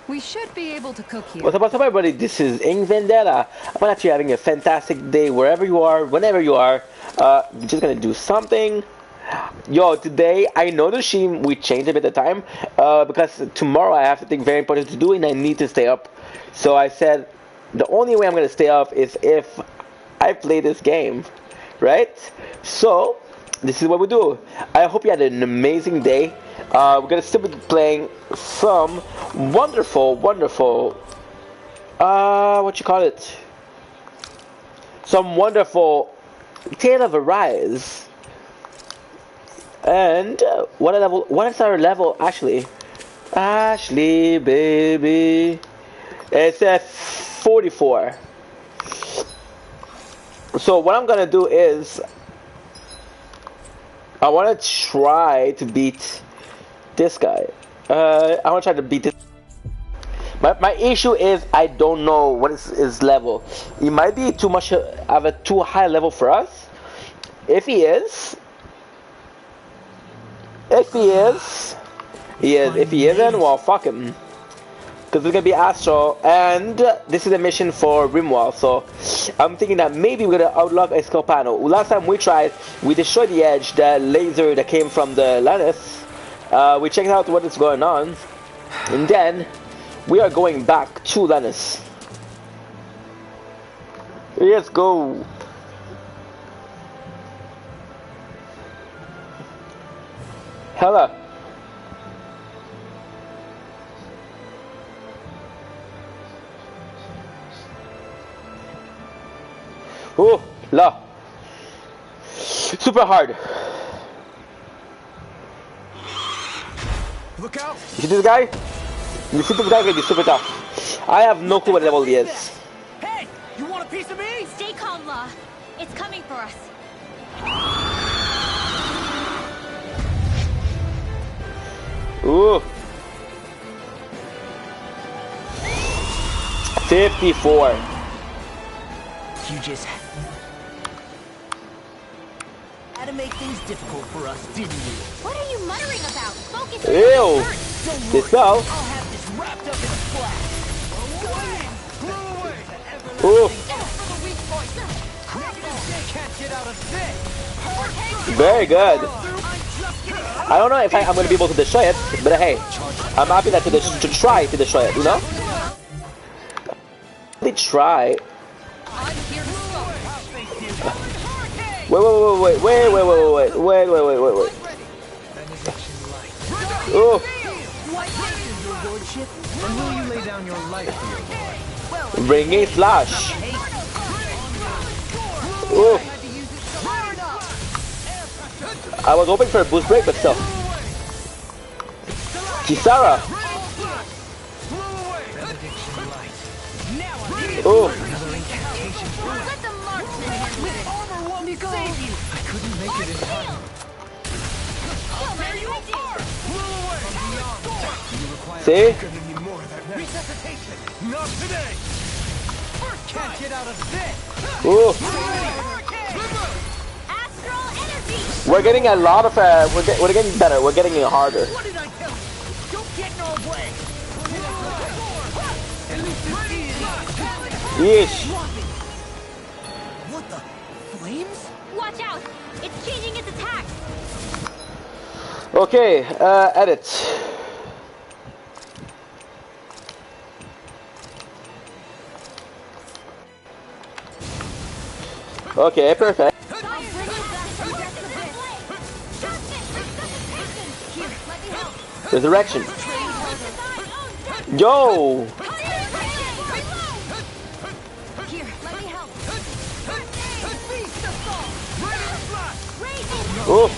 We should be able to cook here. What's up, everybody? This is Ing Vendetta. I'm actually having a fantastic day wherever you are, whenever you are. We're just gonna do something. Yo, today, I know the stream, we changed a bit of time, because tomorrow I have something very important to do and I need to stay up. So I said, the only way I'm gonna stay up is if I play this game, right? So, this is what we do. I hope you had an amazing day. We're gonna still be playing some wonderful, what you call it? Some wonderful Tale of Arise. And what is our level actually? Ashley, baby. It's at 44. So what I'm gonna do is I wanna try to beat this guy. I wanna try to beat this. My issue is I don't know what is his level. He might be too much of a too high level for us. If he is, he is. If he isn't, well, fuck him. Because it's gonna be Astro, and this is a mission for Rimwall. So I'm thinking that maybe we're gonna outlock Escopano. Last time we tried, we destroyed the edge, the laser that came from the Lannis. We checked out what is going on, and then we are going back to Lannis. Let's go. Hello. Oh, la. Super hard. Look out! You see this guy? You see this guy gonna be super tough. I have no clue what level he is. Hey! You want a piece of me? Stay calm, La. It's coming for us. Ooh. 54. You just had to make things difficult for us, didn't you? What are you muttering about? Focus on Ew. your hurt. Don't This worry, now. I'll have this wrapped up in a flash. Ooh. Can't get out of this. Very good. I don't know if I'm gonna be able to destroy it, but hey, I'm happy that to try to destroy it, you know? They try. Wait. Oh. Bringing flash. Oh. I was hoping for a boost break, but still. Kisara. Oh. Let the marksman handle it. I couldn't make it in time. See? Not today. Can't get out of this. Oh. Astral energy. We're getting a lot of we're getting better. We're getting it harder. What did I tell you? Don't get in our way. Yeesh. What the flames? Watch out. It's changing its attack. Okay, edit. Okay, perfect. I'll bring you back from death to this. Here, let me help. Resurrection. Yo! Here, let me help. Oh!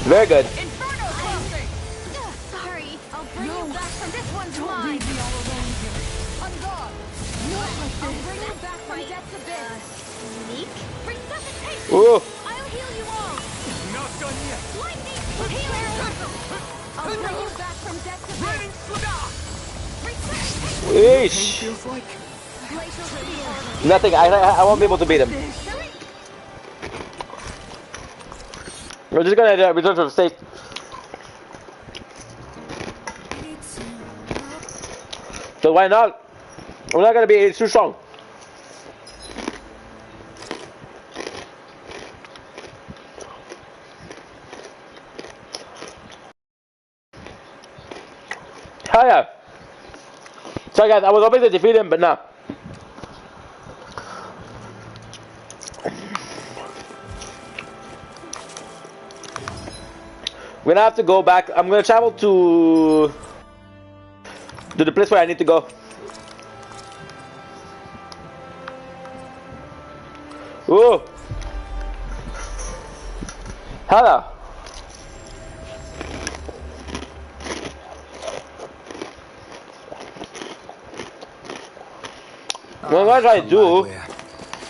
Very good. Sorry, I'll bring you back from this one's mine. On guard. I'll bring you back from death to this. Sneak? Resuscitation! Oh! I'll heal you all. Not done yet. Lightning! Healer! I'll bring you back from death to this. Yeesh! Feels like Glacial release. Nothing. I won't be able to beat him. We're just gonna return to safe. So why not? We're not gonna be. It's too strong. Hell yeah. Sorry guys, I was hoping to defeat him, but nah. We're gonna have to go back. I'm gonna travel to the place where I need to go. Ooh. Hello. What I do?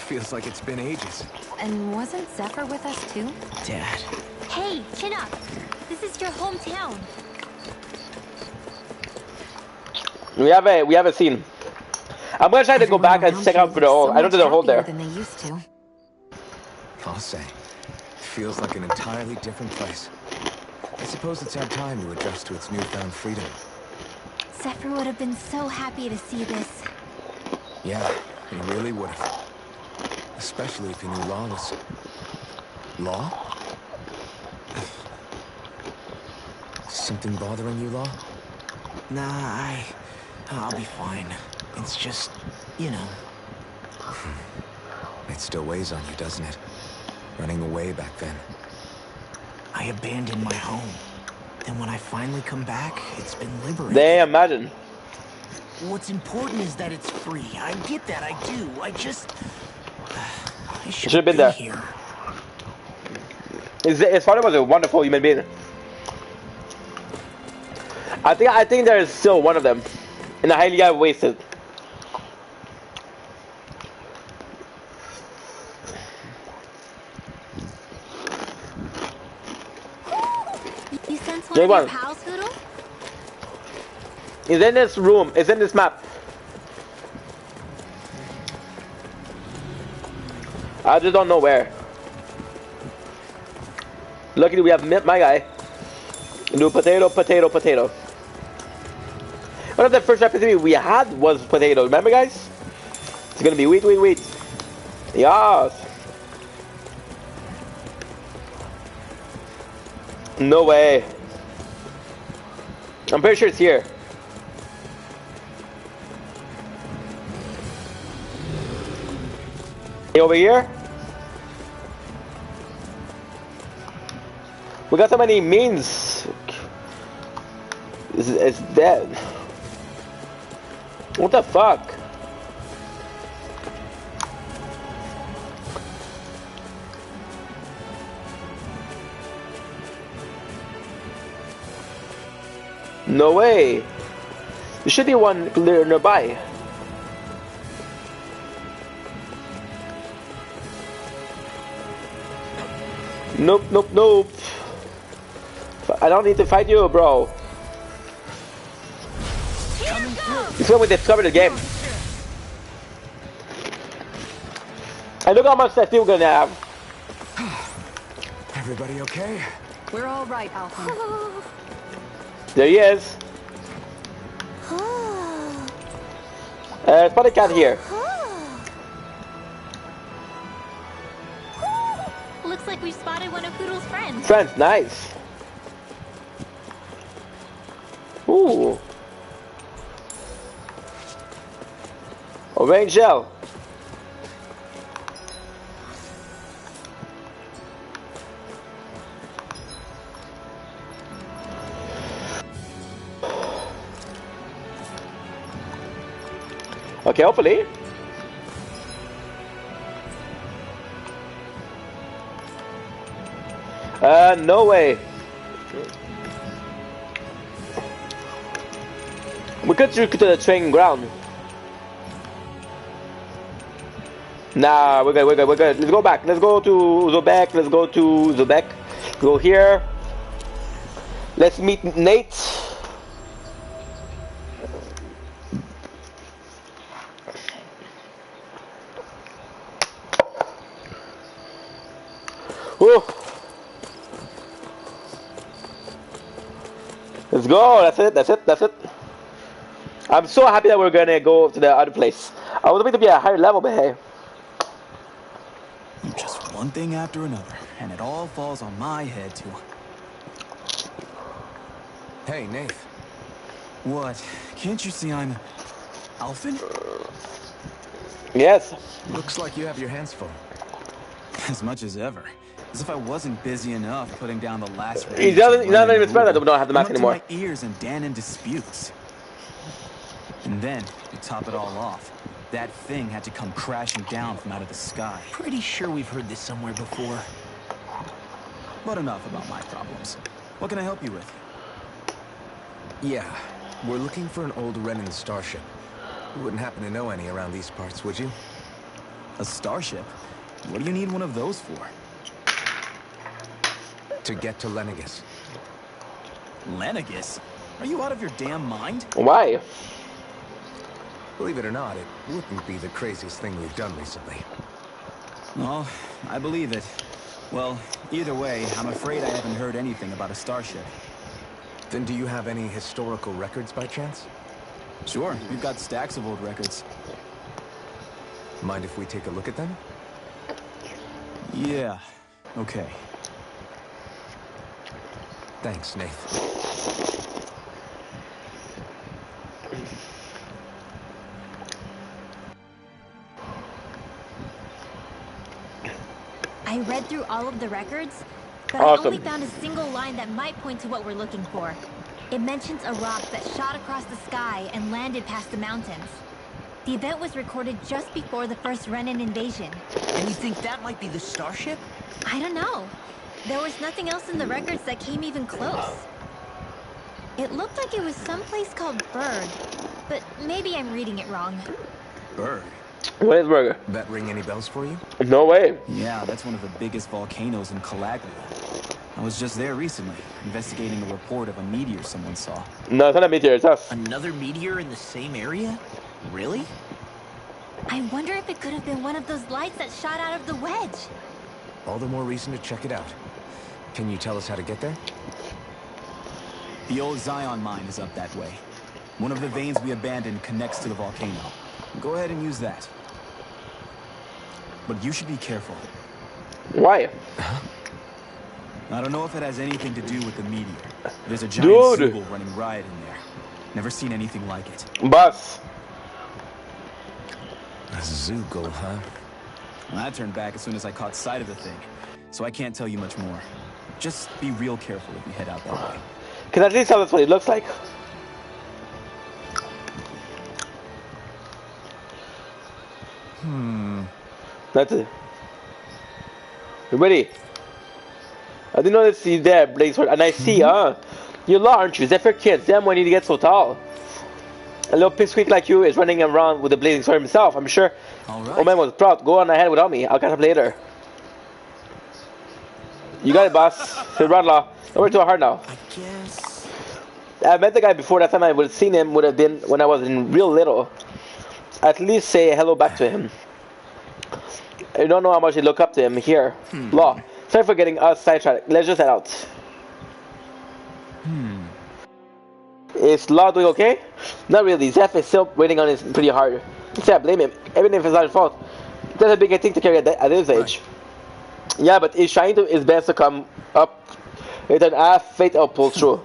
Feels like it's been ages. And wasn't Zephyr with us too? Dad. Hey, chin up. This is your hometown. We have a scene. I'm gonna try to go back and check out for the hole. I don't think the hole there. Than they used to. I'll say. Feels like an entirely different place. I suppose it's our time to adjust to its newfound freedom. Zephyr would have been so happy to see this. Yeah, he really would have. Especially if he knew Law was... Law? Something bothering you, Law? Nah, I'll be fine. It's just, you know. It still weighs on you, doesn't it? Running away back then. I abandoned my home. And when I finally come back, it's been liberated. Damn, imagine. What's important is that it's free. I get that, I do. I just... I should have been there. Here. His father was a wonderful human being. I think there is still one of them. And I highly got wasted. You sense one of your pals, Hoodle? It's in this room. It's in this map. I just don't know where. Luckily we have my guy. Do potato, potato, potato. One of the first episodes we had was potato. Remember, guys? It's gonna be wheat, wheat, wheat. Yes. No way. I'm pretty sure it's here. Over here. We got so many means. It's dead. What the fuck? No way. There should be one nearby. Nope, nope, nope. I don't need to fight you, bro. It's when we discover the game. And look how much that we're gonna have. Everybody okay? We're all right, Alpha. There he is. Spotted cat here. Looks like we spotted one of Poodle's friends. Friends, nice. Ooh. Orange gel. Okay, hopefully. No way. We could take to the training ground. Nah, we're good, we're good, we're good. Let's go back. Let's go to Zobek. Let's go to Zobek. Go here. Let's meet Nate. Whew. Let's go. That's it. That's it. That's it. I'm so happy that we're gonna go to the other place. I was hoping to be at a higher level, but hey. Just one thing after another, and it all falls on my head too. Hey, Nath. What? Can't you see I'm Alphen? Yes. Looks like you have your hands full. As much as ever. As if I wasn't busy enough putting down the last. He's not even surprised that we don't have the mask anymore. I'm up to my ears in Danon disputes. And then, to top it all off, that thing had to come crashing down from out of the sky. Pretty sure we've heard this somewhere before. But enough about my problems. What can I help you with? Yeah, we're looking for an old Renan starship. You wouldn't happen to know any around these parts, would you? A starship? What do you need one of those for? To get to Lenegis. Lenegis? Are you out of your damn mind? Why? Believe it or not, it wouldn't be the craziest thing we've done recently. Oh, I believe it. Well, either way, I'm afraid I haven't heard anything about a starship. Then do you have any historical records by chance? Sure, we've got stacks of old records. Mind if we take a look at them? Yeah, okay. Thanks, Nath. I read through all of the records, but Awesome. I only found a single line that might point to what we're looking for. It mentions a rock that shot across the sky and landed past the mountains. The event was recorded just before the first Renan invasion. And you think that might be the starship? I don't know. There was nothing else in the records that came even close. It looked like it was someplace called Berg, but maybe I'm reading it wrong. Berg? What is Burger? That ring any bells for you? No way. Yeah, that's one of the biggest volcanoes in Calaglia. I was just there recently, investigating a report of a meteor someone saw. No, it's not a meteor, it's us. Another meteor in the same area? Really? I wonder if it could have been one of those lights that shot out of the wedge. All the more reason to check it out. Can you tell us how to get there? The old Zion mine is up that way. One of the veins we abandoned connects to the volcano. Go ahead and use that. But you should be careful. Why? I don't know if it has anything to do with the meteor. There's a giant Dude. Zoogle running riot in there. Never seen anything like it. Bus. A Zoogle, huh? Well, I turned back as soon as I caught sight of the thing. So I can't tell you much more. Just be real careful if you head out that way. Can at least tell us what it looks like. That's it. You ready? I didn't notice you there, Blaze Sword. And I see, huh? You're law, aren't you? Zephyr kids. Damn, when you get so tall. A little pissqueak like you is running around with the blazing sword himself, I'm sure. All right. Oh man was proud. Go on ahead without me. I'll catch up later. You got it, boss. Said Rodlaw. Don't work too hard now. I guess... I met the guy before. That time I would have seen him would have been when I was in real little. At least say hello back to him. I don't know how much you look up to him here. Law. Sorry for getting us sidetracked. Let's just head out. Is Law doing okay? Not really. Zeph is still waiting on his pretty hard. I blame him. Even if it's not his fault. That's a big thing to carry at his age. Yeah, but he's trying to his best to come up with an half fate or pull through.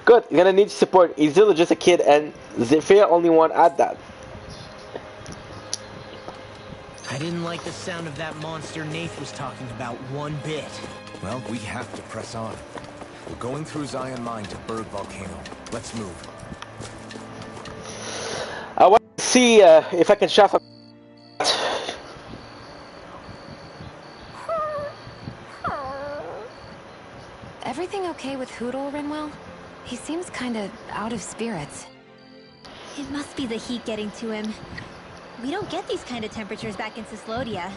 Good. He's gonna need support. He's still just a kid, and Zephyr only one at that. I didn't like the sound of that monster Nath was talking about one bit. Well, we have to press on. We're going through Zion Mine to Berg Volcano. Let's move. I want to see if I can shove some. Everything okay with Hootle, Rinwell? He seems kinda out of spirits. It must be the heat getting to him. We don't get these kind of temperatures back in Cislodia.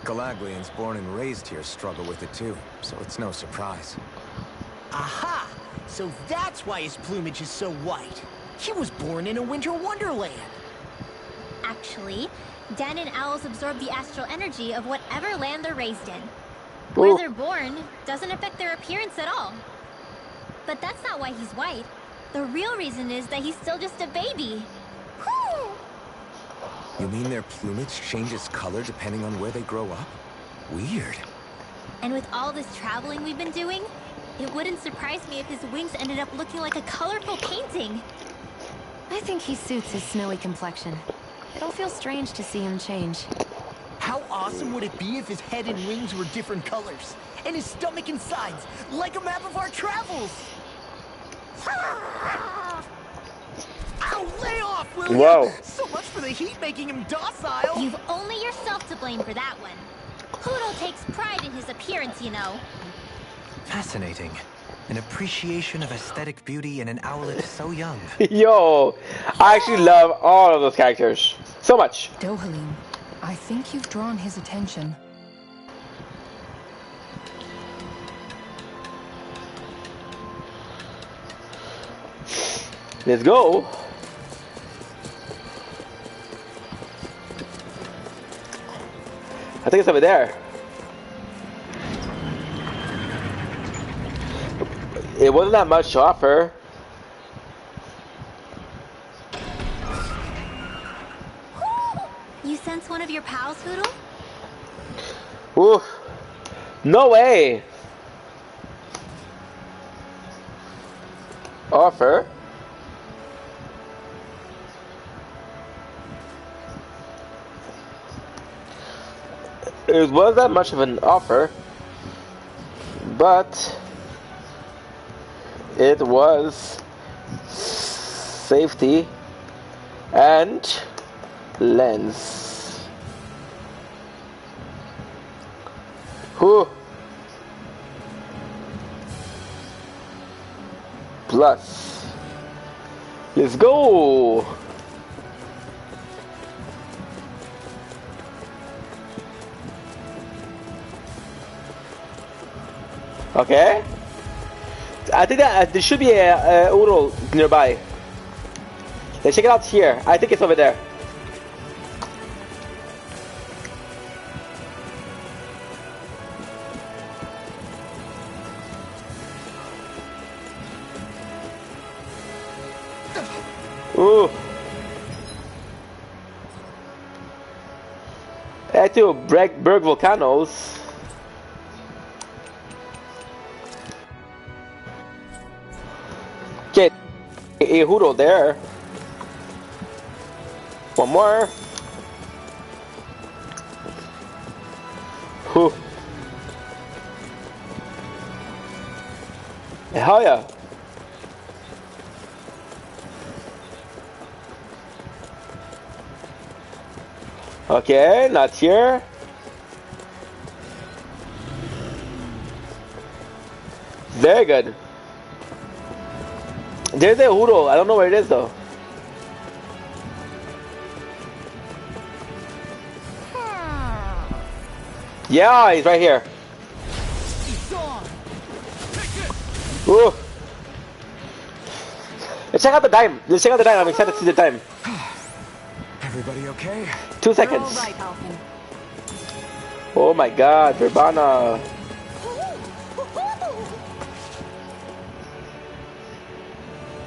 Calaglians born and raised here struggle with it too, so it's no surprise. Aha! So that's why his plumage is so white. He was born in a winter wonderland. Actually, Danon owls absorb the astral energy of whatever land they're raised in. Where Ooh. they're born doesn't affect their appearance at all. But that's not why he's white. The real reason is that he's still just a baby. Whew. You mean their plumage changes color depending on where they grow up? Weird. And with all this traveling we've been doing, it wouldn't surprise me if his wings ended up looking like a colorful painting. I think he suits his snowy complexion. It'll feel strange to see him change. How awesome would it be if his head and wings were different colors? And his stomach and sides, like a map of our travels! Ow, lay off, will Whoa. ya? So much for the heat making him docile! You've only yourself to blame for that one. Poodle takes pride in his appearance, you know. Fascinating. An appreciation of aesthetic beauty in an owlet so young. Yo, I actually love all of those characters so much. Dohalim, I think you've drawn his attention. Let's go. I think it's over there. It wasn't that much to offer. You sense one of your pals, Poodle? Oof. No way. Offer. It was that much of an offer, but it was safety and lens. Whew. Plus. Let's go. Okay. I think that there should be a Uro nearby. Let's check it out here. I think it's over there. Ooh. Head to Berg Volcanoes. Okay, a Huro there. One more. Whew. Hell yeah. Okay, not here. Very good. There's a Huro. I don't know where it is though. Yeah, he's right here. Ooh. Let's check out the time. Let's check out the time. I'm excited to see the time. Everybody okay? 2 seconds. All right, Alvin. Oh my god, Verbana.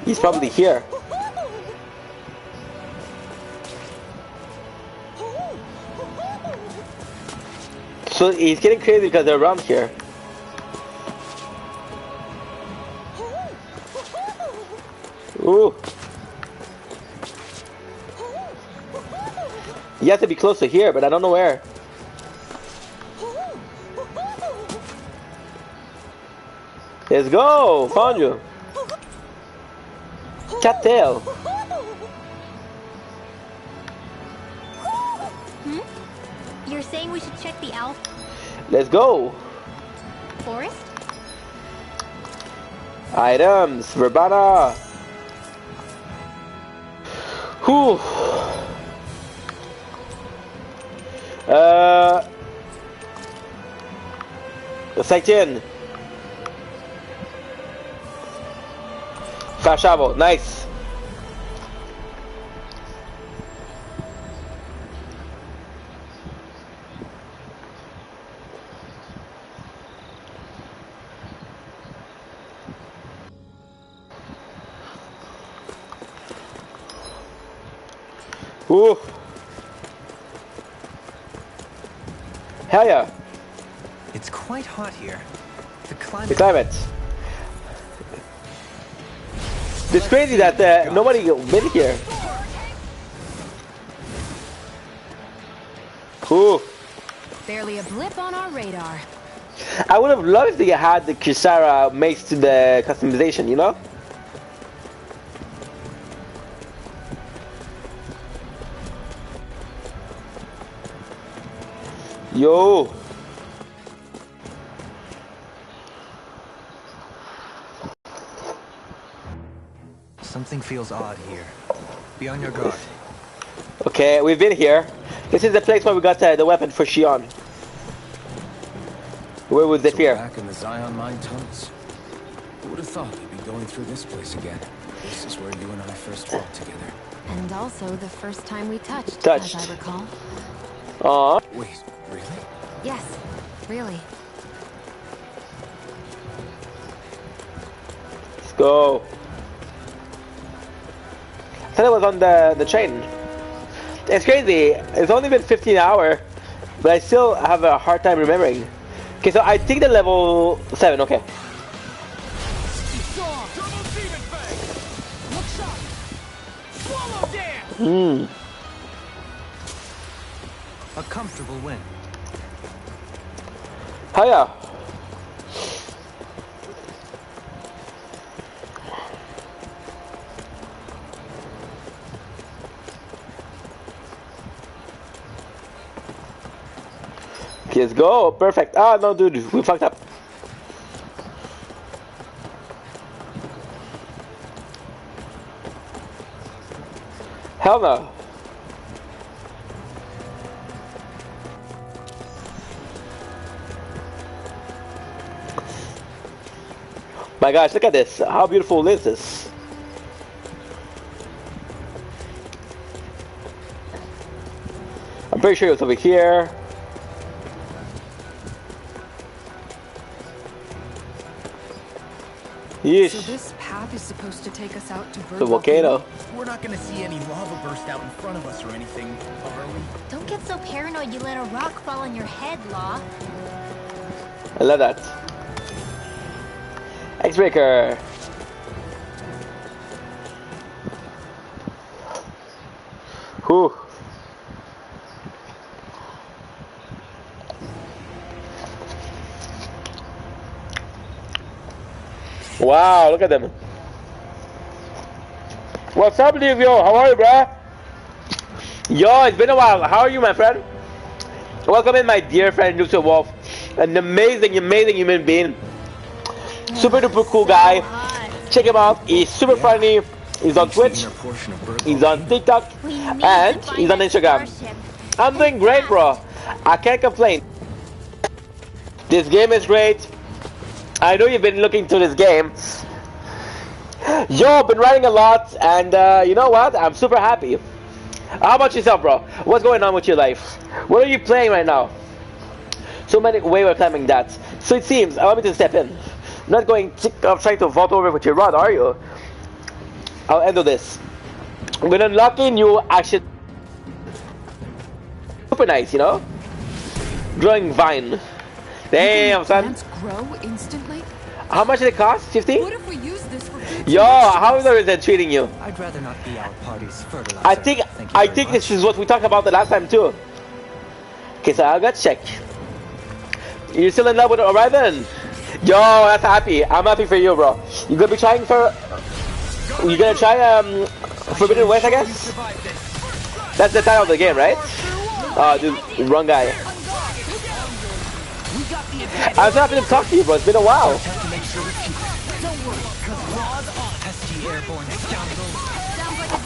He's probably here. So he's getting crazy because they're around here. Ooh. You have to be close to here, but I don't know where. Let's go! Found you. Cattail. You're saying we should check the Alpha Let's go. Forest? Items. Verbana. Whew. Section. Fashavo. Nice. Ooh. Hell yeah. It's quite hot here. The climate... The climate. It's crazy that nobody been here. Ooh. Barely a blip on our radar. I would have loved if they had the Kisara mace to the customization, you know? Yo. Something feels odd here. Be on your guard. Okay, we've been here. This is the place where we got the weapon for Shion. Where was the So fear? we're back in the Zion mine tunnels. Who would have thought we'd be going through this place again? This is where you and I first fought together. And also the first time we touched, Touched. as I recall. Aww. Wait, really? Yes, really. Let's go. I thought it was on the train. It's crazy. It's only been 15 hours, but I still have a hard time remembering. Okay, so I think the level 7, okay. A comfortable win. Hiya. Let's go. Perfect. Ah, no, dude. We fucked up. Hell no. My gosh, look at this. How beautiful is this? I'm pretty sure it's over here. Yeesh. So this path is supposed to take us out to The volcano. We're not gonna see any lava burst out in front of us or anything, are we? Don't get so paranoid you let a rock fall on your head, Law. I love that. X-Breaker. Whew. Wow, look at them. What's up, Livio? How are you, bruh? Yo, it's been a while. How are you, my friend? Welcome in, my dear friend, Lucio Wolf. An amazing human being. Super duper cool guy. Check him out. He's super funny. He's on Twitch. He's on TikTok. And he's on Instagram. I'm doing great, bro. I can't complain. This game is great. I know you've been looking to this game. Yo, I've been writing a lot, and you know what? I'm super happy. How about yourself, bro? What's going on with your life? What are you playing right now? So many ways of climbing that. So it seems, allow me to step in. Not going trying to vault over with your rod, are you? I'll handle this. We're unlocking new action. Super nice, you know? Growing vine. Damn, son. Plants grow instantly? How much did it cost? 50? What if we use this for food? Yo, how is it treating you? I'd rather not be our party's fertilizer. I think this is what we talked about the last time too. Okay, so I got check. You still in love with Orion? Yo, that's happy. I'm happy for you, bro. You gonna be trying for? You gonna try Forbidden West, I guess? That's the title of the game, right? Oh, dude, wrong guy. I'm so happy to talk to you, bro. It's been a while.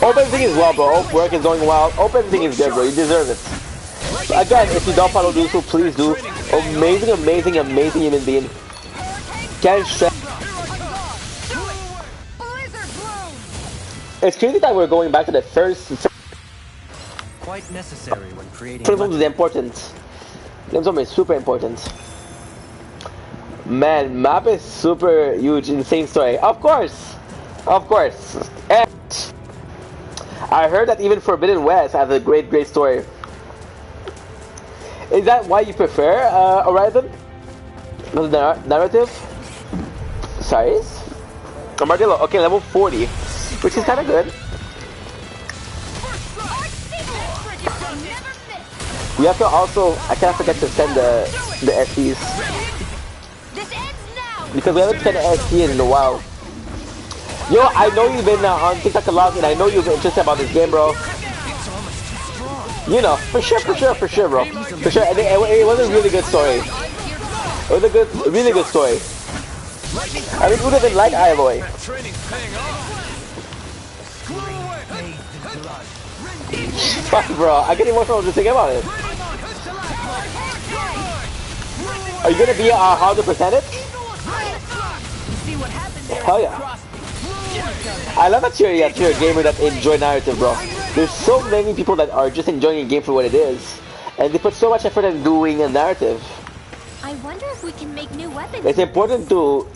Hope everything is well, bro. Hope work is going well. Hope everything is good, bro. You deserve it. Again, if you don't follow Dusu, please do. Amazing, amazing, amazing human being. Can't stress. It's crazy that we're going back to the first. Quite necessary when creating. First one is important. This one is super important. Man, map is super huge, insane story. Of course, and I heard that even Forbidden West has a great story. Is that why you prefer Horizon? The narrative? Size? Armadillo, okay, level 40, which is kind of good. We have to also, I can't forget to send the SPs. Because we haven't sent an SP in a while. Yo, I know you've been on TikTok a lot, and I know you've been interested about this game, bro. You know, for sure, bro. For sure, and it was a really good story. It was a really good story. I mean, who doesn't like Aloy? Fuck, bro, I get emotional just thinking about it. Are you gonna be 100% it? Hell yeah. I love that you're a gamer that enjoy narrative, bro. There's so many people that are just enjoying a game for what it is, and they put so much effort in doing a narrative. I wonder if we can make new weapons. It's important to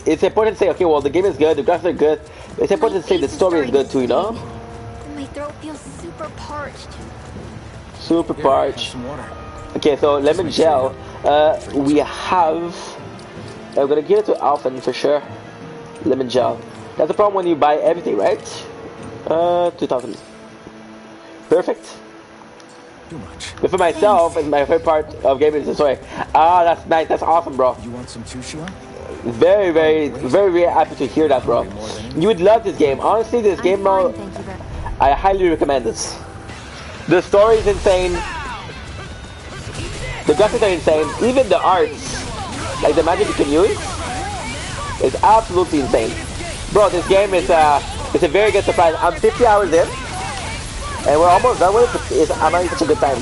say, okay, well, the game is good, the graphics are good. It's important to say the story is good too, you know? My throat feels super parched. Super parched. Okay, so lemon gel. We have. I'm gonna give it to Alphen for sure. Lemon gel. That's the problem when you buy everything, right? 2,000. Perfect. Too much. But for myself, and my favorite part of gaming is the story. Ah, that's nice. That's awesome, bro. You want some too, Sheila? Very happy to hear that, bro. You would love this game. Honestly, this game, bro, I highly recommend this. The story is insane. The graphics are insane. Even the arts, like the magic you can use, is absolutely insane. Bro, this game is it's a very good surprise. I'm 50 hours in, and we're almost done with it. I'm having such a good time.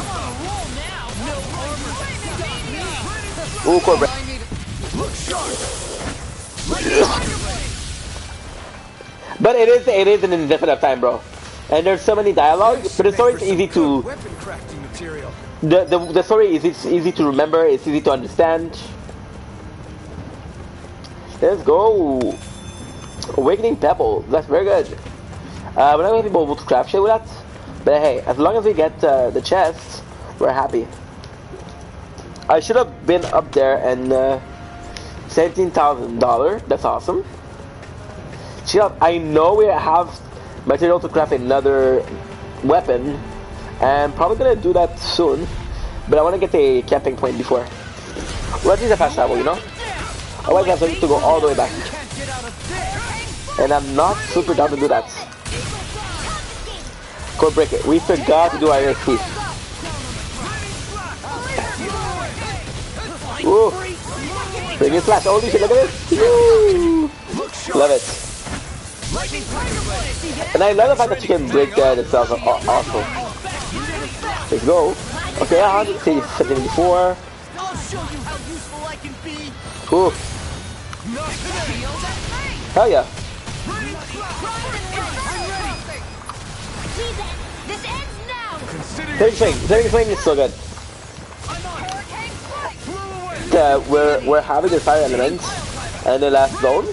Ooh, Cobra. But it is an indefinite time, bro. And there's so many dialogues, but the story is easy to. The story is easy to remember. It's easy to understand. Let's go. Awakening Pebble. That's very good. We're not going to be able to craft shit with that. But hey, as long as we get the chests, we're happy. I should have been up there and $17,000. That's awesome. I know we have material to craft another weapon, and probably gonna do that soon. But I want to get a camping point before. Well, at least a fast travel, you know. Otherwise, I have to go all the way back. And I'm not super down to do that. Code break it. We forgot to do our ESP. Ooh. Bring it flash. Holy shit, look at this. Woo. Love it. And I love the fact that you can break the cells. Awesome. Let's go. Okay, 174. Ooh. Hell yeah. Saving Flame is so good. We're having the fire elements and the last zone.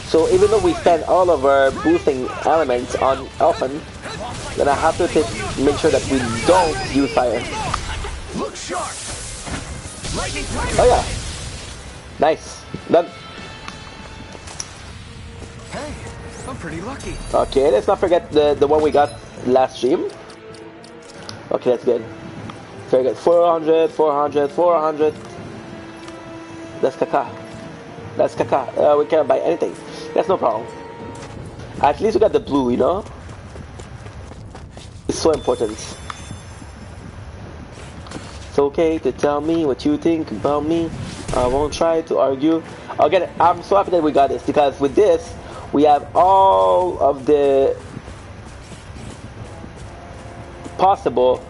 So even though we spend all of our boosting elements on Elfen, then I have to make sure that we don't use fire. Oh yeah. Nice. Done. Hey, I'm pretty lucky. Okay, let's not forget the one we got last stream. Okay, that's good. Very good. 400, 400, 400. That's caca. That's caca. We can't buy anything. That's no problem. At least we got the blue, you know? It's so important. It's okay to tell me what you think about me. I won't try to argue. Again, I'm so happy that we got this, because with this, we have all of the possible.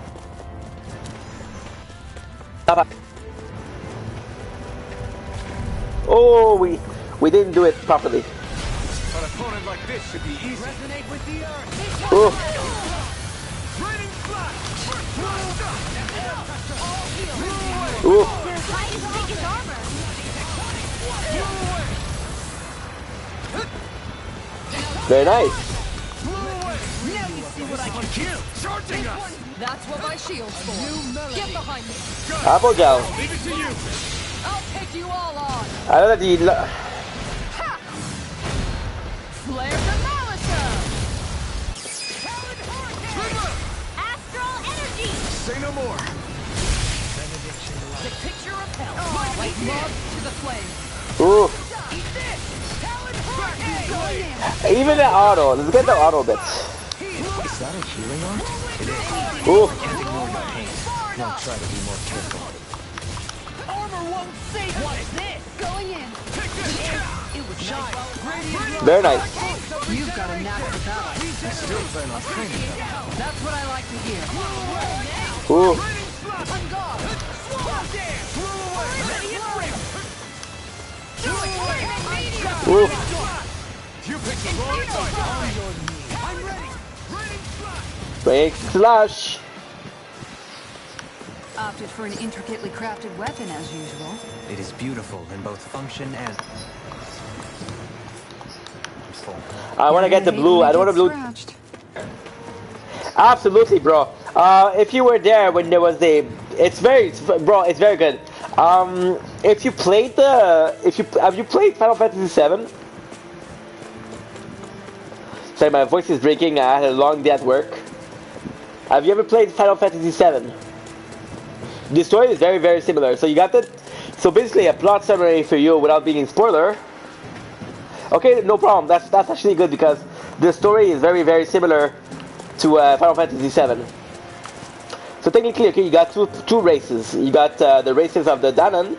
Oh, we didn't do it properly. An opponent like this should be easy. Resonate with the earth. Oh. Ooh. Very nice. Now you see what I can do. Charging us! That's what my shield's for. Get behind me. Apple gel. Leave it to you! I'll take you all on. I know that you. Flare Demolition. Astral energy! Say no more! The picture of hell. Like moth to the flame. Ooh. Eat this. Talon Hurricane. Even the auto. Let's get the auto bits. Is that a healing art? It is. Ooh. Can't ignore your pain. Now try to be more careful. Armor won't save us. What is this? Going in. It was nice. Very nice. You've got a knack for that. I still plan on training them. That's what I like to hear. Ooh. On guard. Swallow dance. Ready and rip. Ooh. You picked the wrong time. I'm ready. Break slash. Opted for an intricately crafted weapon as usual. It is beautiful in both function and... I want to get the blue. I don't want the blue. Scratched. Absolutely, bro. If you were there when there was a, it's very good. If you played have you played Final Fantasy VII? Sorry, my voice is breaking. I had a long day at work. Have you ever played Final Fantasy VII? The story is very, very similar. So you got the, so basically a plot summary for you without being a spoiler. Okay, no problem. That's actually good because the story is very, very similar to Final Fantasy VII. So technically, okay, you got two races. You got the races of the Danon,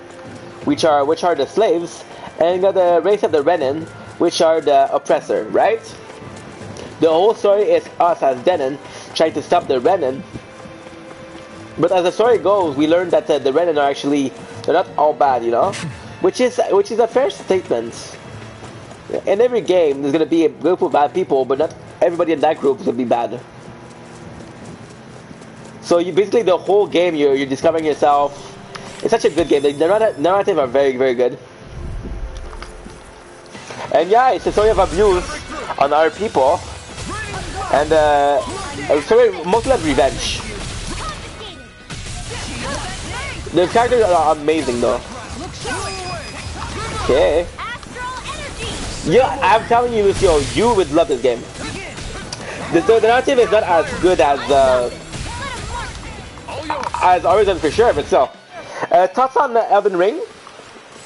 which are the slaves, and you got the race of the Renin, which are the oppressor, right? The whole story is us as Danon trying to stop the Renin. But as the story goes, we learn that the Renin are actually, they're not all bad, you know, which is a fair statement. In every game, there's gonna be a group of bad people, but not everybody in that group is gonna be bad. So you basically the whole game you're discovering yourself. It's such a good game. The narrative are very, very good. And yeah, it's a story of abuse on our people, and a story mostly of revenge. The characters are amazing though. Okay. Yeah, I'm telling you, Lucio, you would love this game. The narrative is not as good as Origin for sure, but still. Thoughts on Elden Ring?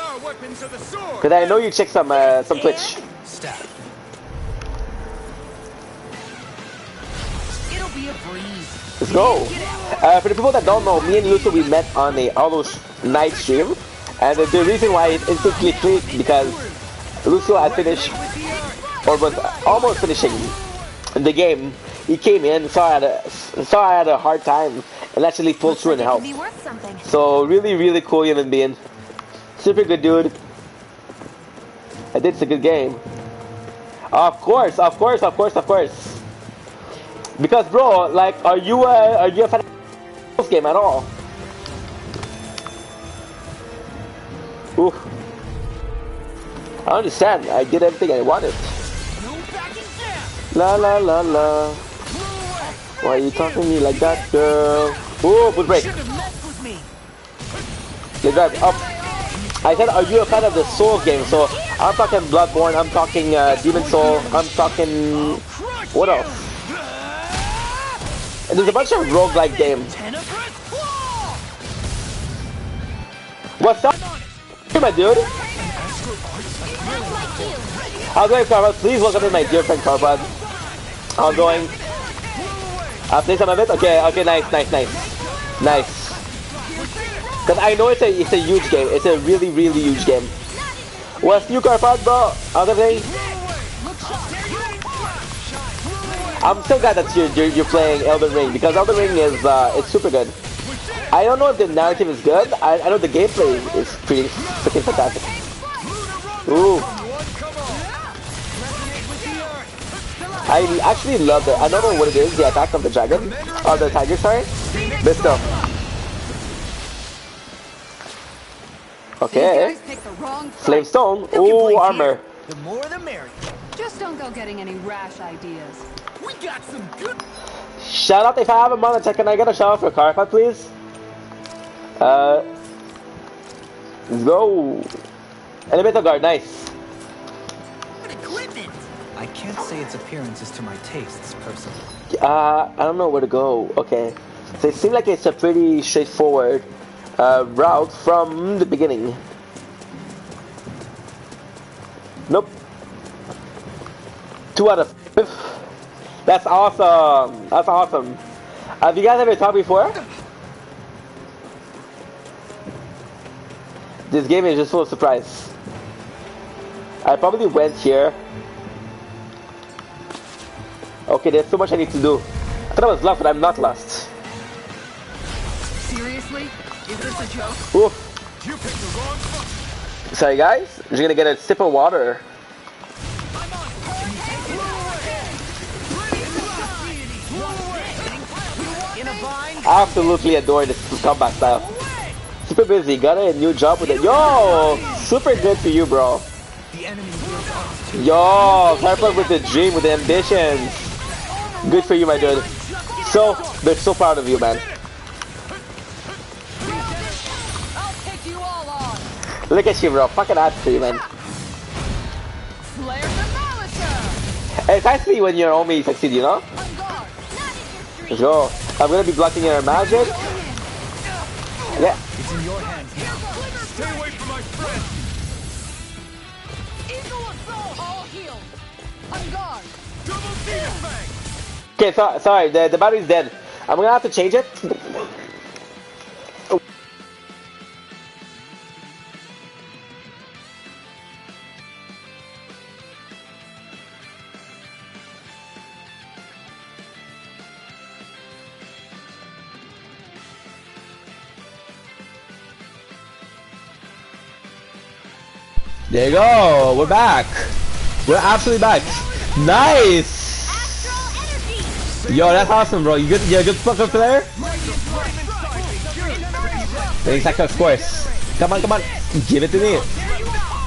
Because I know you checked some Twitch. It'll be a breeze. Let's go. For the people that don't know, me and Lucio, we met on a almost night stream, and the reason why it instantly clicked because Lucio had finished, or was almost finishing the game. He came in, saw I had a hard time, and actually pulled through and helped. So really, really cool human being. Super good dude. I think it's a good game. Of course. Because bro, like, are you a fan of this game at all? Ooh. I understand. I did everything I wanted. La la la la. Why are you talking to me like that, girl? Ooh, good break. Let's grab up. I said, are you a fan of the Souls game? So I'm talking Bloodborne. I'm talking Demon Soul. I'm talking what else? And there's a bunch of roguelike games. What's up, my dude? How's it going, Carbod? Please welcome in my dear friend Carbod. How's it going? Play some of it? Okay, nice. Because I know it's a huge game. It's a really, really huge game. What's new, Carbod, bro? How's everything? I'm so glad that you're playing Elden Ring because Elden Ring is it's super good. I don't know if the narrative is good. I know the gameplay is pretty freaking fantastic. Ooh. I actually love it. I don't know what it is, the attack of the dragon. Or the tiger, sorry. But still. Okay. Flamestone. Ooh, armor. The more the merrier. Just don't go getting any rash ideas. We got some good. Shout out if I have a moment. Can I get a shout out for a car part, please? Let's go. Elevator guard, nice. Equipment. I can't say its appearance is to my tastes, personally. I don't know where to go. Okay. So it seems like it's a pretty straightforward route from the beginning. Nope. 2 out of 5. That's awesome. That's awesome. Have you guys ever talked before? This game is just full of surprise. I probably went here. Okay, there's so much I need to do. I thought I was lost, but I'm not lost. Seriously? Is this a joke? Oof. You picked the wrong fuck. Sorry guys, I'm just gonna get a sip of water. Absolutely adore this combat style. Super busy, got a new job with it. Yo, super good for you, bro. The enemy wills us to Yo, Harper with the dream, with the ambitions. Good for you, my dude. So, they're so proud of you, man. I'll take you all on. Look at you, bro. Fucking ass for you, man. Flare the Malicer. It's nice to see when your homie succeed, you know? On guard. Let's go. I'm gonna be blocking your magic. Yeah. It's in your hands now. Stay away from my friend. Eagle assault. All healed. On guard. Double demon fang. Okay, sorry, the battery's dead. I'm gonna have to change it. There you go, we're back. We're absolutely back. Nice! Yo, that's awesome, bro. You're a good poker player? Thanks, of course. Come on, come on. Give it to me.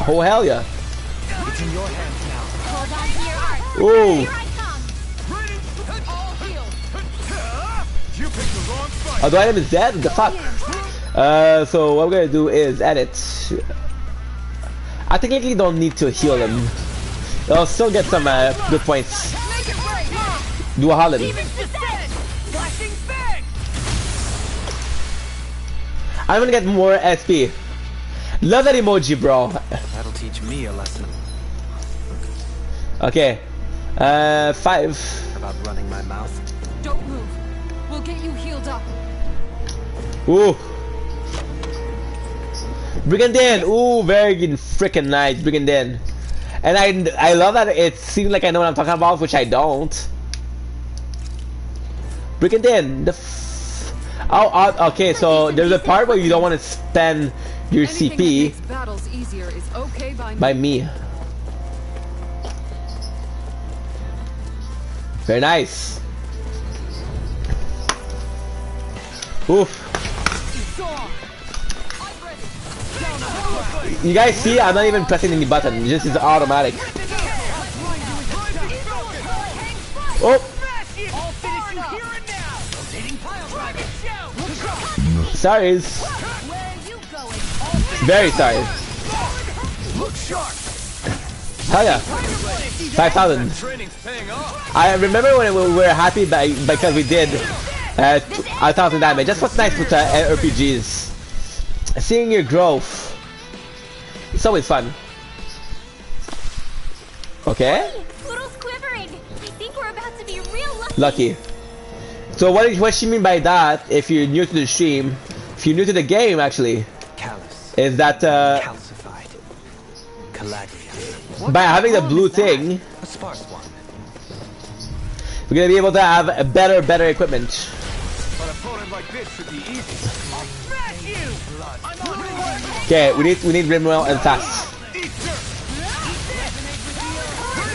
Oh, hell yeah. It's in your hands now. Hold on to your heart. Ooh. Here I come. All healed. You picked the wrong fight. Oh, the item is dead? What the fuck? So what we're gonna do is edit. I technically don't need to heal him. I'll still get some good points. Make it right. Do a Holland. Flashing fang. I'm gonna get more SP. Love that emoji, bro. That'll teach me a lesson Okay. 5. about running my mouth. Don't move. We'll get you healed up. Ooh. Brigandine. Ooh, very good. Freaking nice. Brigandine. And I love that it seems like I know what I'm talking about, which I don't. Brigandine. Okay, so there's a part where you don't want to spend your Anything that CP makes battles easier is okay by me. by me. Very nice. Oof. You guys see, I'm not even pressing any button. It just is automatic. Oh. Sorry. Very sorry. Hell yeah. 5,000. I remember when we were happy because we did 1,000 damage. That's what's nice with RPGs. Seeing your growth. It's always fun. Okay. Poodle's quivering. I think we're about to be real lucky. Lucky. So what she mean by that, if you're new to the stream, if you're new to the game actually, Callous. is that Calcified. Collagenous. by having the blue thing, A sparse one. we're gonna be able to have a better equipment. An opponent like this should be easy. I'll smash you. I'm on your way. Okay, we need Rimwell and fast.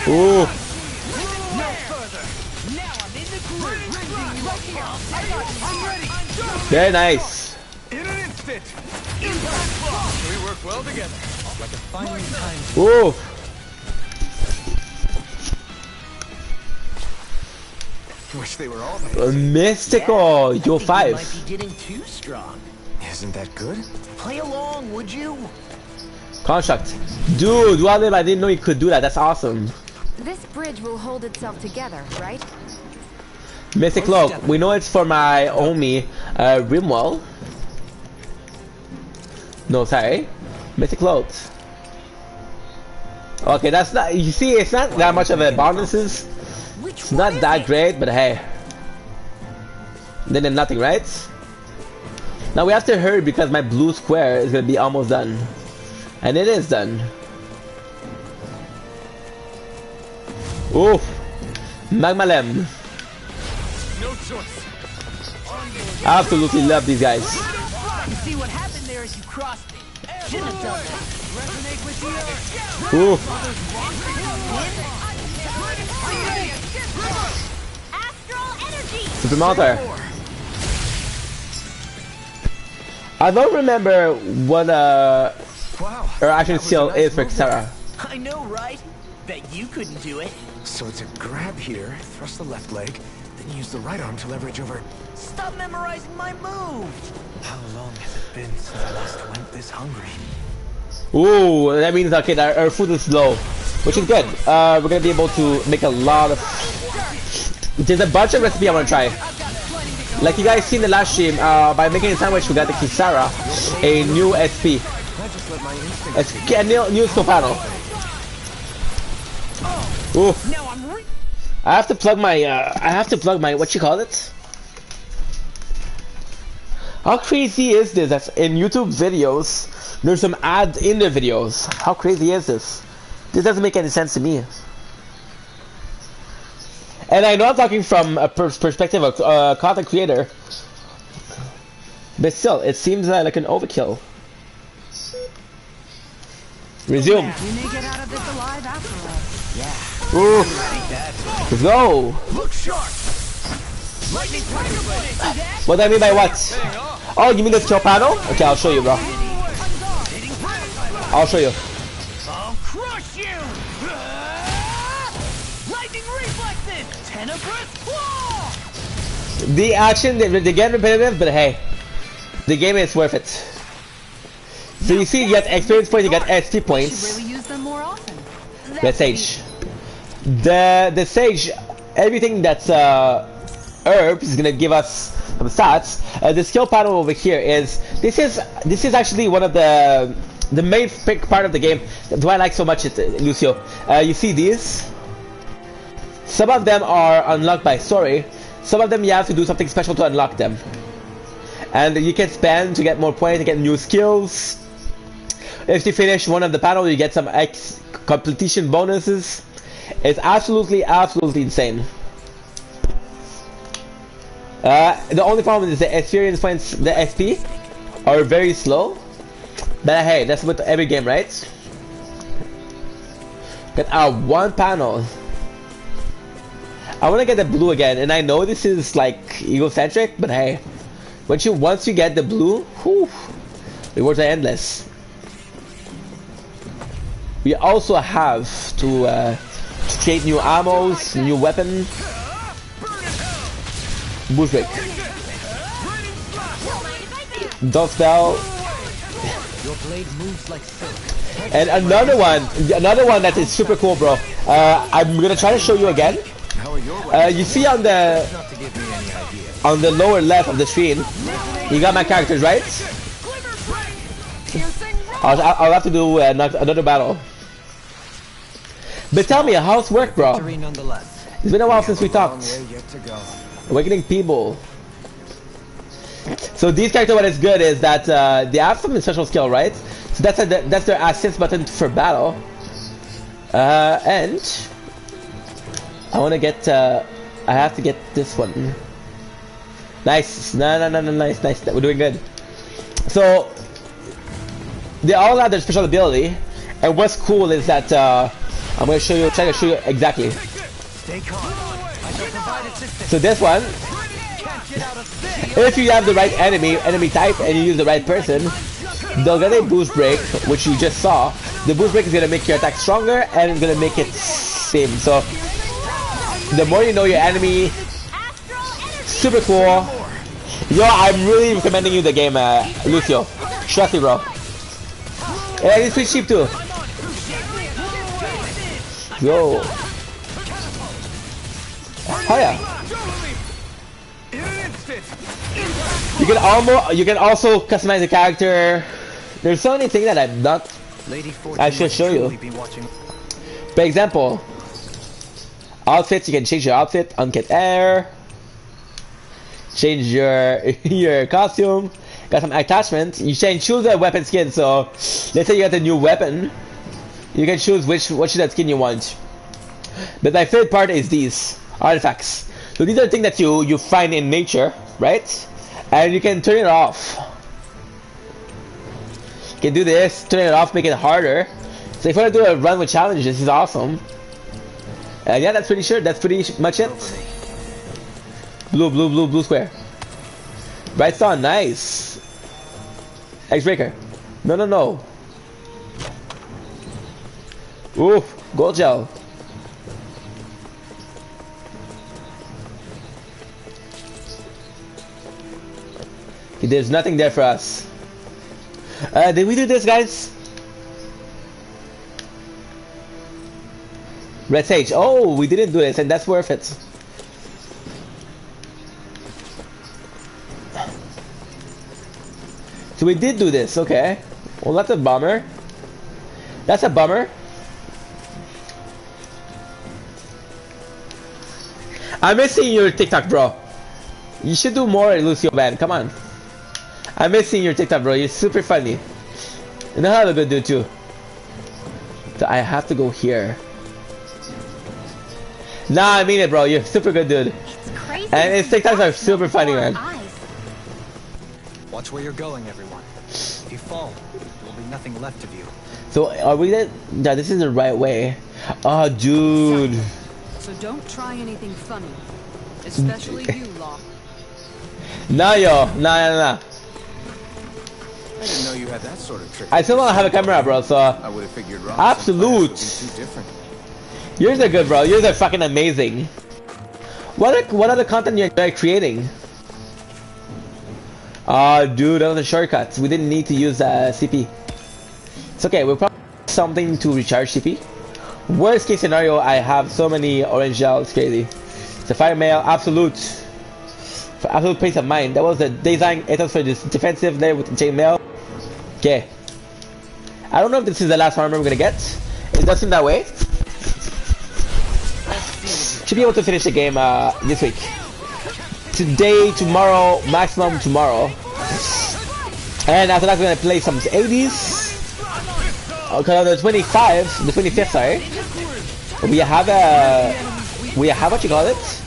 Ooh. Very nice. In an instant. Impact block. We work well together. Like a finely timed. Ooh. Wish they were all there. Mystical, Yeah, yo I think 5. you might be getting too strong. Isn't that good? Play along, would you? Construct. Dude, Walim, I didn't know you could do that. That's awesome. This bridge will hold itself together, right? Mystic Cloak. We know it's for my Omi, Rimwell. No, sorry. Mystic Cloak. Okay, that's not. You see, it's not that much of a bonuses. It's not that great, but hey. Then nothing, right? Now we have to hurry because my blue square is gonna be almost done. And it is done. Oof. Magmalem. No choice. I absolutely love these guys. You see what happened there as you crossed me. Shouldn't have done that. Resonate with the earth. Oof. Astral energy! Super Mounter. I don't remember what Wow. her action that was skill a nice is for move there. Sarah. I know, right? Bet you couldn't do it. So it's a grab here, thrust the left leg, then use the right arm to leverage over. Stop memorizing my move. How long has it been since I last went this hungry? Ooh, that means okay, that our food is low, which is good. We're gonna be able to make a lot of. There's a bunch of recipes I want to try. Like you guys seen the last stream, by making a sandwich, we got the Kisara, a new SP, I just let my instincts a new Scopano. Ooh, Now I'm I have to plug my what you call it? How crazy is this? That's in YouTube videos. There's some ads in the videos. How crazy is this? This doesn't make any sense to me. And I know I'm talking from a perspective of content creator, but still, it seems like an overkill. Resume. We may get out of this alive after all. Ooh. Let's go. look sharp. Lightning tiger blade. What do I mean by what? Oh, you mean the skill panel? Okay, I'll show you, bro. I'll show you. I'll crush you. Lightning reflexes. Tenebrous claw. The action, they get repetitive, but hey, the game is worth it. So you see, you get experience points, you get SP Should points. really use them more often. The Sage. The Sage, everything that's herbs is gonna give us some stats. The skill panel over here is this is actually one of the main part of the game. That's why I like so much it, Lucio. You see these? Some of them are unlocked by story. Some of them you have to do something special to unlock them. And you can spend to get more points, to get new skills. If you finish one of the panel, you get some completion bonuses. It's absolutely insane. The only problem is the experience points, the SP, are very slow. But hey, that's with every game, right? Get our one panel. I want to get the blue again, and I know this is like egocentric, but hey, once you get the blue, whew, rewards are endless. We also have to create new ammos, new weapon. Boost break. Dust spell. Your blade moves like silk. And another one that is super cool, bro. I'm gonna try to show you again. How are your You see on the not to give me any idea. on the lower left of the screen, you got my characters, right? I'll have to do another battle. But tell me, how's work, bro? Victory nonetheless. It's been a while since we Have a long talked. way yet to go. Awakening people. So these characters, what is good is that they have some special skill, right? So that's their assist button for battle. And I want to get. I have to get this one. Nice, nice. We're doing good. So they all have their special ability, and what's cool is that I'm going to show you. Try to show you exactly. Stay calm. I shall provide assistance. So this one, Can't get out of this. if you have the right enemy type and you use the right person, they'll get a boost break, which you just saw. The boost break is going to make your attack stronger and it's going to make it same. So the more you know your enemy, super cool. Yo, I'm really recommending you the game, Lucio. Trust me, bro. And it's pretty cheap too. Yo. Oh yeah. You can also customize the character. There's so many things that I'm not. I should show you. For example, outfits. You can change your outfit, uncut air, change your your costume. Got some attachments. You can choose a weapon skin. So, let's say you got a new weapon, you can choose what should that skin you want. But my favorite part is these artifacts. So these are things that you find in nature, right? And you can turn it off. You can do this, turn it off, make it harder. So if you want to do a run with challenges, this is awesome. And yeah, that's pretty much it. Blue square. Bright star, nice. X-Breaker. No. Oof, gold gel. There's nothing there for us. Did we do this, guys? Red Sage. Oh, we didn't do this, and that's worth it. So we did do this, okay. Well, that's a bummer. That's a bummer. I'm missing your TikTok, bro. You should do more, Lucio, man. Come on. I'm missing your TikTok, bro. You're super funny. You know how to go do too. So I have to go here. Nah, I mean it, bro. You're super good, dude. It's crazy. And his TikToks are super funny, man. Watch where you're going, everyone. If you fall, there will be nothing left of you. So are we that? Yeah, this is the right way. Oh, dude. So don't try anything funny. Especially you, Law. Nah, yo. Nah. I didn't know you had that sort of trick. I still don't have a camera, bro, so... I would have figured Absolute. too different. Yours are good, bro. Yours are fucking amazing. What other content you enjoy creating? Dude, those are shortcuts. We didn't need to use CP. It's okay. We'll probably something to recharge CP. Worst case scenario, I have so many orange gel. It's crazy. Sapphire mail, absolute. For absolute peace of mind. That was the design ethos for this defensive there with the chain mail. Okay. I don't know if this is the last armor we're gonna get. It does seem that way. Should be able to finish the game this week. Today, tomorrow, maximum tomorrow. And after that, we're gonna play some 80s. Okay, on the 25th, sorry. We have what you call it?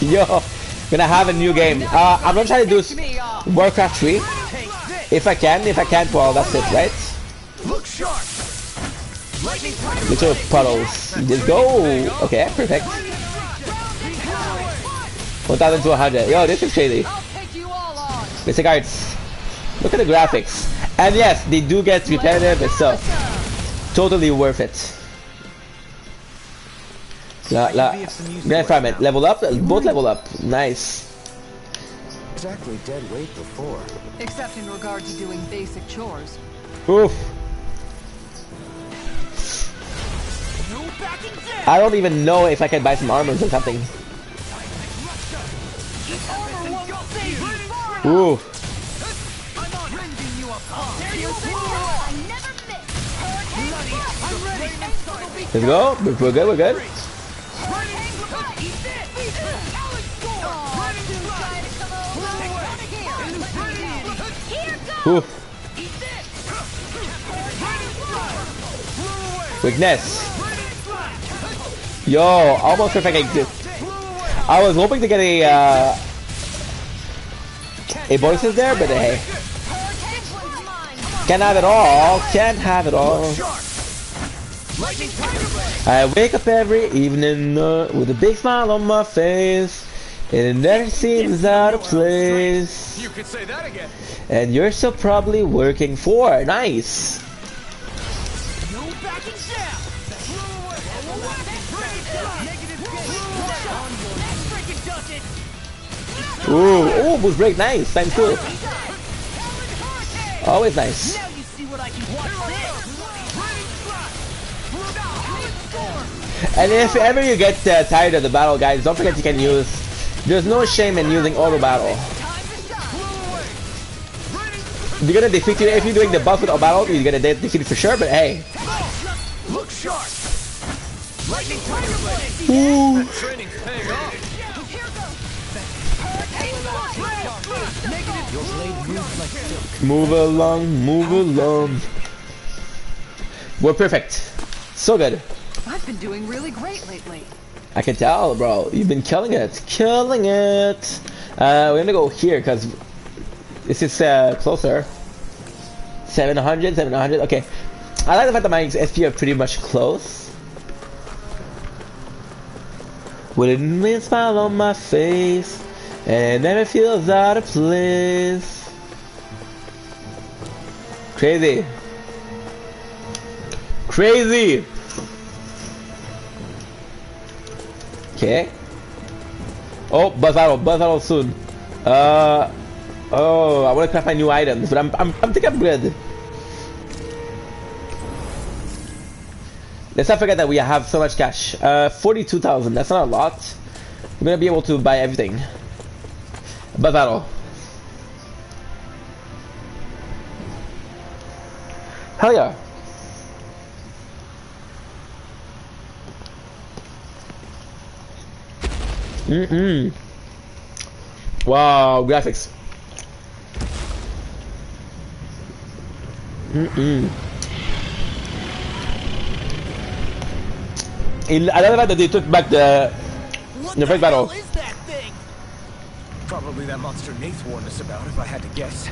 Yo, gonna have a new game. I'm gonna try to do Warcraft 3. If I can. If I can't, well, that's it, right? Little puddles. Just go. Okay, perfect. 1,200. Yo, this is crazy. Basic arts. Look at the graphics. And yes, they do get repetitive and stuff. Totally worth it. Grand Fragment. Level up. Both level up. Nice. Exactly dead weight before. Except in regard to doing basic chores. Oof. I don't even know if I can buy some armors or something. Ooh. Let's go. We're good. We're good. Ooh. Weakness. Yo, almost perfect exit. I was hoping to get a bonuses there, but hey. Can't have it all. Can't have it all. I wake up every evening with a big smile on my face. And it never seems out of place. You could say that again. And you're still probably working for. Nice. Ooh, boost break, nice. Times 2. Always nice. Now you see what I can watch this. And if ever you get tired of the battle, guys, don't forget you can use. There's no shame in using auto battle. You're gonna defeat you if you're doing the buff with auto battle. You're gonna defeat it for sure. But hey. Look sharp. Lightning tiger blade. Ooh. Training's paying off. Your blade moves like silk. Move along, move along. We're perfect. So good. I've been doing really great lately. I can tell, bro. You've been killing it. Killing it. We're gonna go here because this is closer. 700, 700. Okay. I like the fact that my SP are pretty much close. With a mean smile on my face, and it never feels out of place. Crazy. Crazy. Okay. Oh, buzz battle soon. Oh, I want to craft my new items, but I'm thinking I'm good. Let's not forget that we have so much cash. 42,000. That's not a lot. We're gonna be able to buy everything. Buzz battle. Hell yeah. Wow, graphics. I love that they took back the first battle. What is that thing? Probably that monster Nath warned us about, if I had to guess.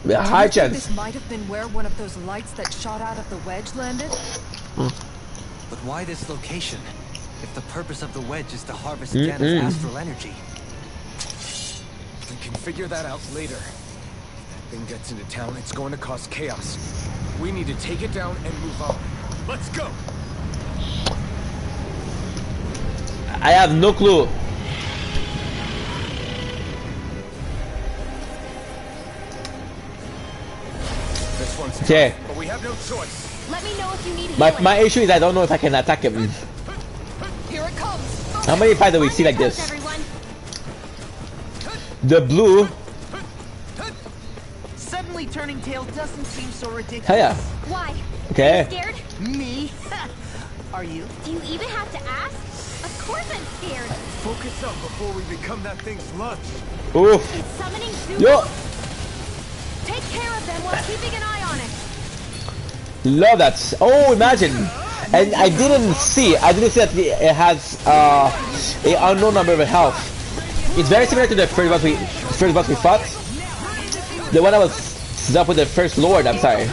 The Do high you think chance. this might have been where one of those lights that shot out of the wedge landed? But why this location? If the purpose of the wedge is to harvest Dana's astral energy. We can figure that out later. If that thing gets into town, it's going to cause chaos. We need to take it down and move on. Let's go! I have no clue. This one's tough, Okay. but we have no choice. Let me know if you need My healing. issue is I don't know if I can attack him. Here it comes. How many fights do we see like this? Everyone. The blue. Suddenly turning tail doesn't seem so ridiculous. Hell yeah. Why? Okay. Scared? Me? Are you? Do you even have to ask? Of course I'm scared. Focus up before we become that thing's lunch. Oof. It's summoning Zeus. Yo. Take care of them while keeping an eye on it. Love that. Oh, imagine. And I didn't see that it has a unknown number of health. It's very similar to the first boss we fought. The one that was up with the first lord. I'm sorry,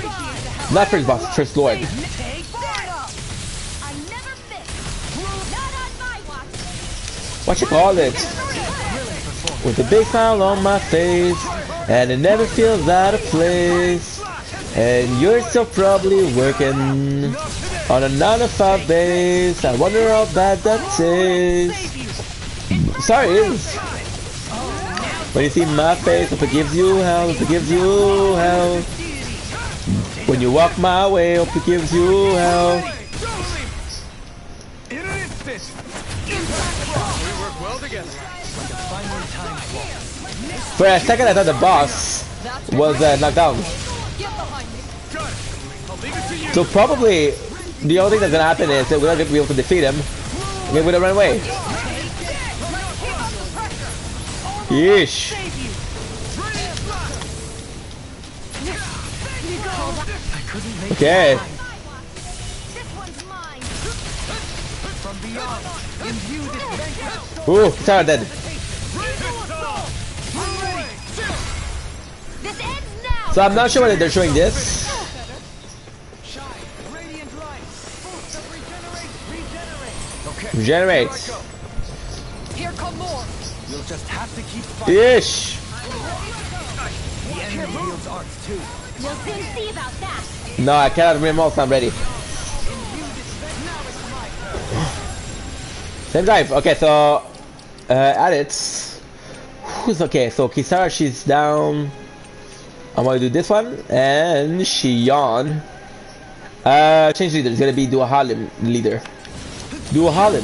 not first boss, first lord. I never miss. Not on my watch. What you call it? With a big smile on my face, and it never feels out of place. And you're still probably working on a 9-to-5 base. I wonder how bad that is. Sorry, it is. When you see my face, hope it gives you hell, hope it gives you hell. When you walk my way, hope it gives you hell. In an instant! We work well together. For a second, I thought the boss was knocked down. So probably the only thing that's gonna happen is that we're not gonna be able to defeat him. We're gonna run away. Yeesh. Okay. This one's mine. From beyond, imbue this vengeance. Ooh, Sarah dead. This ends now. So I'm not sure whether they're showing this. Radiant light. Boost of regenerate. Regenerate. Here come more. You'll just have to keep fighting. Yeesh. The enemy wields arts too. We'll soon see about that. No, I cannot remember else. I'm ready. Same drive. Okay, so add it. Who's okay? So Kisara, she's down. I'm gonna do this one, and Shion. Change leader. It's gonna be Dua Halim leader. Dua Halim.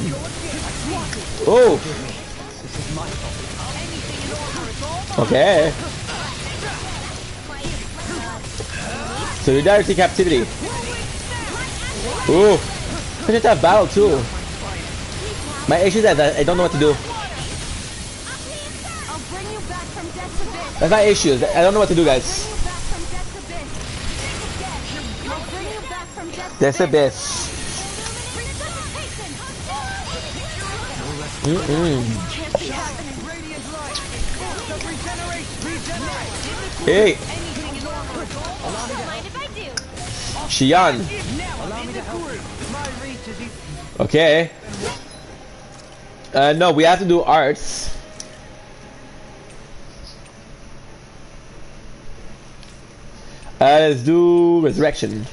Oh. Okay. Solidarity captivity. Ooh. I just have battle too. My issue is that I don't know what to do. That's my issue. I don't know what to do, guys. That's the best. Hey. Shion. Okay. No, we have to do arts. Let's do resurrection.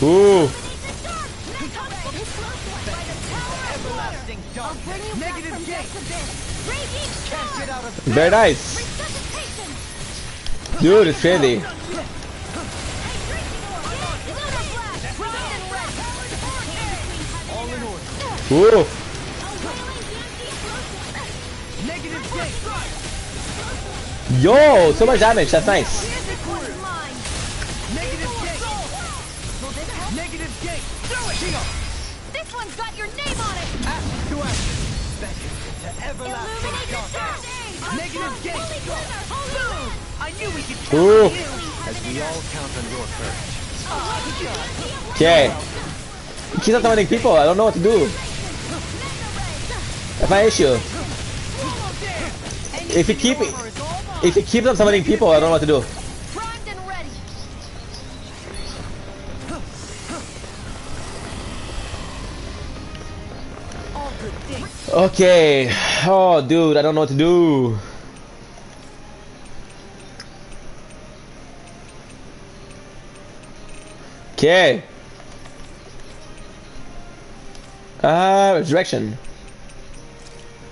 Ooh. Very nice. Dude, it's crazy. Ooh. Yo, so much damage. That's nice. This one's got your name on it. Negative gate. I knew we could count Ooh. on you. As we all count on your courage. Okay. Keep on summoning people. I don't know what to do. That's my issue. If you keep on summoning people, I don't know what to do. Primed and ready. All good things. Okay. Oh, dude, I don't know what to do. Okay. Resurrection.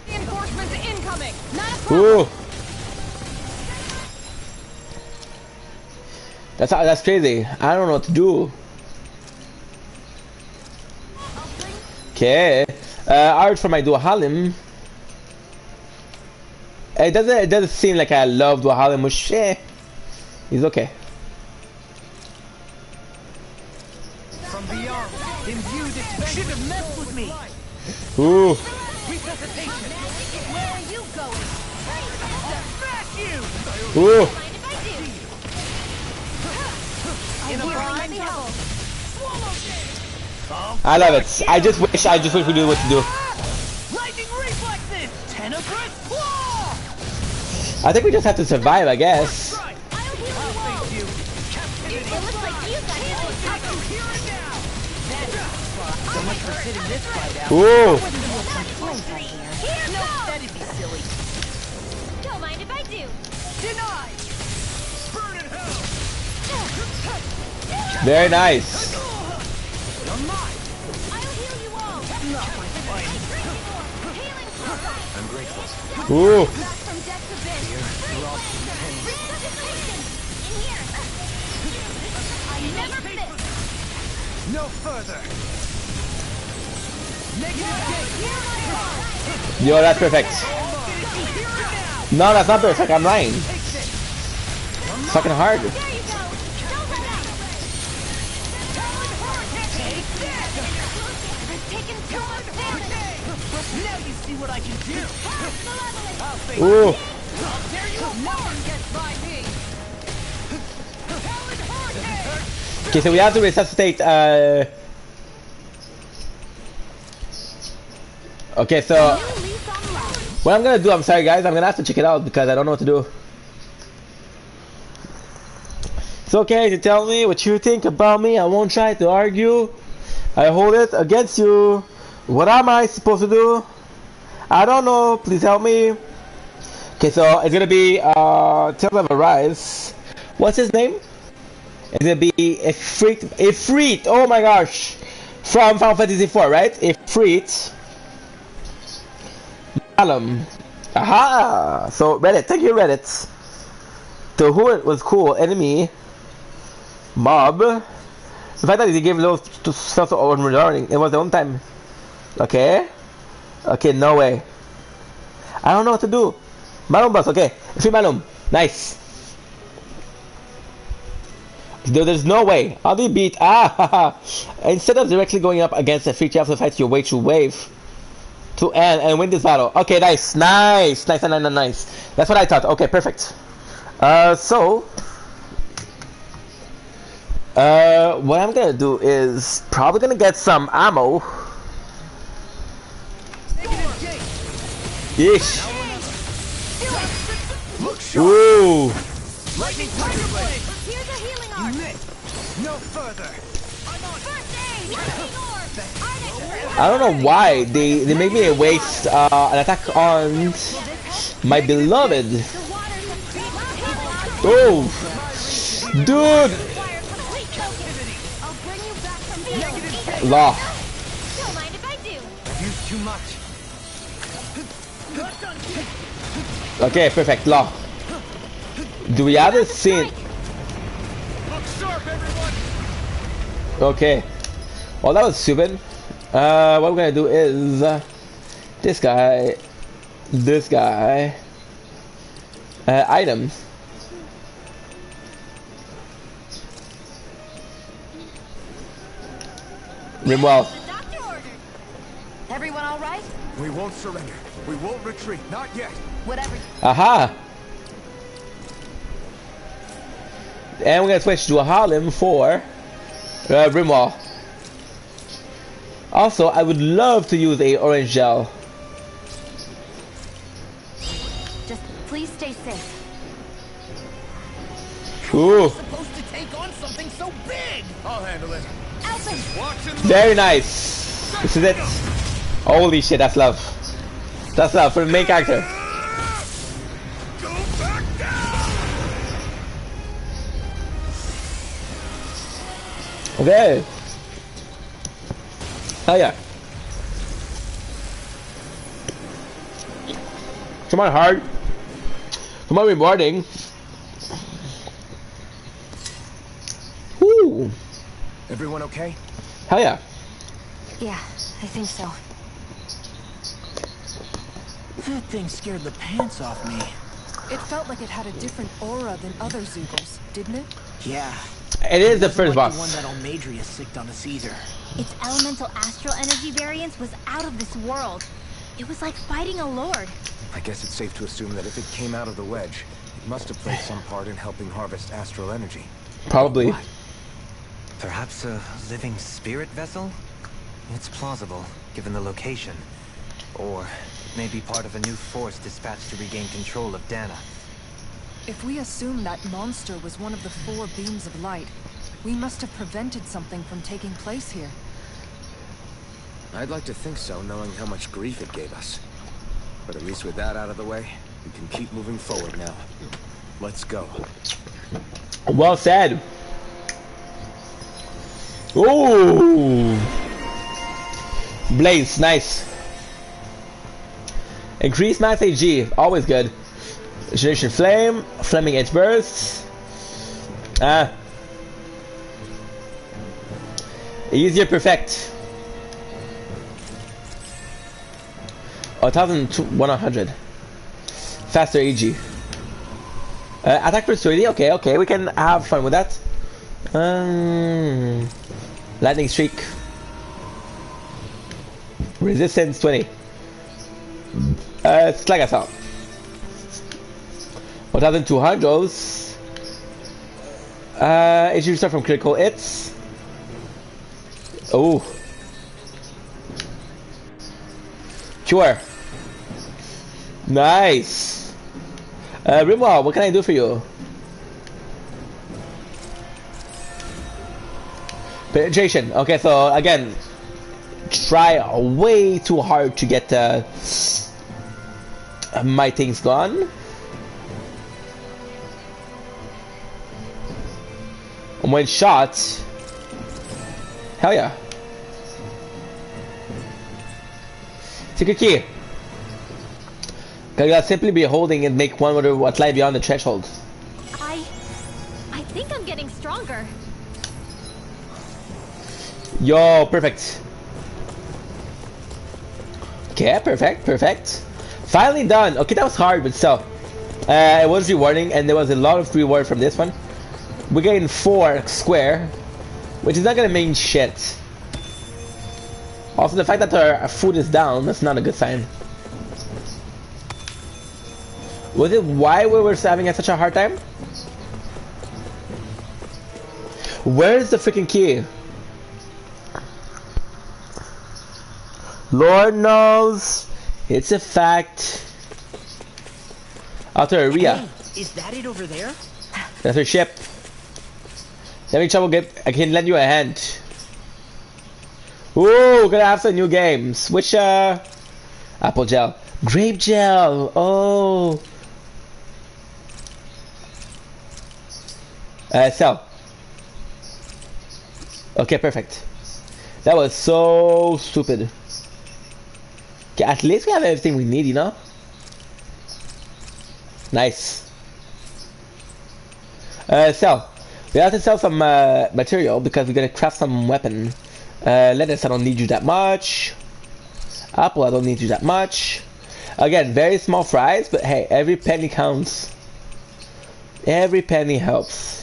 Reinforcements incoming. Not a problem. Ooh. That's crazy. I don't know what to do. Okay. Art for my Dua Halim. It doesn't seem like I love Dua Halim much. He's okay. From beyond, imbued its should have messed with me. Ooh. Resuscitation. Where are you going? Smash you! Ooh. In a bind. I love it. I just wish we knew what to do. Lightning reflexes. Tenebrous claw. I think we just have to survive, I guess. Right. I'll face you. Captivity. It looks like you guys I'll take you here and now. So much for sitting this fight out. Ooh. No, that'd be silly. Don't mind if I do. Denied. Burn in hell. Very nice. You're mine. I'll heal you all. Not my fight. Healing sunlight. I'm grateful. Ooh. Back from death to bin. Resuscitation. In here. I never miss. No further. Negative gate. Yo, that's perfect. No, that's not perfect. I'm lying. It's fucking hard. There you go. Don't let up. I've taken too much damage. Now you see what I can do. I'll face Ooh. How dare you? No one gets by me. Okay, so we have to resuscitate. Okay, so what I'm gonna do, I'm sorry guys, I'm gonna have to check it out because I don't know what to do. It's okay to tell me what you think about me. I won't try to argue. I hold it against you. What am I supposed to do? I don't know. Please help me. Okay, so it's gonna be Tales of Arise. What's his name? It's gonna be Ifrit. Oh my gosh, from Final Fantasy IV, right? Ifrit. Malum. Aha! So Reddit, thank you Reddit. The who was cool, enemy. Mob. The fact that he gave those to stuff on learning, it was the own time. Okay. Okay, no way. I don't know what to do. Malum boss, okay. Free Malum. Nice. There's no way. How do you beat? Instead of directly going up against a feature, you have to fight your way through wave to end and win this battle. Okay, nice. Nice. Nice. That's what I thought. Okay, perfect. What I'm gonna do is probably gonna get some ammo. Yeesh. Ooh. Lightning Tiger Blade! Here's a healing arm. No further! I'm on! First aid! Lightning orb! I don't know why they make me waste an attack on my beloved. Oh, dude. I'll bring you back from the Law. Don't mind if I do. Used too much. Okay, perfect. Law. Do we have a scene? Look sharp, everyone! Okay. Well, that was stupid. What we're gonna do is this guy, items. Rimwell. The doctor ordered. Everyone all right? We won't surrender. We won't retreat. Not yet. Whatever. Aha. And we're gonna switch to a Harlem for Rimwell. Also, I would love to use a orange gel. Just please stay safe. Ooh, Supposed to take on something so big! I'll handle it. Alvin! Watch and very nice. This is it. Holy shit, that's love. That's love for the main character. go back down! Okay. Oh yeah. Come on, hard. Come on, rewarding. Woo. Everyone okay? Hell yeah. Yeah, I think so. That thing scared the pants off me. It felt like it had a different aura than other Zeugles, didn't it? Yeah. It is the Wasn't first like the one boss. that Almadria sicked on the Caesar. Its elemental astral energy variance was out of this world. It was like fighting a lord. I guess it's safe to assume that if it came out of the wedge, it must have played some part in helping harvest astral energy. Probably. Perhaps a living spirit vessel? It's plausible, given the location. Or maybe part of a new force dispatched to regain control of Dana. If we assume that monster was one of the 4 beams of light, we must have prevented something from taking place here. I'd like to think so, knowing how much grief it gave us. But at least with that out of the way, we can keep moving forward now. Let's go. Well said. Ooh. Blaze, nice. Increase max AG, always good. Generation Flame, Flaming Edge Bursts. Easier perfect. 1100. Faster AG. Attack Pursuity, okay, we can have fun with that. Lightning Streak. Resistance 20. Slag Assault. 1200. AG restore from critical hits. Oh. Cure. Nice. Rimwell, what can I do for you? Penetration. Okay, so again, try way too hard to get my things gone. When shot, hell yeah. Secret key. Gotta simply be holding and make one wonder what lie beyond the threshold. I think I'm getting stronger. Yo, perfect. Okay, perfect. Finally done. Okay, that was hard, but still. It was rewarding, and there was a lot of reward from this one. We're getting 4 square, which is not gonna mean shit. Also, the fact that our food is down, that's not a good sign. Was it why we were having such a hard time? Where's the freaking key? Lord knows. It's a fact. After Aria. Hey, is that it over there? That's her ship. Let me trouble I can lend you a hand. Ooh, gonna have some new games. Which apple gel. Grape gel. Oh. Sell. Okay, perfect. That was so stupid. Okay, at least we have everything we need, you know? Nice. Sell. We have to sell some material because we're gonna craft some weapon. Lettuce, I don't need you that much. Apple, I don't need you that much. Again, very small fries, but hey, every penny counts. Every penny helps.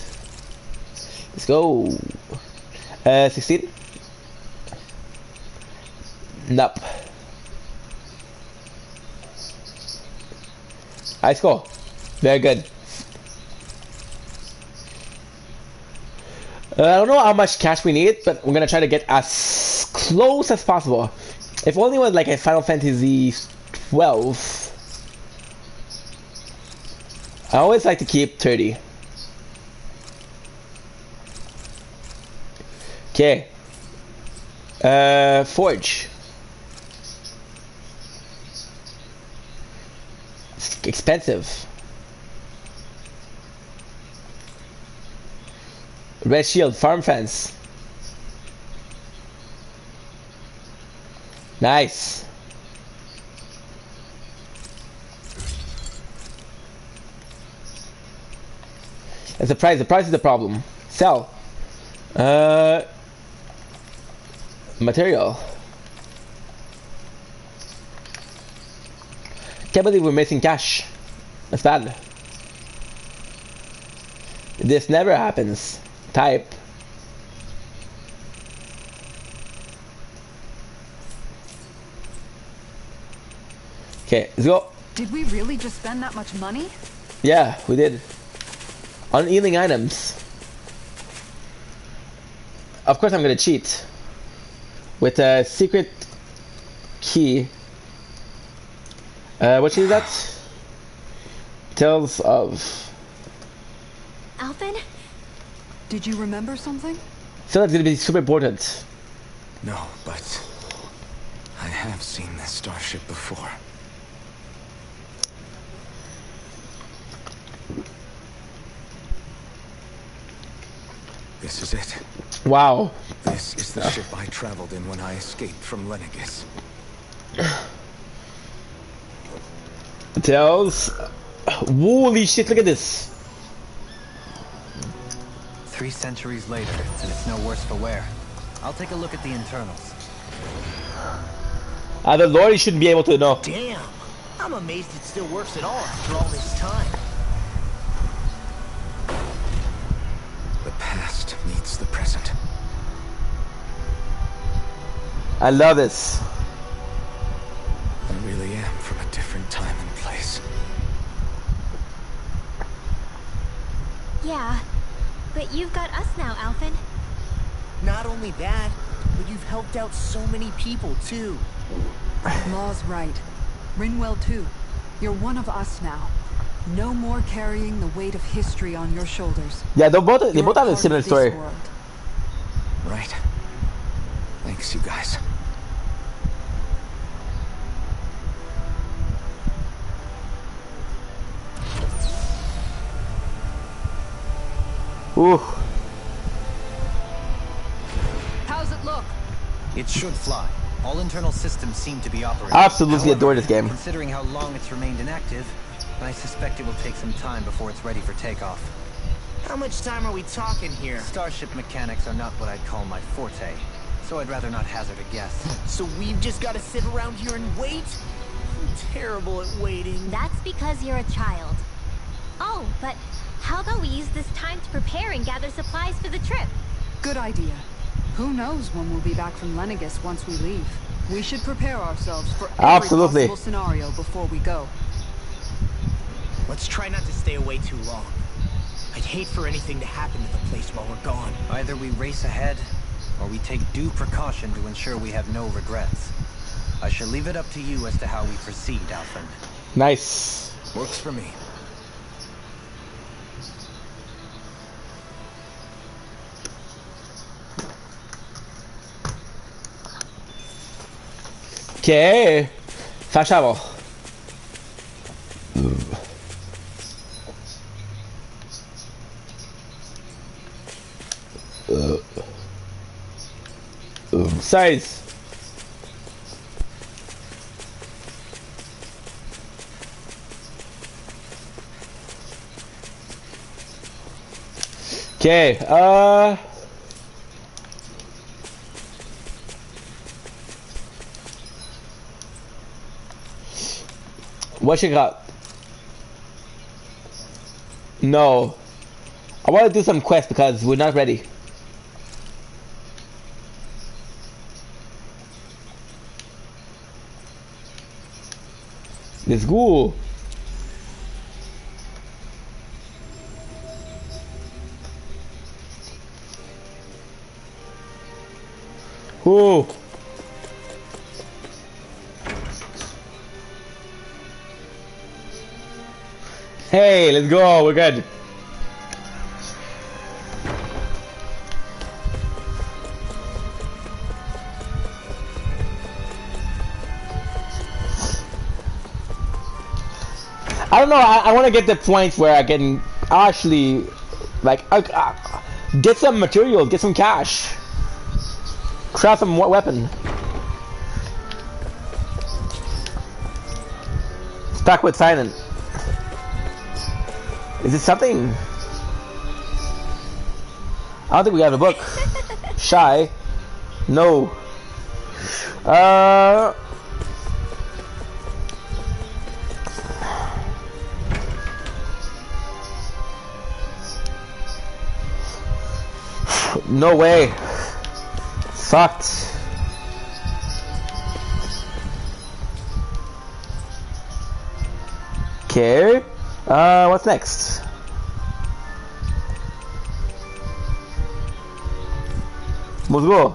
Let's go. 16? Nope. High score. Very good. I don't know how much cash we need, but we're gonna try to get as close as possible. If only it was like a Final Fantasy 12. I always like to keep 30. Okay. Forge. It's expensive. Red shield, farm fence. Nice. That's the price. The price is the problem. Sell. Material. Can't believe we're missing cash. That's bad. This never happens. Type. Okay, let's go. Did we really just spend that much money? Yeah, we did. On healing items. Of course I'm gonna cheat. With a secret key. What is that? Tales of... Alvin? Did you remember something? So that's gonna be super important. No, but I have seen this starship before. This is it. Wow. This is the ship I traveled in when I escaped from Lenegis. Tales. Holy shit, look at this. 3 centuries later, and it's no worse for wear. I'll take a look at the internals. The Lord shouldn't be able to know. Damn. I'm amazed it still works at all after all this time. The past meets the present. I love this. I really am from a different time and place. Yeah. But you've got us now, Alvin. Not only that, but you've helped out so many people, too. Law's right. Rinwell too. You're one of us now. No more carrying the weight of history on your shoulders. Yeah, they both You're have a part similar of this story. world. Right. Thanks, you guys. Ooh. How's it look? It should fly. All internal systems seem to be operating. Absolutely adore this game. Considering how long it's remained inactive, I suspect it will take some time before it's ready for takeoff. How much time are we talking here? Starship mechanics are not what I'd call my forte, so I'd rather not hazard a guess. So we've just got to sit around here and wait? I'm terrible at waiting. That's because you're a child. Oh, but how about we use this time to prepare and gather supplies for the trip? Good idea. Who knows when we'll be back from Lenegus once we leave. We should prepare ourselves for every Absolutely. possible scenario before we go. Let's try not to stay away too long. I'd hate for anything to happen to the place while we're gone. Either we race ahead, or we take due precaution to ensure we have no regrets. I shall leave it up to you as to how we proceed, Alfred. Nice. Works for me. Ok. Facciamo. Size. Okay, what you got? No. I want to do some quests because we're not ready. Let's go. Oh. Hey, let's go. We're good. I don't know. I want to get the points where I can actually, like, get some materials, get some cash, craft some weapon. Stuck with silent. Is it something? I don't think we have a book. Shy. No. No way. Fucked. Okay. What's next? Let's go.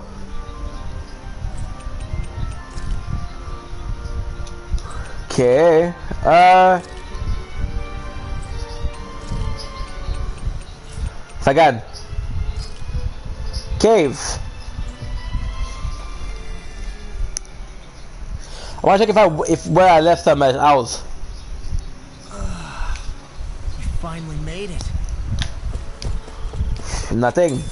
Okay. Sagad. Cave. I want to check if where I left some owls. We finally made it. Nothing.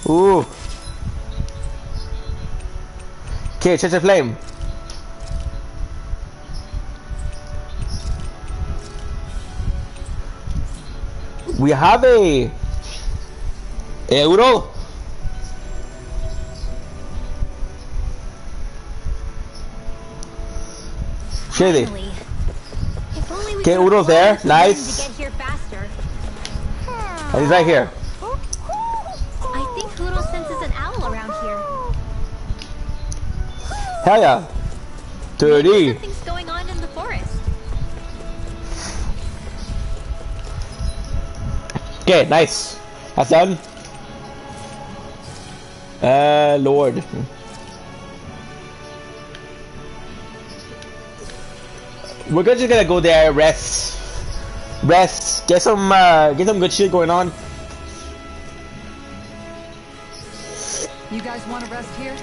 Ooh. Okay, change the flame. We have a euro. Shady. Okay, Udo's there. Nice. To get here faster. And he's right here. I think Udo senses an owl around here. Hell yeah. Maybe 30. something's going on in the forest. Okay, nice. That's done. Lord. We're just gonna go there, rest, get some good shit going on. You guys want to rest here?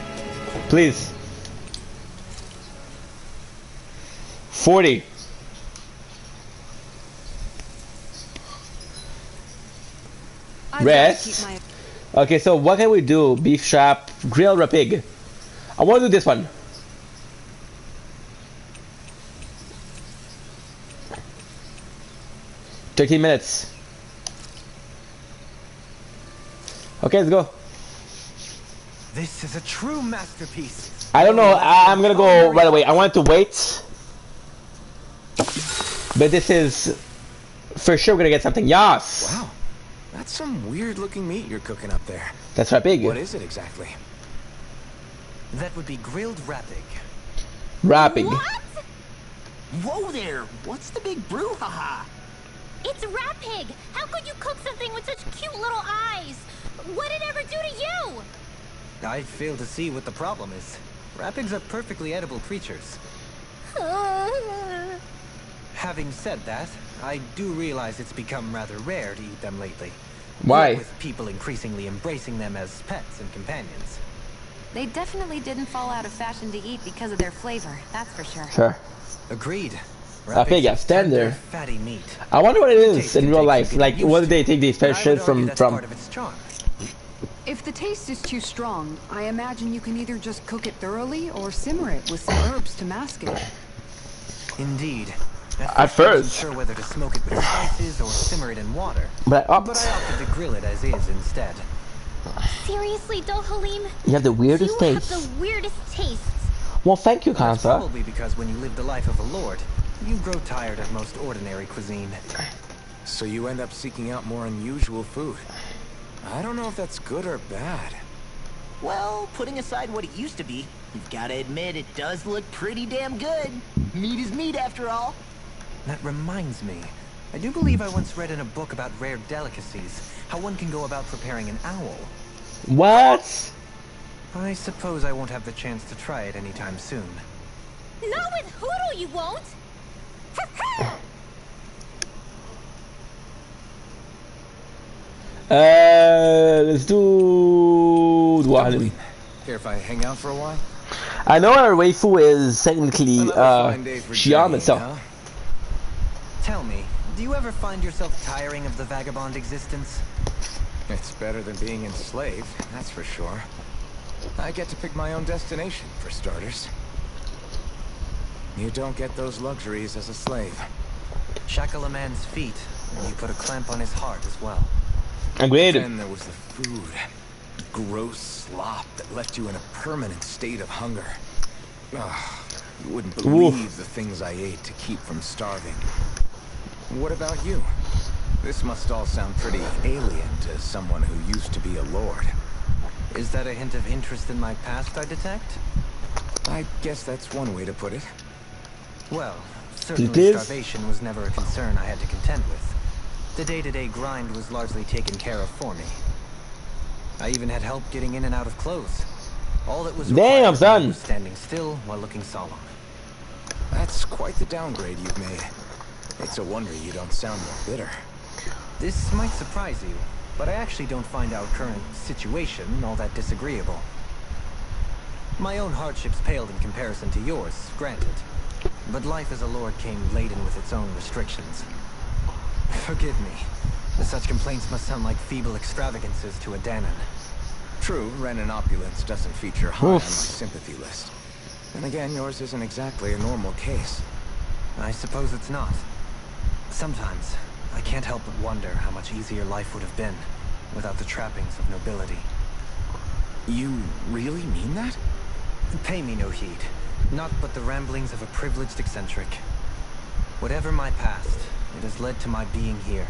Please. 40. I'd rather keep Rest. my... Okay, so what can we do? Beef strap, grill, or pig? I want to do this one. $13 minutes. Okay, let's go. This is a true masterpiece. I don't know. I'm gonna go right away. I wanted to wait, but this is for sure. We're gonna get something. Yes. Wow, that's some weird-looking meat you're cooking up there. That's right, big. What is it exactly? That would be grilled rapig. Wrapping. What? Whoa there! What's the big brouhaha? It's rat pig! How could you cook something with such cute little eyes? What did it ever do to you? I fail to see what the problem is. Rapigs are perfectly edible creatures. Having said that, I do realize it's become rather rare to eat them lately. Why? With people increasingly embracing them as pets and companions. They definitely didn't fall out of fashion to eat because of their flavor, that's for sure. Sure. Agreed. Rapig, yeah, stand there. Fatty meat. I wonder what it The is taste in can real take life. some Like, getting what used did they to, take these but I special would argue from? that's From? part of its charm. If the taste is too strong, I imagine you can either just cook it thoroughly or simmer it with some herbs to mask it. Indeed. At I wasn't first. sure whether to smoke it with spices or simmer it in water. But But I opted to grill it as is instead. Seriously, Dohalim? you have the weirdest You taste. have the weirdest tastes. Well, thank you, That's Kansa. probably because when you live the life of a lord, you grow tired of most ordinary cuisine. So you end up seeking out more unusual food. I don't know if that's good or bad. Well, putting aside what it used to be, you've got to admit it does look pretty damn good. Meat is meat after all. That reminds me. I do believe I once read in a book about rare delicacies, how one can go about preparing an owl. What? I suppose I won't have the chance to try it anytime soon. Not with Hoodle, you won't! Let's do one. Care if I hang out for a while? I know our waifu is technically Another fine day for Shion journeying, itself. huh? Tell me, do you ever find yourself tiring of the vagabond existence? It's better than being enslaved, that's for sure. I get to pick my own destination, for starters. You don't get those luxuries as a slave. Shackle a man's feet, and you put a clamp on his heart as well. Agreed. Then there was the food. Gross slop that left you in a permanent state of hunger. Ugh, you wouldn't believe the things I ate to keep from starving. What about you? This must all sound pretty alien to someone who used to be a lord. Is that a hint of interest in my past I detect? I guess that's one way to put it. Well, It certainly is. starvation was never a concern I had to contend with. The day-to-day grind was largely taken care of for me. I even had help getting in and out of clothes. All that was Damn, required of me son. was standing still while looking solemn. That's quite the downgrade you've made. It's a wonder you don't sound more bitter. This might surprise you, but I actually don't find our current situation all that disagreeable. My own hardships paled in comparison to yours, granted. But life as a lord came laden with its own restrictions. Forgive me. Such complaints must sound like feeble extravagances to a Danon. True, rent and opulence doesn't feature high on my Oof. sympathy list. And again, yours isn't exactly a normal case. I suppose it's not. Sometimes, I can't help but wonder how much easier life would have been without the trappings of nobility. You really mean that? Pay me no heed. Not but the ramblings of a privileged eccentric. Whatever my past, it has led to my being here.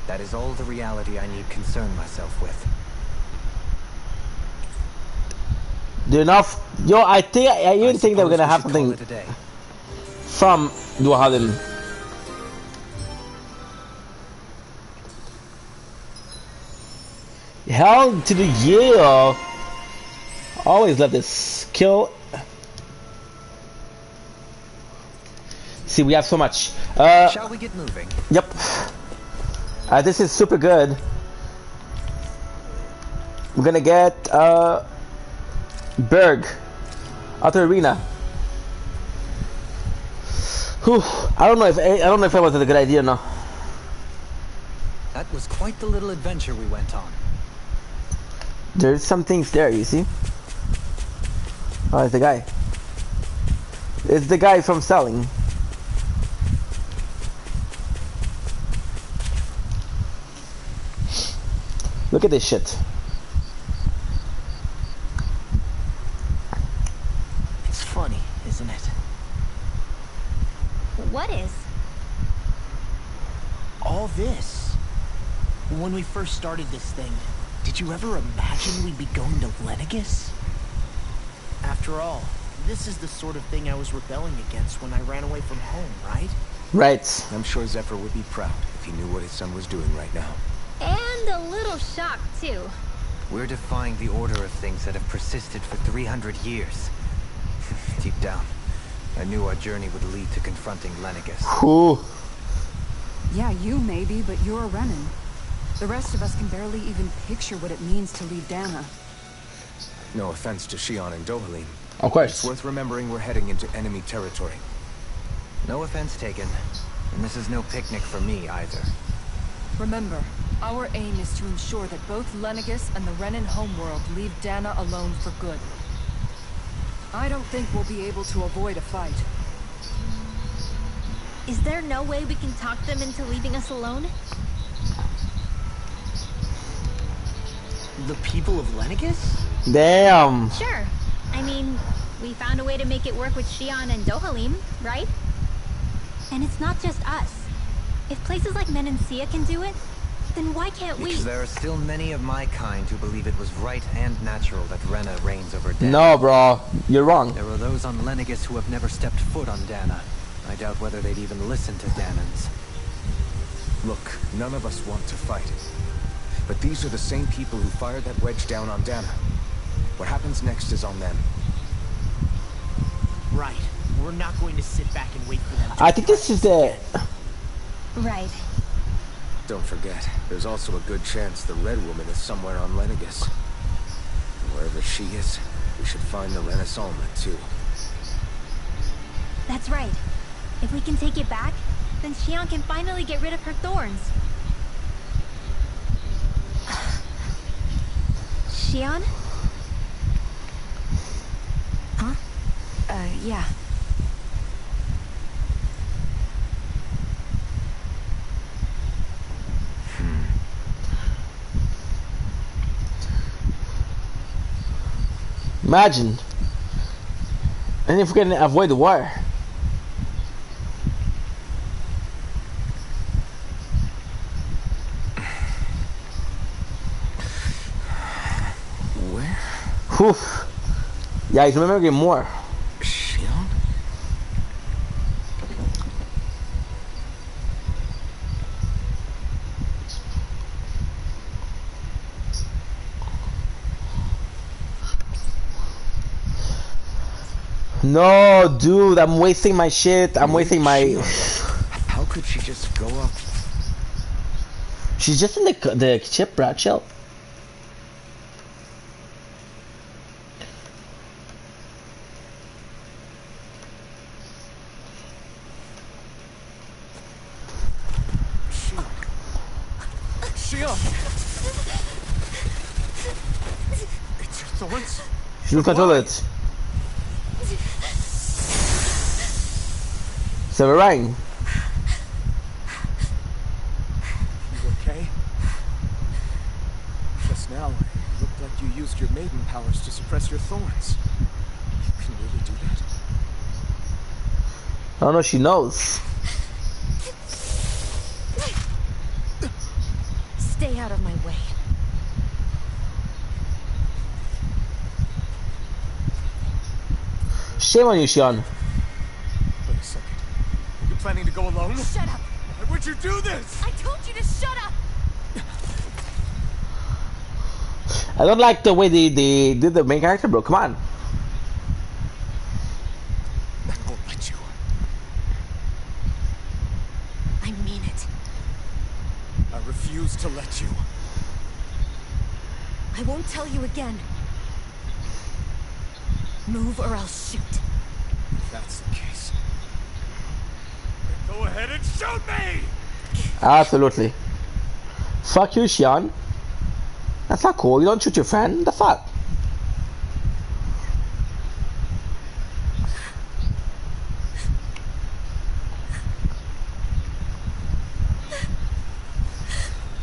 That is all the reality I need concern myself with. Enough. Yo, I even think that we're gonna have suppose we should call something it a day. from Duhalin. Hell to the yeah. Always love this kill. See, we have so much. Shall we get moving? Yep. This is super good. We're gonna get Berg, Outer Arena. Whew. I don't know if that was a good idea or not. That was quite the little adventure we went on. There's some things there, you see? Oh, it's the guy. It's the guy from selling. Look at this shit. It's funny, isn't it? What is? All this. When we first started this thing, did you ever imagine we'd be going to Lenegus? After all, this is the sort of thing I was rebelling against when I ran away from home, right? Right. I'm sure Zephyr would be proud if he knew what his son was doing right now. And a little shocked, too. We're defying the order of things that have persisted for 300 years. Deep down, I knew our journey would lead to confronting Lenegus. Ooh. Yeah, you maybe, but you're a Renan. The rest of us can barely even picture what it means to leave Dana. No offense to Shion and Dohalim. Of course. It's worth remembering we're heading into enemy territory. No offense taken. And this is no picnic for me either. Remember, our aim is to ensure that both Lenegus and the Renan homeworld leave Dana alone for good. I don't think we'll be able to avoid a fight. Is there no way we can talk them into leaving us alone? The people of Lenegus? Damn. Sure. I mean, we found a way to make it work with Shion and Dohalim, right? And it's not just us. If places like Menancia can do it, then why can't we? Because there are still many of my kind who believe it was right and natural that Rena reigns over Dana. No, bro. You're wrong. There are those on Lenegus who have never stepped foot on Dana. I doubt whether they'd even listen to Danans. Look, none of us want to fight. But these are the same people who fired that wedge down on Dana. What happens next is on them. Right. We're not going to sit back and wait for them to I think this is the... Right. Don't forget, there's also a good chance the Red Woman is somewhere on Lenegus. And wherever she is, we should find the Renaissance too. That's right. If we can take it back, then Shion can finally get rid of her thorns. Shion? Huh? Yeah. Imagine. And if we can avoid the war. Where? Whew. Yeah, he's remembering more. Shion? No, dude, I'm wasting my shit. I'm wasting my... How could she just go up? She's just in the ship, bro. Chill. Shion! It's your thorns? She will control it. Severine. You okay? Just now, it looked like you used your maiden powers to suppress your thorns. You can really do that? I don't know, she knows. Stay out of my way. Shame on you, Shion. Wait a second. Are you planning to go alone? Shut up! Why would you do this? I told you to shut up! I don't like the way they did the main character, bro. Come on. I won't let you. I mean it. I refuse to let you. I won't tell you again. Move or I'll shoot. If that's the case, then go ahead and shoot me! Absolutely. Fuck you, Xian. That's not cool. You don't shoot your friend. The fuck?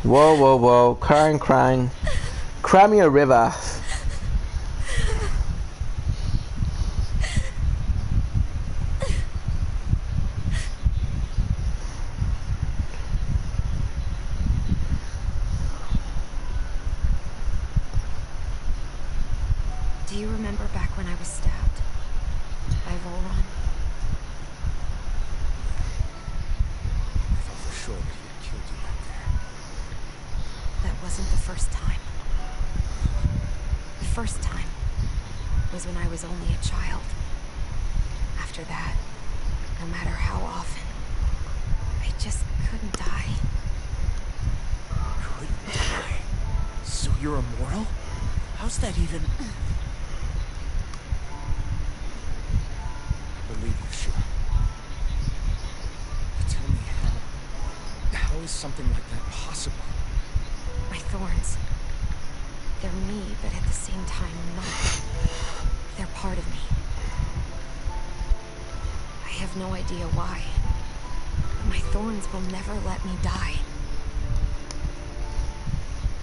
Whoa, whoa, whoa. Crying, crying. Cry me a river. Do you remember back when I was stabbed by Volron? I thought for sure that he had killed you back there. That wasn't the first time. The first time was when I was only a child. After that, no matter how often, I just couldn't die. Couldn't die. So you're immortal? How's that even? I believe you, sure. But tell me how is something like that possible? My thorns. They're me, but at the same time, not. They're part of me. I have no idea why. But my thorns will never let me die.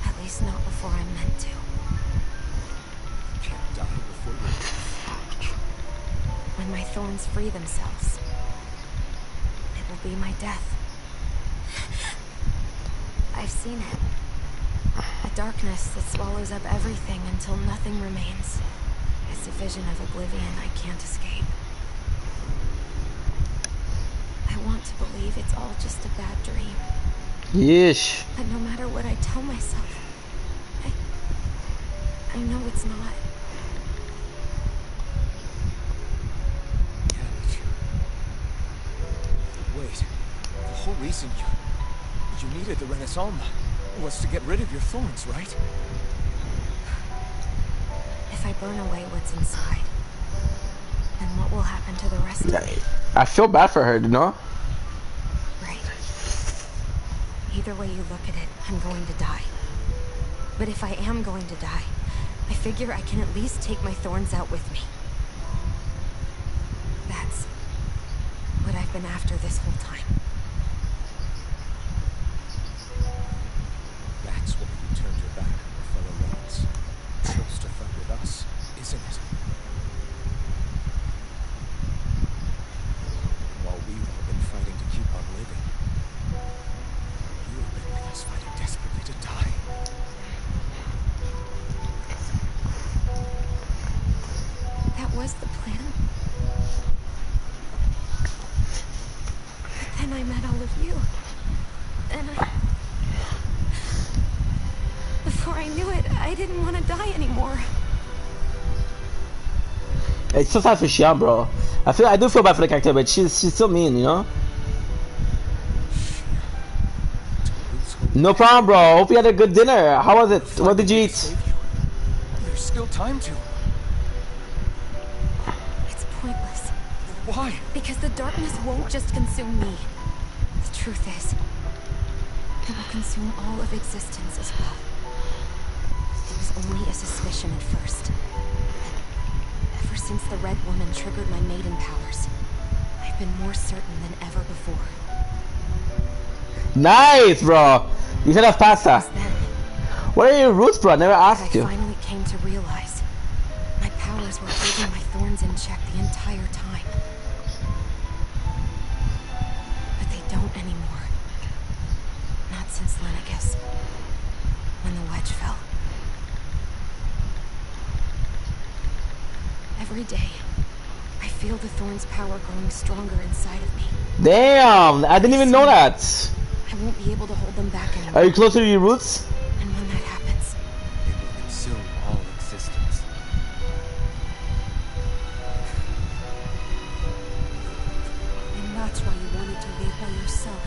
At least not before I'm meant to. You can't die before you... When my thorns free themselves, it will be my death. I've seen it. A darkness that swallows up everything until nothing remains. It's a vision of oblivion I can't escape. I want to believe it's all just a bad dream. Yeesh. But no matter what I tell myself, I know it's not. Yeah, but wait. The whole reason you needed the Renaissance was to get rid of your thorns, right? If I burn away what's inside, then what will happen to the rest of me? I feel bad for her, you know? Right. Either way you look at it, I'm going to die. But if I am going to die, I figure I can at least take my thorns out with me. That's what I've been after this whole time. That's why you turned your back on your fellow lads. Chose to fight with us, isn't it? While we've all been fighting to keep on living, you have been with us fighting desperately to die. That was the plan. But then I met all of you. And before I knew it, I didn't want to die anymore. It's so sad for Xian, bro. I do feel bad for the character, but she's still mean, you know? No problem, bro. Hope you had a good dinner. How was it? What did you eat? There's still time to. It's pointless. Why? Because the darkness won't just consume me. The truth is, it will consume all of existence as well. It was only a suspicion at first. Ever since the Red Woman triggered my maiden powers, I've been more certain than ever before. Nice, bro. You should have pasta. Since then, What are your roots, bro? I never asked I you. finally came to realize my powers were holding my thorns in check the entire time. But they don't anymore. Not since Lenegis, when the wedge fell. Every day, I feel the thorn's power growing stronger inside of me. Damn, I didn't even know that. I won't be able to hold them back anymore. Are you closer to your roots? And when that happens, It will consume all existence. And that's why you wanted to leave by yourself.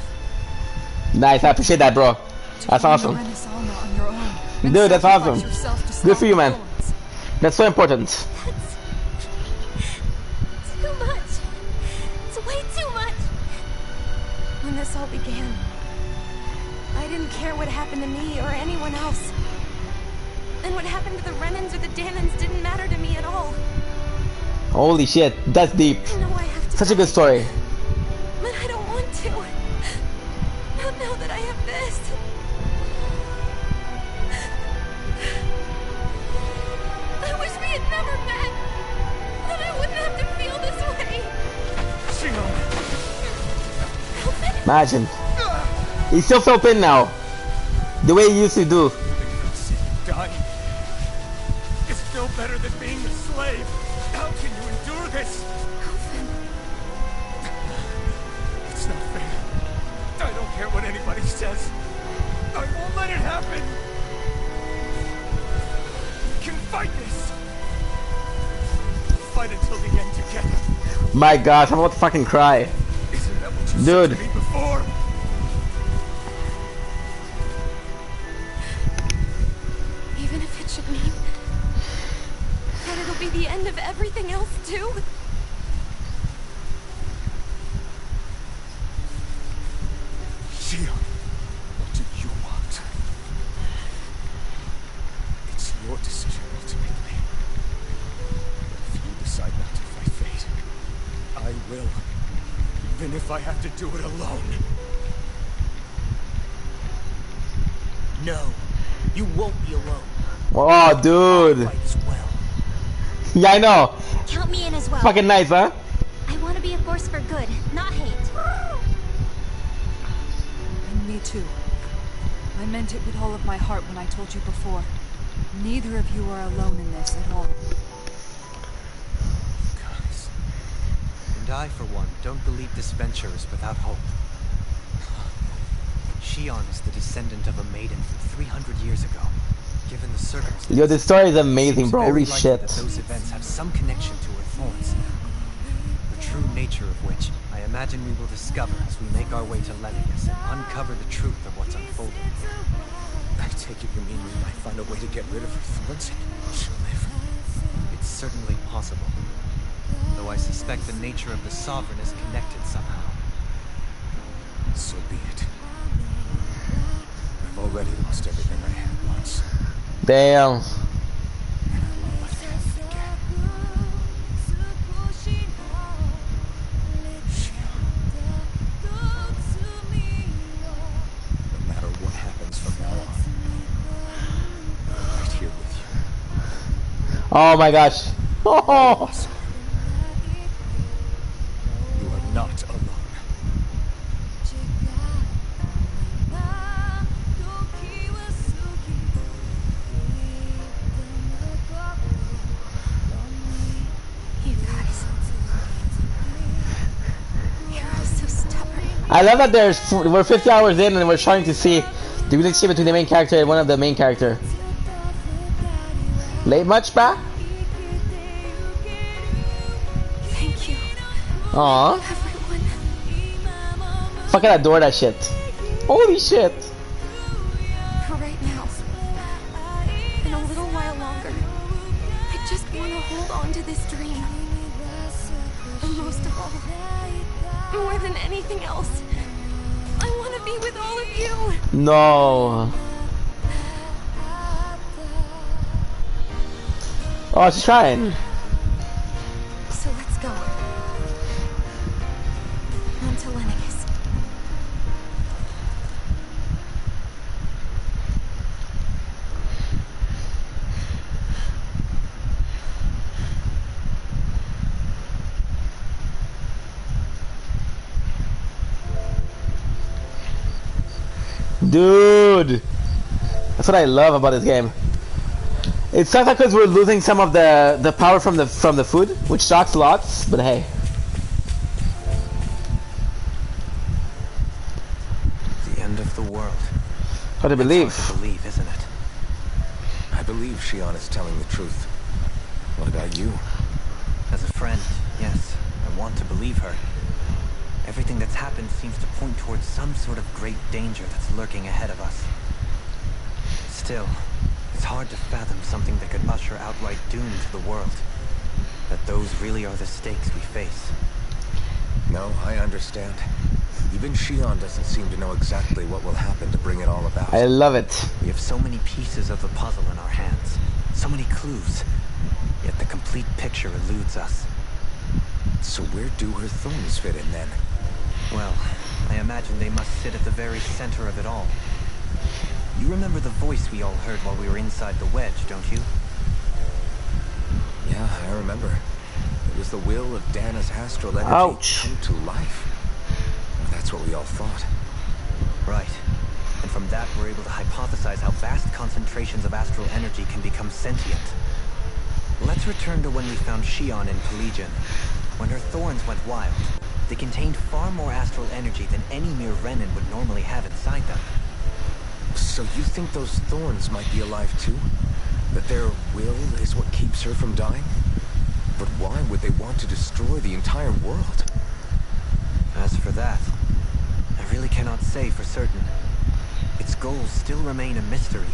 Nice, I appreciate that, bro. To That's find awesome. the Renaissance on your own. And Dude, that's sacrifice awesome. yourself to Good stop for you, the man. thorns. That's so important. That's too much. It's way too much. when this all began, I didn't care what happened to me or anyone else. And what happened to the Renans or the Danans didn't matter to me at all. Holy shit, that's deep. I know I have to Such a die, good story. but I don't want to. Not now that I have this. I wish we had never met. Then I wouldn't have to feel this way. Imagine. He still felt pain now. The way he used to do. Dying. It's still better than being a slave. How can you endure this? It's not fair. I don't care what anybody says. I won't let it happen. We can fight this. Fight until the end together. My gosh, I'm about to fucking cry. Isn't that what you Dude. said to me before? Even if it should mean that it'll be the end of everything else too. Shion, what do you want? It's your decision ultimately. If you decide not to fight fate, I will. Even if I have to do it alone. No, you won't be alone. Oh, dude. Fight as well. Yeah, I know. Count me in as well. Fucking nice, huh? I want to be a force for good, not hate. And me too. I meant it with all of my heart when I told you before. Neither of you are alone in this at all. Guys. And I, for one, don't believe this venture is without hope. Shion is the descendant of a maiden from 300 years ago. Given the circumstances, Yo, this story is amazing, seems bro. very Holy likely shit. that those events have some connection to her thorns. The true nature of which I imagine we will discover as we make our way to Lennigus and uncover the truth of what's unfolding. I take it you mean we might find a way to get rid of her thorns and she'll live. It's certainly possible, though I suspect the nature of the Sovereign is connected somehow. So be it. I've already lost everything I had once. Damn. And I won't let it happen again. Shion. No matter what happens from now on, I'm right here with you. Oh my gosh. Oh. You are not alone. You guys. You're all so stubborn. I love that we're 50 hours in and we're trying to see the relationship between the main character and one of the main character. Late much, ba? Thank you, Aw. everyone. Fucking adore that shit. Holy shit. For right now. And a little while longer. I just want to hold on to this dream. And most of all, more than anything else, I want to be with all of you. No. Oh, she's trying. So let's go. On to Lennigus. Dude. That's what I love about this game. It sucks because we're losing some of the power from the food, which sucks lots, but hey. The end of the world. Hard to believe. It's hard to believe, isn't it? I believe Shion is telling the truth. What about you? As a friend, yes, I want to believe her. Everything that's happened seems to point towards some sort of great danger that's lurking ahead of us. Still, it's hard to fathom something that could usher outright doom to the world. That those really are the stakes we face. No, I understand. Even Shion doesn't seem to know exactly what will happen to bring it all about. I love it. We have so many pieces of the puzzle in our hands. So many clues. Yet the complete picture eludes us. So where do her thorns fit in then? Well, I imagine they must sit at the very center of it all. You remember the voice we all heard while we were inside the wedge, don't you? Yeah, I remember. It was the will of Dana's astral energy Ouch. come to life. Well, that's what we all thought. Right. And from that, we're able to hypothesize how vast concentrations of astral energy can become sentient. Let's return to when we found Shion in Pelagian. When her thorns went wild, they contained far more astral energy than any mere Renin would normally have inside them. So you think those thorns might be alive too? That their will is what keeps her from dying? But why would they want to destroy the entire world? As for that, I really cannot say for certain. Its goals still remain a mystery.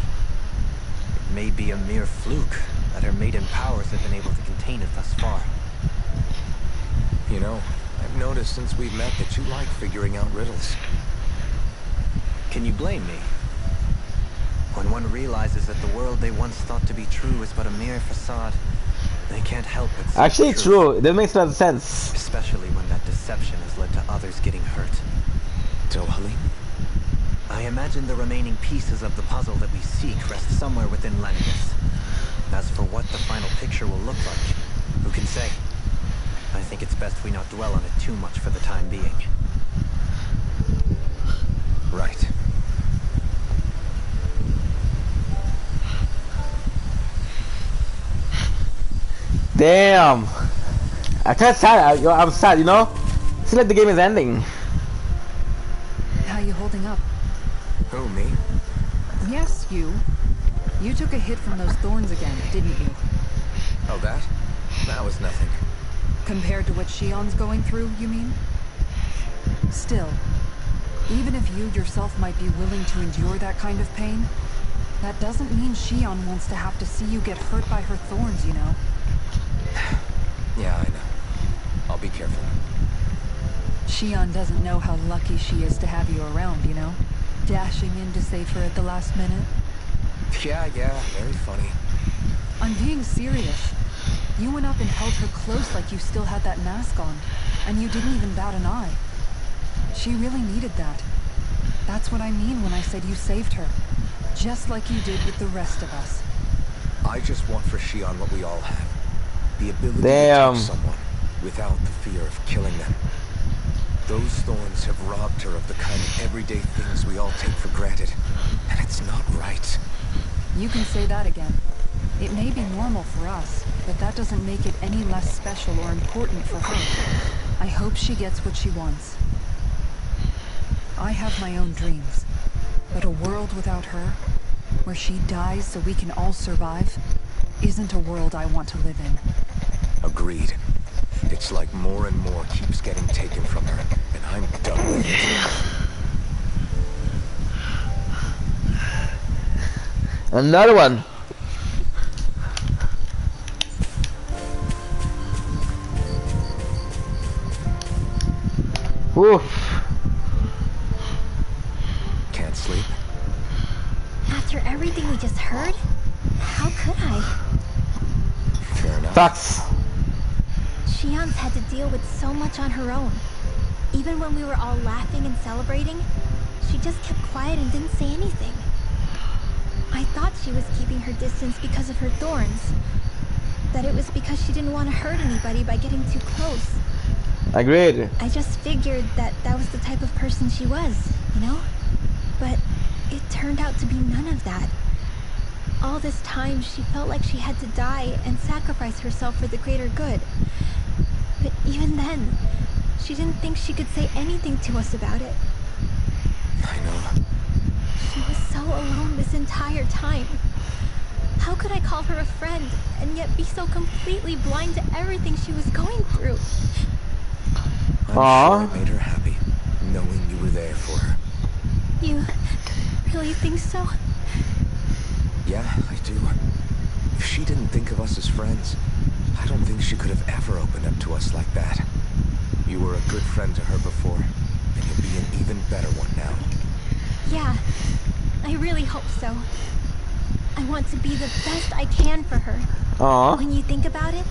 It may be a mere fluke that her maiden powers have been able to contain it thus far. You know, I've noticed since we've met that you like figuring out riddles. Can you blame me? When one realizes that the world they once thought to be true is but a mere facade, they can't help but see Actually, the it's truth. true. That makes a lot of sense. Especially when that deception has led to others getting hurt. Totally. I imagine the remaining pieces of the puzzle that we seek rest somewhere within Lenigus. As for what the final picture will look like, who can say? I think it's best we not dwell on it too much for the time being. Right. Damn. I kind of sad. I'm sad, you know? It's like the game is ending. How you holding up? Who, me? Yes, you. You took a hit from those thorns again, didn't you? Oh, that? That was nothing. Compared to what Shion's going through, you mean? Still, even if you yourself might be willing to endure that kind of pain, that doesn't mean Shion wants to have to see you get hurt by her thorns, you know? Yeah, I know. I'll be careful. Shion doesn't know how lucky she is to have you around, you know? Dashing in to save her at the last minute. Yeah, very funny. I'm being serious. You went up and held her close like you still had that mask on, and you didn't even bat an eye. She really needed that. That's what I mean when I said you saved her. Just like you did with the rest of us. I just want for Shion what we all have. The ability Damn. to touch someone without the fear of killing them. Those thorns have robbed her of the kind of everyday things we all take for granted. And it's not right. You can say that again. It may be normal for us, but that doesn't make it any less special or important for her. I hope she gets what she wants. I have my own dreams, but a world without her, where she dies so we can all survive, isn't a world I want to live in. Agreed. It's like more and more keeps getting taken from her, and I'm done with it. Another one. Oof. Can't sleep? After everything we just heard, how could I? Fair enough. Sucks. Shion's had to deal with so much on her own. Even when we were all laughing and celebrating, she just kept quiet and didn't say anything. I thought she was keeping her distance because of her thorns. That it was because she didn't want to hurt anybody by getting too close. Agreed. I just figured that that was the type of person she was, you know? But it turned out to be none of that. All this time, she felt like she had to die and sacrifice herself for the greater good. But even then, she didn't think she could say anything to us about it. I know. She was so alone this entire time. How could I call her a friend and yet be so completely blind to everything she was going through? I'm Aww. sure it made her happy, knowing you were there for her. You really think so? Yeah, I do. If she didn't think of us as friends, I don't think she could have ever opened up to us like that. You were a good friend to her before. and you'll be an even better one now. Yeah, I really hope so. I want to be the best I can for her. Aw. When you think about it,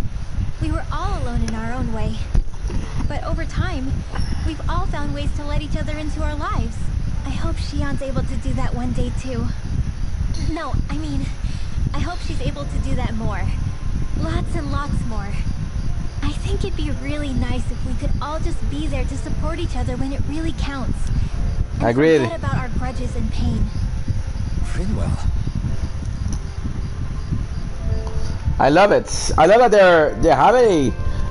we were all alone in our own way. But over time, we've all found ways to let each other into our lives. I hope Shion's able to do that one day too. No, I mean, I hope she's able to do that more. Lots and lots more. I think it'd be really nice if we could all just be there to support each other when it really counts. And Agreed. forget about our grudges and pain. Finwell. I love it. I love that they have a,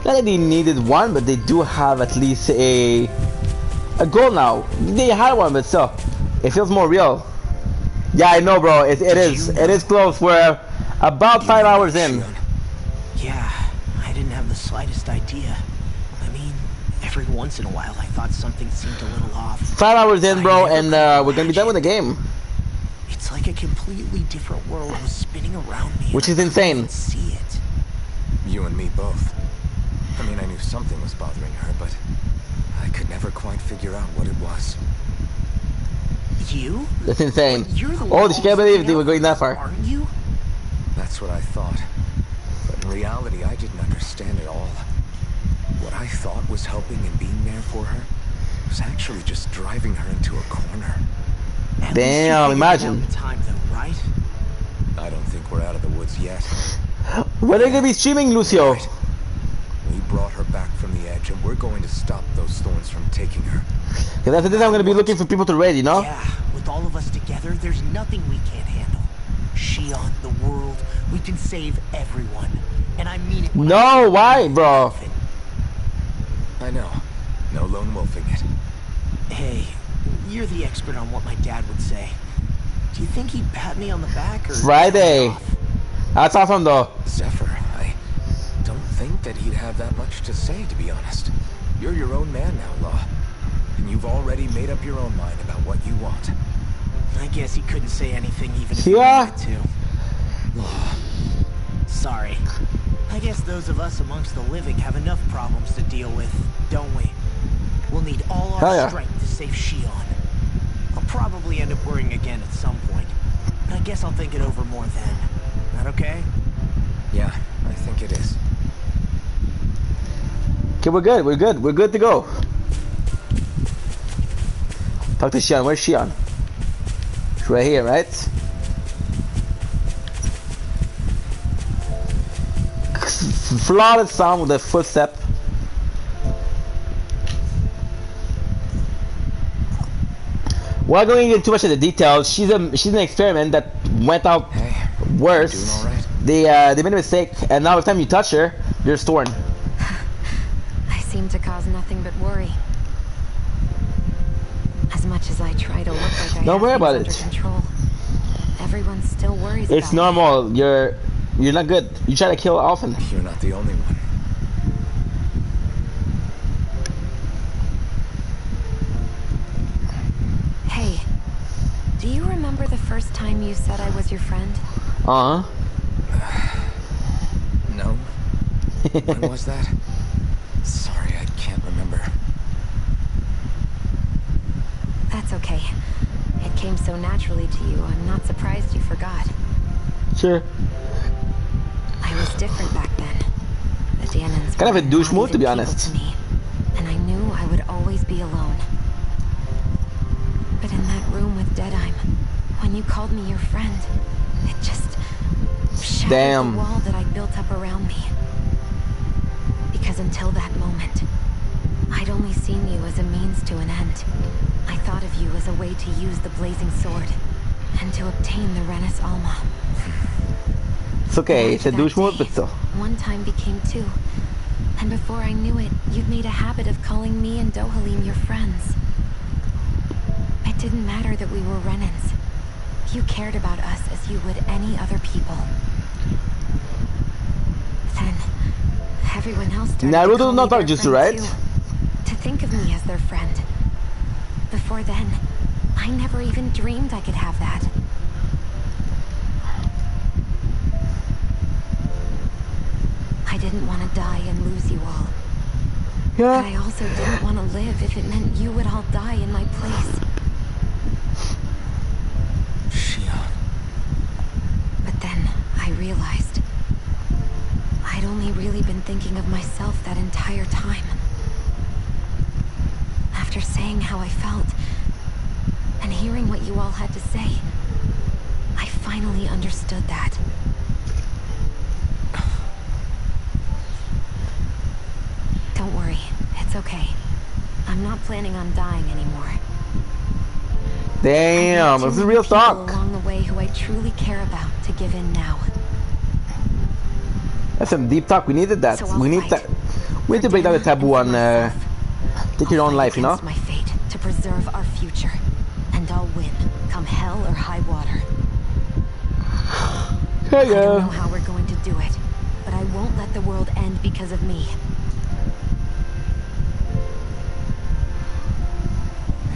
not that they needed one, but they do have at least a goal now. They had one, but still, it feels more real. Yeah, I know, bro. It is close. We're about 5 hours in. Yeah, I didn't have the slightest idea. I mean, every once in a while I thought something seemed a little off. 5 hours in, bro, and we're gonna be done with the game. It's like a completely different world was spinning around me. Which is and I couldn't insane. even see it. You and me both. I mean, I knew something was bothering her, but I could never quite figure out what it was. You? That's insane. But you're the Oh, one she can't believe they were going that far. Aren't you? That's what I thought. But in reality, I didn't understand it all. What I thought was helping and being there for her was actually just driving her into a corner. At least you Damn, figured it imagine. out in time, though, right? I don't think we're out of the woods yet. When are you gonna be streaming, Lucio? Right. We brought her back from the edge, and we're going to stop those thorns from taking her. Because after this, I'm gonna be looking for people to raid, you know? Yeah, with all of us together, there's nothing we can't handle. Shion, the world, we can save everyone. And I mean it when No, why, bro? I know. No lone wolfing it. Hey, you're the expert on what my dad would say. Do you think he'd pat me on the back or... Friday. That's awesome, though. Zephyr, I don't think that he'd have that much to say, to be honest. You're your own man now, Law. And you've already made up your own mind about what you want. I guess he couldn't say anything even if Yeah. he wanted to. Sorry. I guess those of us amongst the living have enough problems to deal with, don't we? We'll need all our Hell yeah. strength to save Shion. I'll probably end up worrying again at some point. I guess I'll think it over more then. That okay? Yeah, I think it is. Okay, we're good. We're good. We're good to go. Talk to Shion. Where's Shion? She's right here, right? Flawless sound with the footstep. Without going into too much of the details, she's an experiment that went out worse. Doing all right? They made a mistake, and now every time you touch her, you're torn. I seem to cause nothing but worry. As much as I try to look like I Don't have worry things about under it. control, everyone still worries It's about me. normal. You're not good. You try to kill often. You're not the only one. Hey, do you remember the first time you said I was your friend? Uh-huh. No? When was that? Sorry, I can't remember. That's okay. It came so naturally to you, I'm not surprised you forgot. Sure. I was different back then. The Danons Kind of a were douche not move, to even be people honest. to me, and I knew I would always be alone. But in that room with Deadeye, when you called me your friend, it just shattered Damn. the wall that I'd built up around me. Because until that moment, I'd only seen you as a means to an end. I thought of you as a way to use the blazing sword and to obtain the Renis Alma. It's okay. It's a After that douche move, day, but still. one time became two. And before I knew it, you'd made a habit of calling me and Dohalim your friends. It didn't matter that we were Renins. You cared about us as you would any other people. Then, everyone else started to Naruto call not me their Taijutsu, friend right? too. To think of me as their friend. Before then, I never even dreamed I could have that. I didn't want to die and lose you all. Yeah. But I also didn't want to live if it meant you would all die in my place. Shion. But then I realized I'd only really been thinking of myself that entire time. After saying how I felt, and hearing what you all had to say, I finally understood that. Don't worry, it's okay. I'm not planning on dying anymore. Damn, this is real talk. Along the way who I truly care about to give in now. That's some deep talk. We needed that. So We need that. We need to break down the taboo on take your own life, you know? My fate to preserve our future, and I'll win, come hell or high water. Hey, I don't know how we're going to do it, but I won't let the world end because of me.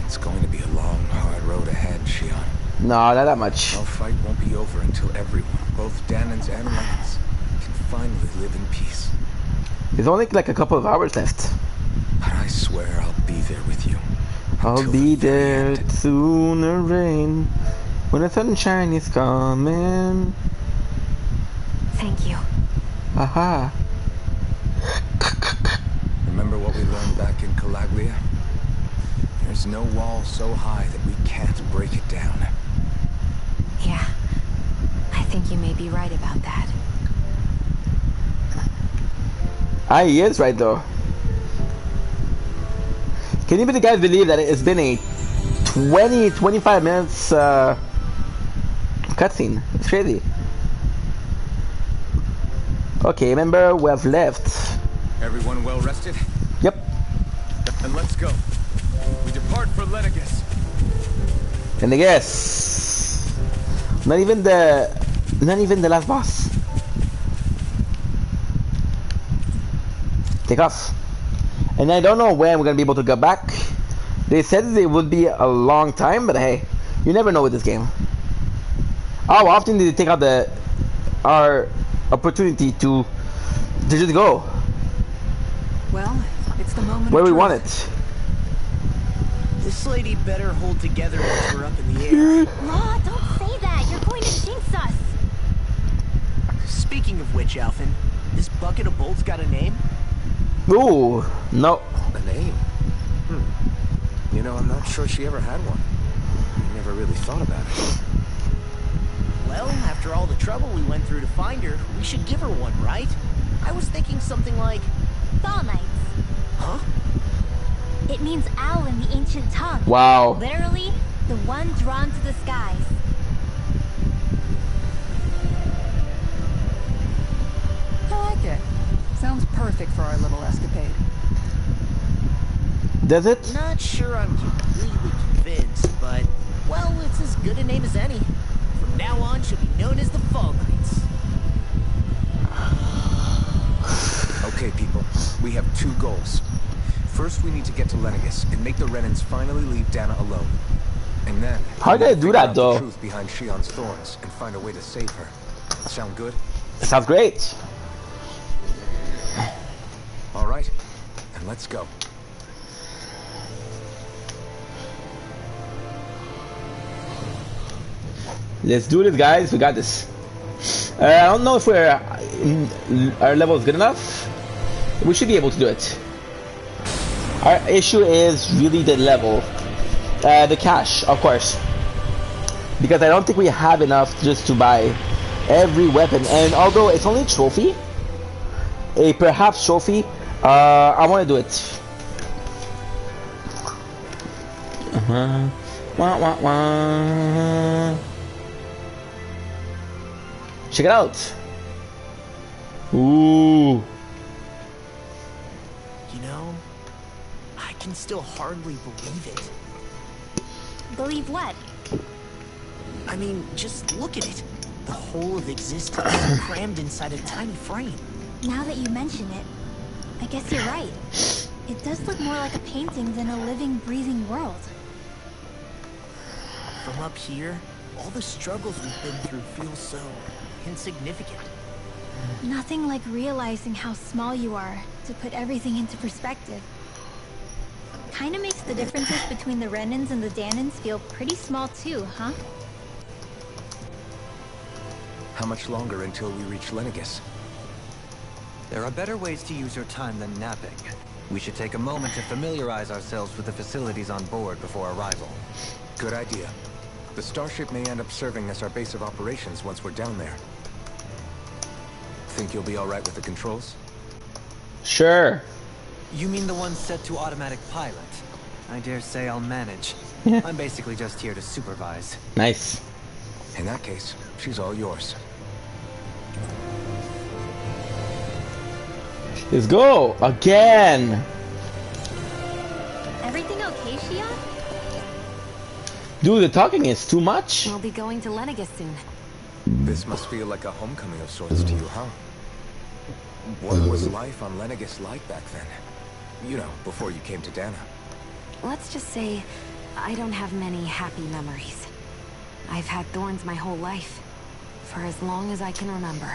It's going to be a long, hard road ahead, Shion. No, not that much. Our fight won't be over until everyone, both Danans and Lenins, can finally live in peace. There's only like a couple of hours left. But I swear I'll be there with you. I'll until be the very there end. sooner rain when the sunshine is coming. Thank you. Aha. Remember what we learned back in Calaglia? There's no wall so high that we can't break it down. Yeah, I think you may be right about that. Ah, he is right though. Can you guys believe that it's been a 25 minutes cutscene? It's crazy. Okay, remember we have left. Everyone well rested? Yep. Then let's go. We depart for Lenegis. And I guess not even the last boss. Take off. And I don't know when we're gonna be able to go back. They said it would be a long time, but hey, you never know with this game. How often did they take out our opportunity to just go Well, it's the moment where of we truth. want it? This lady better hold together once we're up in the air. Law, don't say that. You're going to jinx us. Speaking of which, Alphen, this bucket of bolts got a name? Ooh, no. A name? You know, I'm not sure she ever had one. I never really thought about it. Well, after all the trouble we went through to find her, we should give her one, right? I was thinking something like... Thaw Knights. Huh? It means owl in the ancient tongue. Wow. Literally, the one drawn to the skies. I like it. Sounds perfect for our little escapade. Does it? Not sure I'm completely convinced, but... Well, it's as good a name as any. From now on, she'll be known as the Fall Knights. Okay, people. We have two goals. First, we need to get to Lenegis and make the Renans finally leave Dana alone. And then... How did I do that, figure out though? the truth behind Shion's thorns and find a way to save her. Sound good? Sounds great. All right. And let's go. Let's do this, guys. We got this. I don't know if our level is good enough. We should be able to do it. Our issue is really the level, the cash, of course, because I don't think we have enough just to buy every weapon. And although it's only a trophy, a perhaps trophy, I want to do it. Wah, wah, wah. Check it out. Ooh. You know, I can still hardly believe it. Believe what? I mean, just look at it. The whole of existence crammed inside a tiny frame. Now that you mention it, I guess you're right. It does look more like a painting than a living, breathing world. From up here, all the struggles we've been through feel so insignificant. Nothing like realizing how small you are to put everything into perspective. Kinda makes the differences between the Renans and the Danans feel pretty small too, huh? How much longer until we reach Lenegis? There are better ways to use your time than napping. We should take a moment to familiarize ourselves with the facilities on board before arrival. Good idea. The starship may end up serving as our base of operations once we're down there. Think you'll be alright with the controls? Sure. You mean the one set to automatic pilot? I dare say I'll manage. I'm basically just here to supervise. Nice. In that case, she's all yours. Let's go again. Everything okay, Shia? Dude, the talking is too much. We'll be going to Lenegis soon. This must feel like a homecoming of sorts to you, huh? What was life on Lenegis like back then? You know, before you came to Dana. Let's just say I don't have many happy memories. I've had thorns my whole life, for as long as I can remember.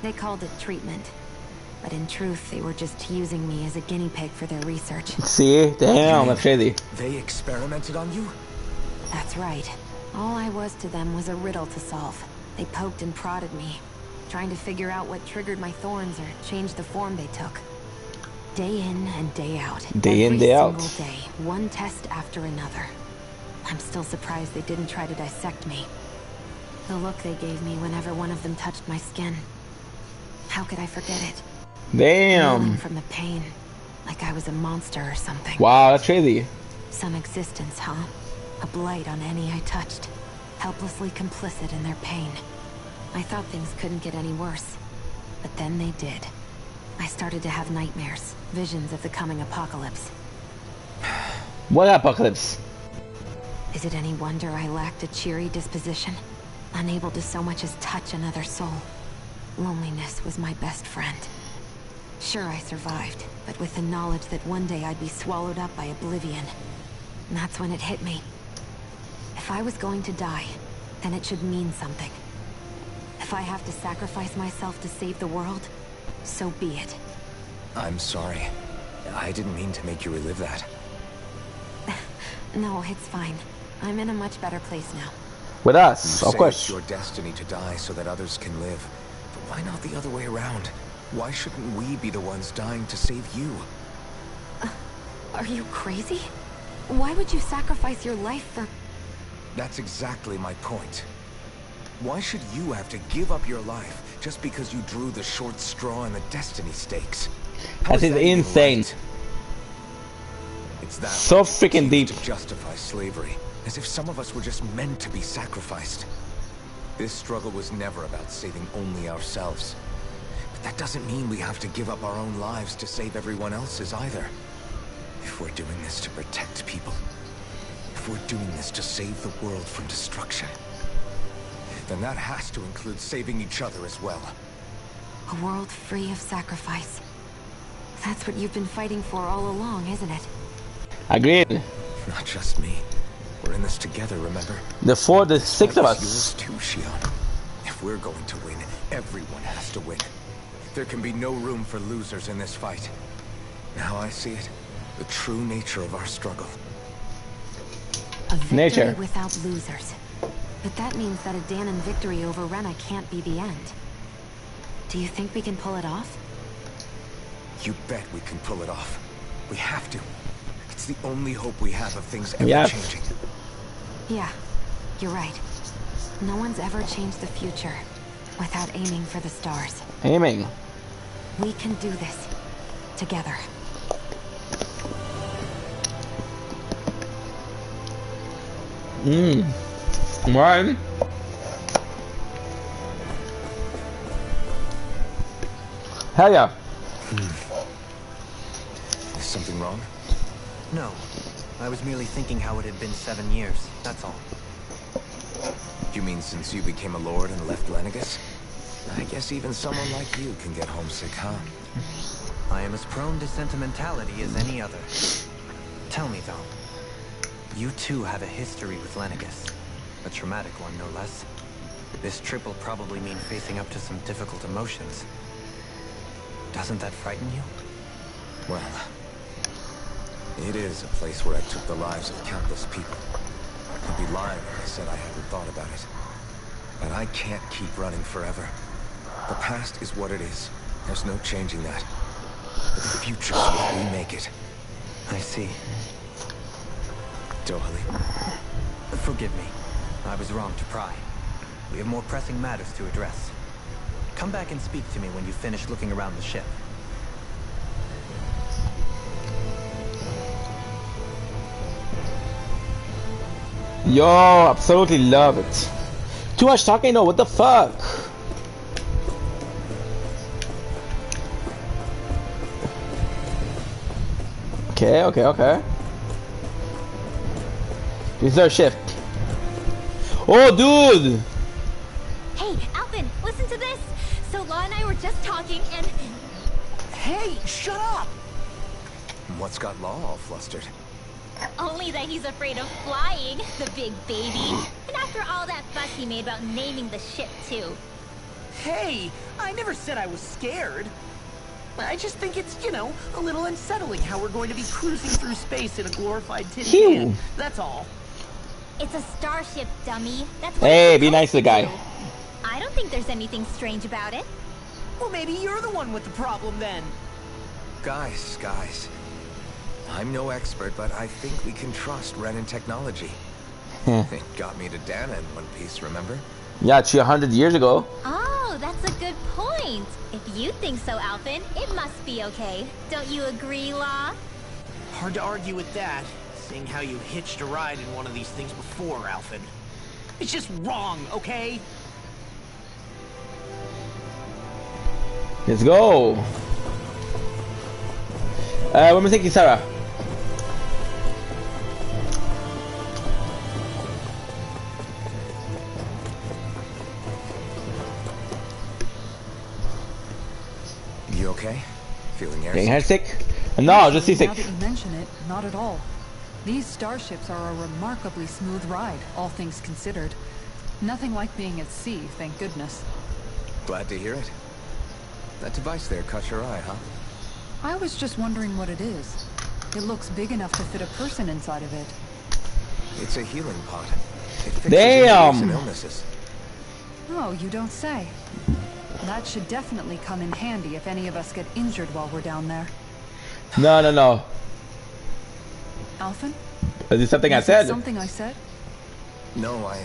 They called it treatment, but in truth, they were just using me as a guinea pig for their research. See? Damn, that's crazy. They experimented on you? That's right. All I was to them was a riddle to solve. They poked and prodded me, trying to figure out what triggered my thorns or changed the form they took. Day in and day out. Day in, day out. Every single day, one test after another. I'm still surprised they didn't try to dissect me. The look they gave me whenever one of them touched my skin. How could I forget it? Damn. Reeling from the pain, like I was a monster or something. Wow, that's crazy. Some existence, huh? A blight on any I touched. Helplessly complicit in their pain. I thought things couldn't get any worse. But then they did. I started to have nightmares, visions of the coming apocalypse. What apocalypse? Is it any wonder I lacked a cheery disposition? Unable to so much as touch another soul. Loneliness was my best friend. Sure, I survived, but with the knowledge that one day I'd be swallowed up by oblivion. And that's when it hit me. If I was going to die, then it should mean something. If I have to sacrifice myself to save the world, so be it. I'm sorry. I didn't mean to make you relive that. No, it's fine. I'm in a much better place now. With us, You of say course. it's your destiny to die so that others can live. But why not the other way around? Why shouldn't we be the ones dying to save you? Are you crazy? Why would you sacrifice your life for... That's exactly my point. Why should you have to give up your life just because you drew the short straw in the destiny stakes? How That is that even insane. right? It's that So freaking deep. to justify slavery, as if some of us were just meant to be sacrificed. This struggle was never about saving only ourselves. But that doesn't mean we have to give up our own lives to save everyone else's either. If we're doing this to protect people, if we're doing this to save the world from destruction, then that has to include saving each other as well. A world free of sacrifice. That's what you've been fighting for all along, isn't it? Agreed. Not just me. We're in this together, remember? The six of us. Yours too, Shion. If we're going to win, everyone has to win. There can be no room for losers in this fight. Now I see it. The true nature of our struggle. A victory Nature. without losers. But that means that a Danon victory over Rena can't be the end. Do you think we can pull it off? You bet we can pull it off. We have to. It's the only hope we have of things ever Yes. changing. Yeah, you're right. No one's ever changed the future without aiming for the stars. Aiming. We can do this. Together. Right. Hell yeah. Is something wrong? No. I was merely thinking how it had been 7 years, that's all. You mean since you became a lord and left Lenegis? I guess even someone like you can get homesick, huh? I am as prone to sentimentality as any other. Tell me, though. You too have a history with Lenegis. A traumatic one, no less. This trip will probably mean facing up to some difficult emotions. Doesn't that frighten you? Well, it is a place where I took the lives of countless people. I'd be lying if I said I hadn't thought about it. But I can't keep running forever. The past is what it is. There's no changing that. But the future's what we make it. I see. Dohaly. Forgive me. I was wrong to pry. We have more pressing matters to address. Come back and speak to me when you finish looking around the ship. Yo, absolutely love it. Too much talking though, what the fuck? Okay. This is our shift. Oh, dude! Hey, Alvin, listen to this. So Law and I were just talking and... Hey, shut up! What's got Law all flustered? Only that he's afraid of flying, the big baby. And after all that fuss he made about naming the ship, too. Hey, I never said I was scared. I just think it's, you know, a little unsettling how we're going to be cruising through space in a glorified tin can. That's all. It's a starship, dummy. That's what Hey, it's be nice to the guy. supposed to do. I don't think there's anything strange about it. Well, maybe you're the one with the problem then. Guys. I'm no expert, but I think we can trust Renan technology. It got me to Dana in one piece, remember? Yeah, 100 years ago. Oh, that's a good point. If you think so, Alvin, it must be okay. Don't you agree, Law? Hard to argue with that, seeing how you hitched a ride in one of these things before, Alvin. It's just wrong, okay? Let's go. What am I thinking, Sarah? You okay? Feeling Getting airsick? head sick? No, just seasick. Now that you mention it, not at all. These starships are a remarkably smooth ride, all things considered. Nothing like being at sea, thank goodness. Glad to hear it. That device there caught your eye, huh? I was just wondering what it is. It looks big enough to fit a person inside of it. It's a healing pod. It fixes Damn! injuries and illnesses. Oh, you don't say. That should definitely come in handy if any of us get injured while we're down there. No. Alphen? Is this something I Was it said? something I said? No, I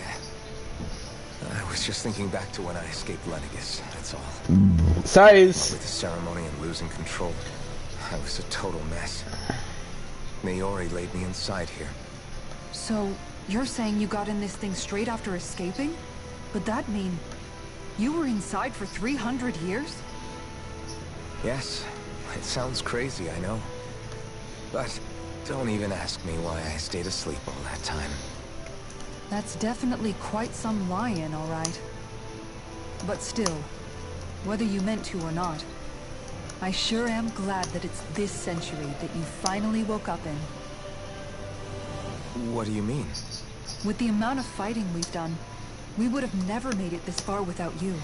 was just thinking back to when I escaped Lennigus, that's all. Size. With the ceremony and losing control, I was a total mess. Maori laid me inside here. So, you're saying you got in this thing straight after escaping? Would that mean you were inside for 300 years? Yes, it sounds crazy, I know. But don't even ask me why I stayed asleep all that time. That's definitely quite some lie-in, all right. But still, whether you meant to or not, I sure am glad that it's this century that you finally woke up in. What do you mean? With the amount of fighting we've done, we would have never made it this far without you.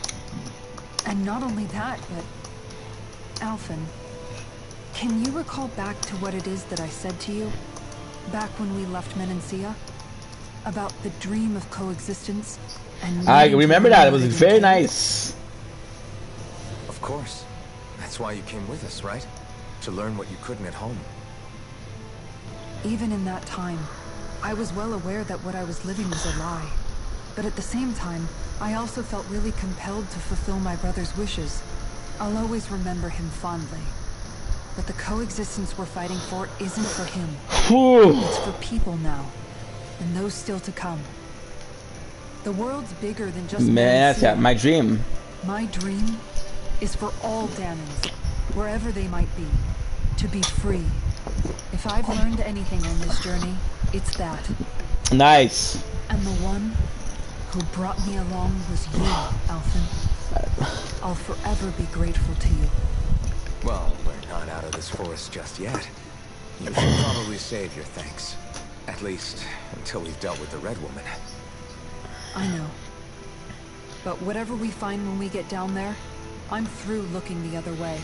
And not only that, but... Alphen, can you recall back to what it is that I said to you? Back when we left Menancia? About the dream of coexistence and... I remember that, it was very nice. Of course. That's why you came with us, right? To learn what you couldn't at home. Even in that time, I was well aware that what I was living was a lie. But at the same time, I also felt really compelled to fulfill my brother's wishes. I'll always remember him fondly. But the coexistence we're fighting for isn't for him. It's for people now. And those still to come. The world's bigger than just... Man, that's my dream. My dream is for all Danans, wherever they might be, to be free. If I've learned anything on this journey, it's that. Nice. And the one who brought me along was you, Alphen. I'll forever be grateful to you. Well, we're not out of this forest just yet. You should probably save your thanks. At least, until we've dealt with the Red Woman. I know. But whatever we find when we get down there, I'm through looking the other way.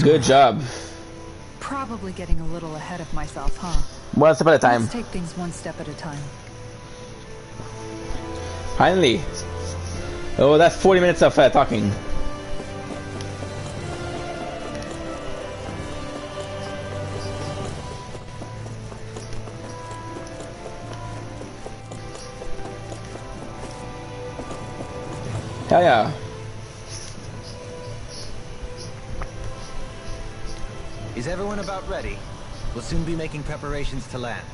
Good job. Probably getting a little ahead of myself, huh? One step at a time. Let's take things one step at a time. Finally. Oh, that's 40 minutes of talking. Hell yeah. Is everyone about ready? We'll soon be making preparations to land.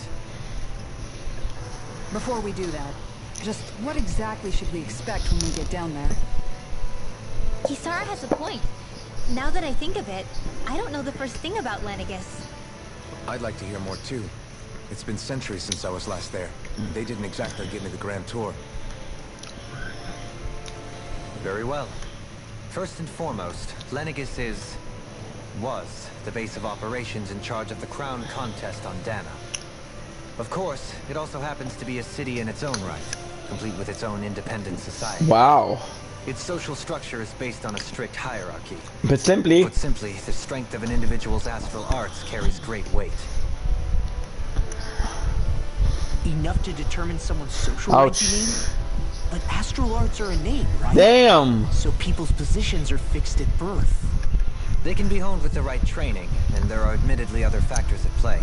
Before we do that, just what exactly should we expect when we get down there? Kisara has a point. Now that I think of it, I don't know the first thing about Lenegis. I'd like to hear more too. It's been centuries since I was last there. They didn't exactly give me the grand tour. Very well. First and foremost, Lenegis was the base of operations in charge of the crown contest on Dana. Of course, it also happens to be a city in its own right, complete with its own independent society. Wow. Its social structure is based on a strict hierarchy. Put simply, the strength of an individual's astral arts carries great weight. Enough to determine someone's social ouch. rank, you mean? But astral arts are innate, right? Damn. So people's positions are fixed at birth. They can be honed with the right training, and there are admittedly other factors at play.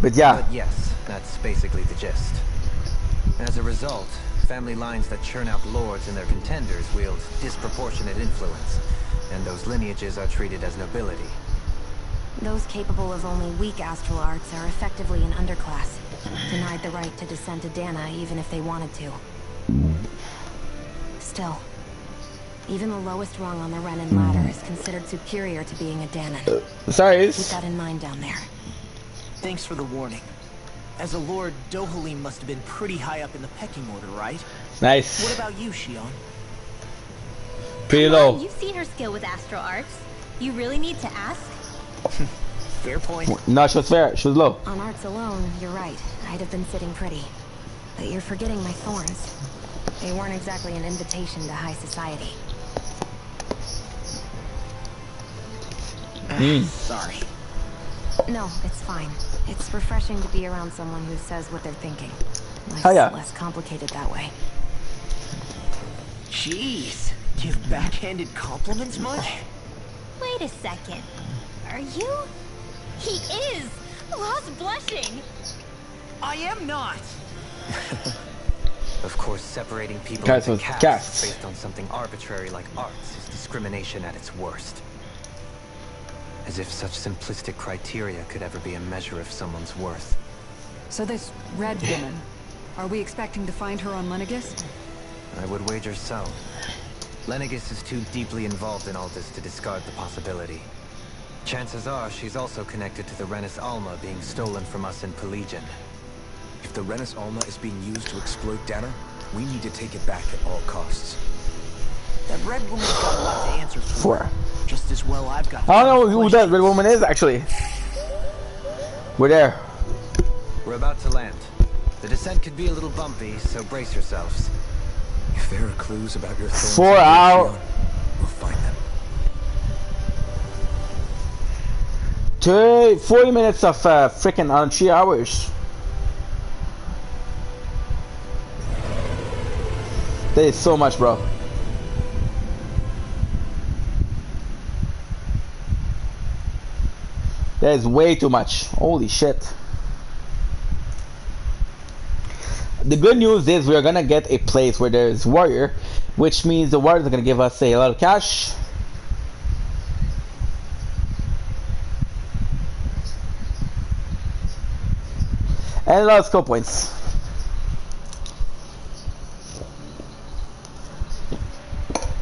But yeah. But yes, that's basically the gist. As a result, family lines that churn out lords and their contenders wield disproportionate influence, and those lineages are treated as nobility. Those capable of only weak astral arts are effectively an underclass, denied the right to descend to Dana even if they wanted to. Still, even the lowest rung on the Renin ladder is considered superior to being a Danon. Sorry. Keep that in mind down there. Thanks for the warning. As a lord, Dohalim must have been pretty high up in the pecking order, right? Nice. What about you, Shion? Pretty Come on, low. you've seen her skill with astral arts. You really need to ask? Fair point. No, she was fair. She was low. On arts alone, you're right. I'd have been sitting pretty. But you're forgetting my thorns. They weren't exactly an invitation to high society. Sorry. No, it's fine. It's refreshing to be around someone who says what they're thinking. Life's Oh, yeah. less complicated that way. Jeez. Give backhanded compliments much? Wait a second. Are you? He is! Lost blushing! I am not! Of course, separating people Guys, into with castes castes. based on something arbitrary like arts is discrimination at its worst. As if such simplistic criteria could ever be a measure of someone's worth. So this red woman, are we expecting to find her on Lenegis? I would wager so. Lenegis is too deeply involved in all this to discard the possibility. Chances are she's also connected to the Renis Alma being stolen from us in Pelegion. If the Renis Alma is being used to exploit Dana, we need to take it back at all costs. That red woman's got a lot to answer for. Four. Just as well I've got. I don't know who that red woman is, actually. We're there. We're about to land. The descent could be a little bumpy, so brace yourselves. If there are clues about your thorns, 4 hours. we'll find them. 40 minutes of freaking on 3 hours. That is so much, bro. That is way too much. Holy shit. The good news is we're gonna get a place where there's warrior, which means the warriors are gonna give us a lot of cash. And a lot of skill points.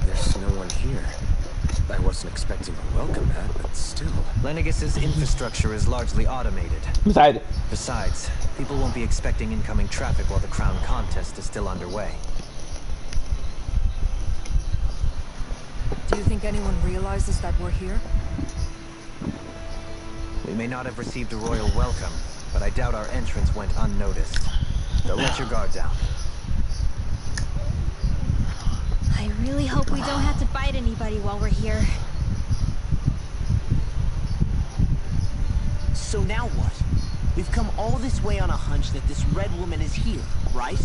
There's no one here. I wasn't expecting a welcome mat, but still. Lenegis's infrastructure is largely automated. Besides, people won't be expecting incoming traffic while the crown contest is still underway. Do you think anyone realizes that we're here? We may not have received a royal welcome, but I doubt our entrance went unnoticed. Don't let your guard down. I really hope we don't have to fight anybody while we're here. So now what? We've come all this way on a hunch that this red woman is here, right?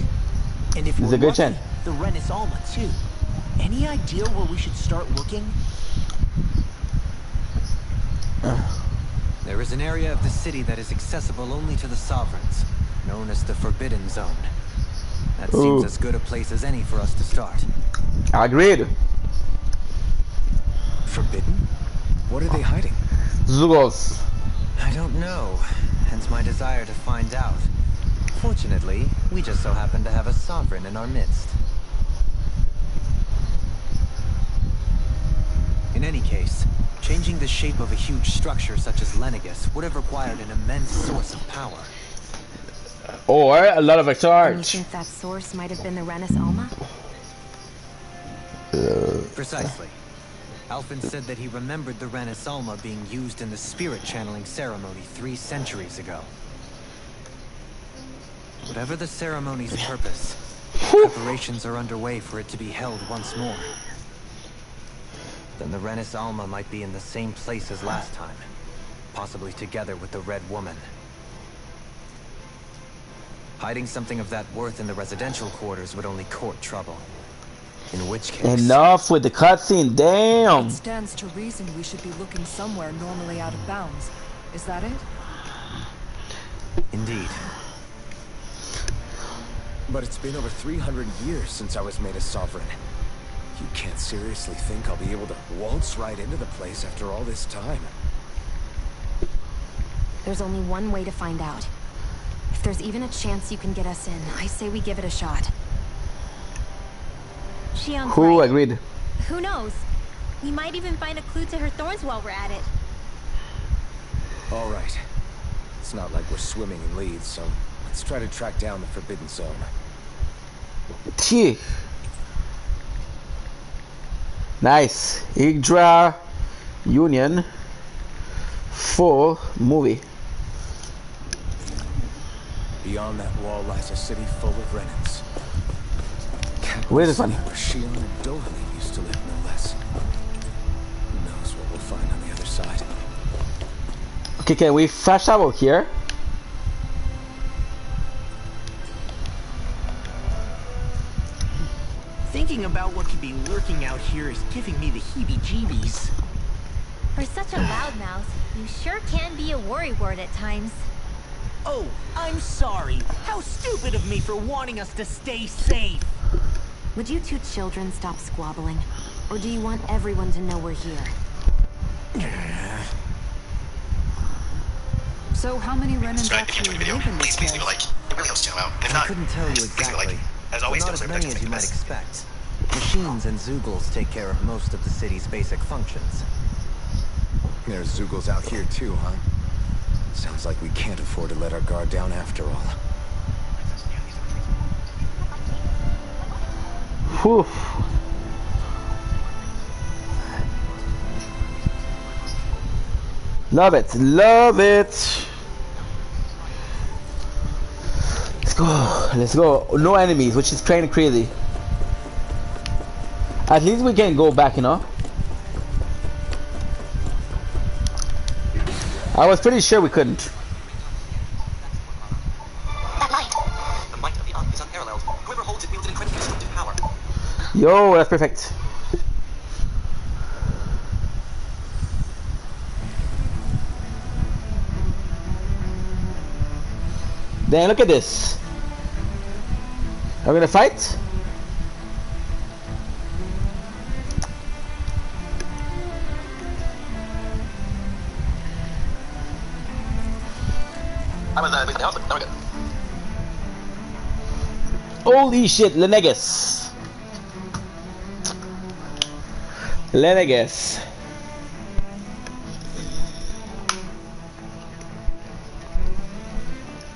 And if we're lucky, the Renis Alma too. Any idea where we should start looking? There is an area of the city that is accessible only to the Sovereigns, known as the Forbidden Zone. That seems as good a place as any for us to start. Agreed. Forbidden? What are they hiding? Zugos. I don't know, hence my desire to find out. Fortunately, we just so happen to have a Sovereign in our midst. In any case, changing the shape of a huge structure such as Lenegus would have required an immense source of power. Or a lot of extra And you art. think that source might have been the Renis Alma? Precisely. Alphen said that he remembered the Renis Alma being used in the spirit channeling ceremony 3 centuries ago. Whatever the ceremony's purpose, preparations are underway for it to be held once more. Then the Renis Alma might be in the same place as last time, possibly together with the Red Woman. Hiding something of that worth in the residential quarters would only court trouble. In which case... Enough with the cutscene, damn! It stands to reason we should be looking somewhere normally out of bounds. Is that it? Indeed. But it's been over 300 years since I was made a sovereign. You can't seriously think I'll be able to waltz right into the place after all this time. There's only one way to find out. If there's even a chance you can get us in, I say we give it a shot. Shion's Who right. agreed? Who knows? We might even find a clue to her thorns while we're at it. All right. It's not like we're swimming in leads, so let's try to track down the Forbidden Zone. Gee. Nice. Yggdra Union full movie. Beyond that wall lies a city full of Renins. Where is this one? Where Shion and Dohalim used to live, no less. Who knows what we'll find on the other side? Okay, can we flash travel here? Thinking about what could be lurking out here is giving me the heebie-jeebies. For such a loudmouth, you sure can be a worrywart at times. Oh, I'm sorry. How stupid of me for wanting us to stay safe. Would you two children stop squabbling? Or do you want everyone to know we're here? So how many Renins actually live in this place? It really helps to know out. If I not, couldn't tell you exactly. as always, Not as many as you might expect. Machines and Zugals take care of most of the city's basic functions. There's Zugals out here too, huh? Sounds like we can't afford to let our guard down after all. Whew. Love it, love it. Let's go. No enemies, which is kind of crazy. At least we can go back, you know. I was pretty sure we couldn't. That light! The might of the Ankh is unparalleled. Whoever holds it wields an incredibly destructive power. Yo, that's perfect. Then look at this. Are we gonna fight? I was basically house, but now we're good. Holy shit, Lenegus. Lenegus.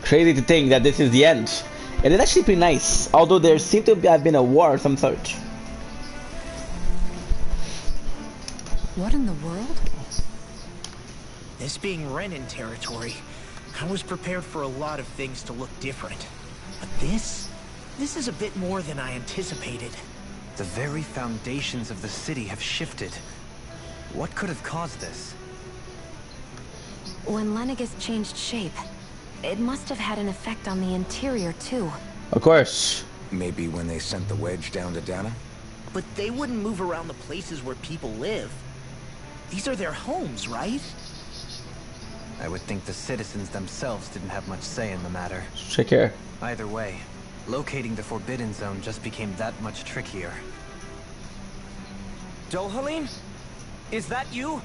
Crazy to think that this is the end. It is actually pretty nice, although there seemed to have been a war of some sort. What in the world? This being Renin territory, I was prepared for a lot of things to look different. But this is a bit more than I anticipated. The very foundations of the city have shifted. What could have caused this? When Lenegis changed shape, it must have had an effect on the interior, too. Of course. Maybe when they sent the wedge down to Dana? But they wouldn't move around the places where people live. These are their homes, right? I would think the citizens themselves didn't have much say in the matter. Check here. Either way, locating the Forbidden Zone just became that much trickier. Dohalim? Is that you?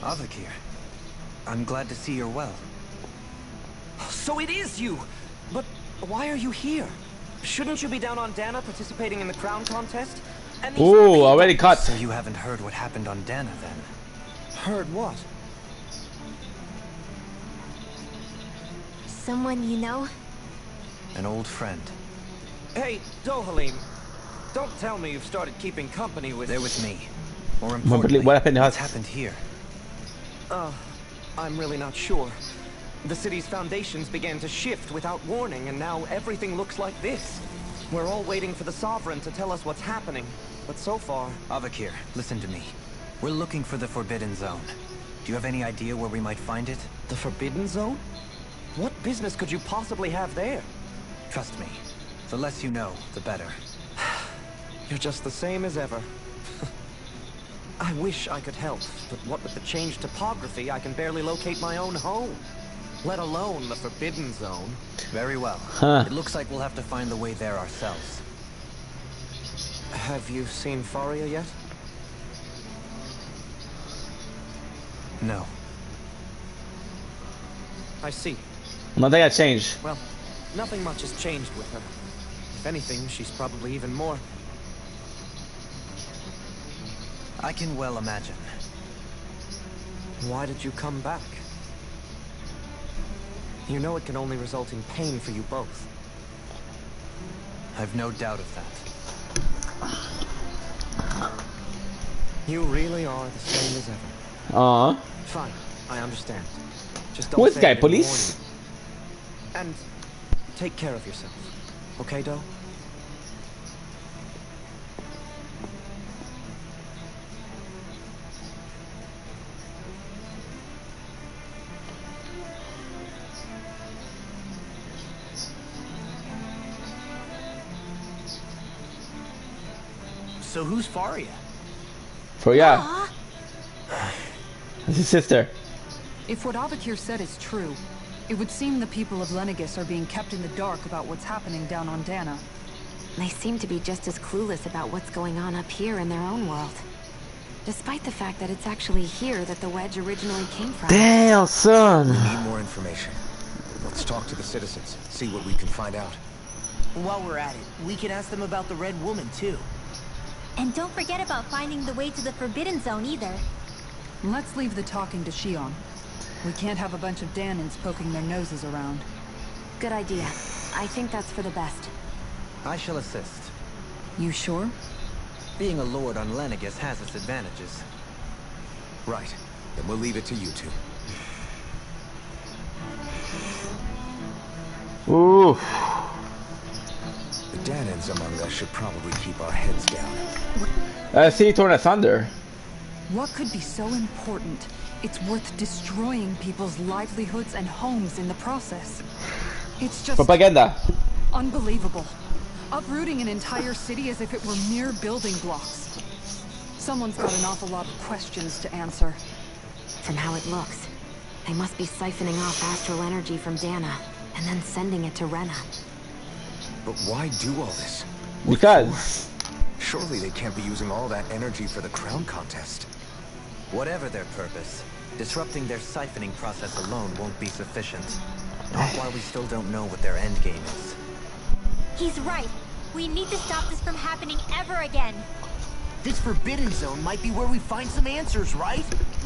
Avakir, I'm glad to see you're well. So it is you! But why are you here? Shouldn't you be down on Dana participating in the crown contest? And these Ooh, people- already cut. So you haven't heard what happened on Dana then? Heard what? Someone you know? An old friend. Hey, Dohalim. Don't tell me you've started keeping company with... They're with me. More Importantly, importantly, what happened to what's us? happened here? I'm really not sure. The city's foundations began to shift without warning, and now everything looks like this. We're all waiting for the Sovereign to tell us what's happening. But so far... Avakir, listen to me. We're looking for the Forbidden Zone. Do you have any idea where we might find it? The Forbidden Zone? What business could you possibly have there? Trust me. The less you know, the better. You're just the same as ever. I wish I could help, but what with the changed topography, I can barely locate my own home. Let alone the Forbidden Zone. Very well. Huh. It looks like we'll have to find the way there ourselves. Have you seen Faria yet? No. I see. Nothing had changed. Well, nothing much has changed with her. If anything, she's probably even more... I can well imagine. Why did you come back? You know it can only result in pain for you both. I've no doubt of that. You really are the same as ever. Fine, I understand. Just don't Who is say guy, I didn't police? warn you. And take care of yourself. Okay, Doe? So who's Faria? For yeah. Aw, That's his sister. If what Avakir said is true, it would seem the people of Lenegis are being kept in the dark about what's happening down on Dana. They seem to be just as clueless about what's going on up here in their own world. Despite the fact that it's actually here that the wedge originally came from. Damn, son. Need more information. Let's talk to the citizens, see what we can find out. While we're at it, we can ask them about the Red Woman, too. and don't forget about finding the way to the Forbidden Zone either. Let's leave the talking to Shion. We can't have a bunch of Danins poking their noses around. Good idea. I think that's for the best. I shall assist. You sure? Being a lord on Lenegis has its advantages. Right. Then we'll leave it to you two. Ooh. The Danins among us should probably keep our heads down. See, torn asunder. What could be so important? It's worth destroying people's livelihoods and homes in the process. It's just Propaganda. unbelievable. Uprooting an entire city as if it were mere building blocks. Someone's got an awful lot of questions to answer. From how it looks, they must be siphoning off astral energy from Dana, and then sending it to Rena. But why do all this? Because. Surely they can't be using all that energy for the crown contest. Whatever their purpose, disrupting their siphoning process alone won't be sufficient. Not while we still don't know what their endgame is. He's right. We need to stop this from happening ever again. This Forbidden Zone might be where we find some answers, right?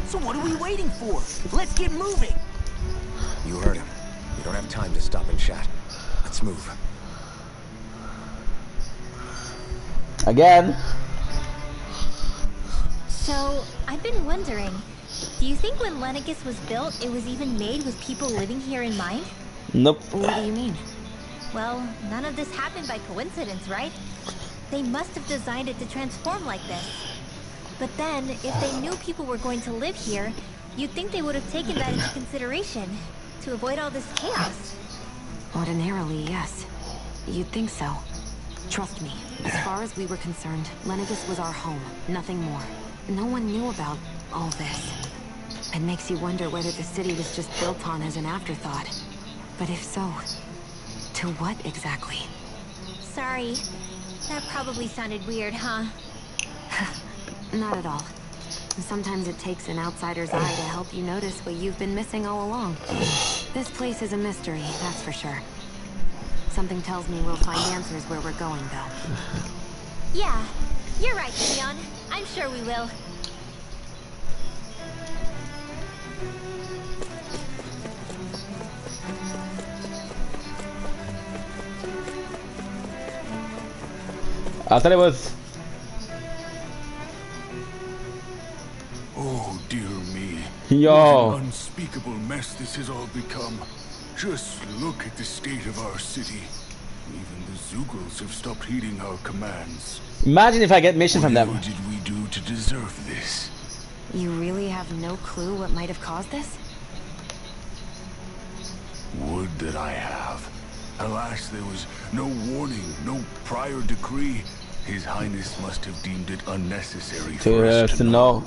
So what are we waiting for? Let's get moving! You heard him. We don't have time to stop and chat. Let's move. Again. So, I've been wondering, do you think when Lenegis was built, it was even made with people living here in mind? Nope. What do you mean? Well, none of this happened by coincidence, right? They must have designed it to transform like this. But then, if they knew people were going to live here, you'd think they would have taken that into consideration to avoid all this chaos. Ordinarily, yes. You'd think so. Trust me, as far as we were concerned, Lenegis was our home, nothing more. No one knew about all this. It makes you wonder whether the city was just built on as an afterthought. But if so, to what exactly? Sorry. That probably sounded weird, huh? Not at all. Sometimes it takes an outsider's eye to help you notice what you've been missing all along. This place is a mystery, that's for sure. Something tells me we'll find answers where we're going, though. Yeah, you're right, Leon. I'm sure we will. I thought it was. Oh dear me. Yo. What an unspeakable mess this has all become. Just look at the state of our city. Even the Zugals have stopped heeding our commands. Imagine if I get mission from them. What did we do to deserve this? You really have no clue what might have caused this? Would that I have. Alas, there was no warning, no prior decree. His Highness must have deemed it unnecessary for us to know.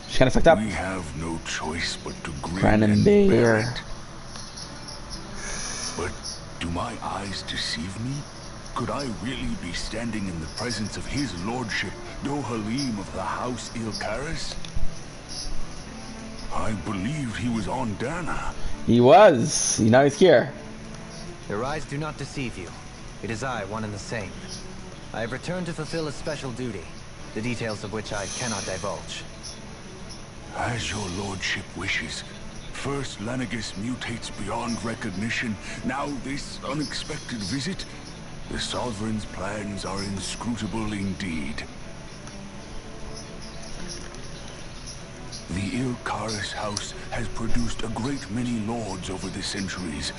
She's kind of fucked up. We have no choice but to grin Grin and and bear bear. it. But do my eyes deceive me? Could I really be standing in the presence of his lordship, Dohalim of the House Ilkaris? I believed he was on Dana. He was. Now he's here. Your eyes do not deceive you. It is I, one and the same. I have returned to fulfill a special duty, the details of which I cannot divulge. As your lordship wishes. First Lenegis mutates beyond recognition, now this unexpected visit. The Sovereign's plans are inscrutable indeed. The Ilkaris house has produced a great many lords over the centuries.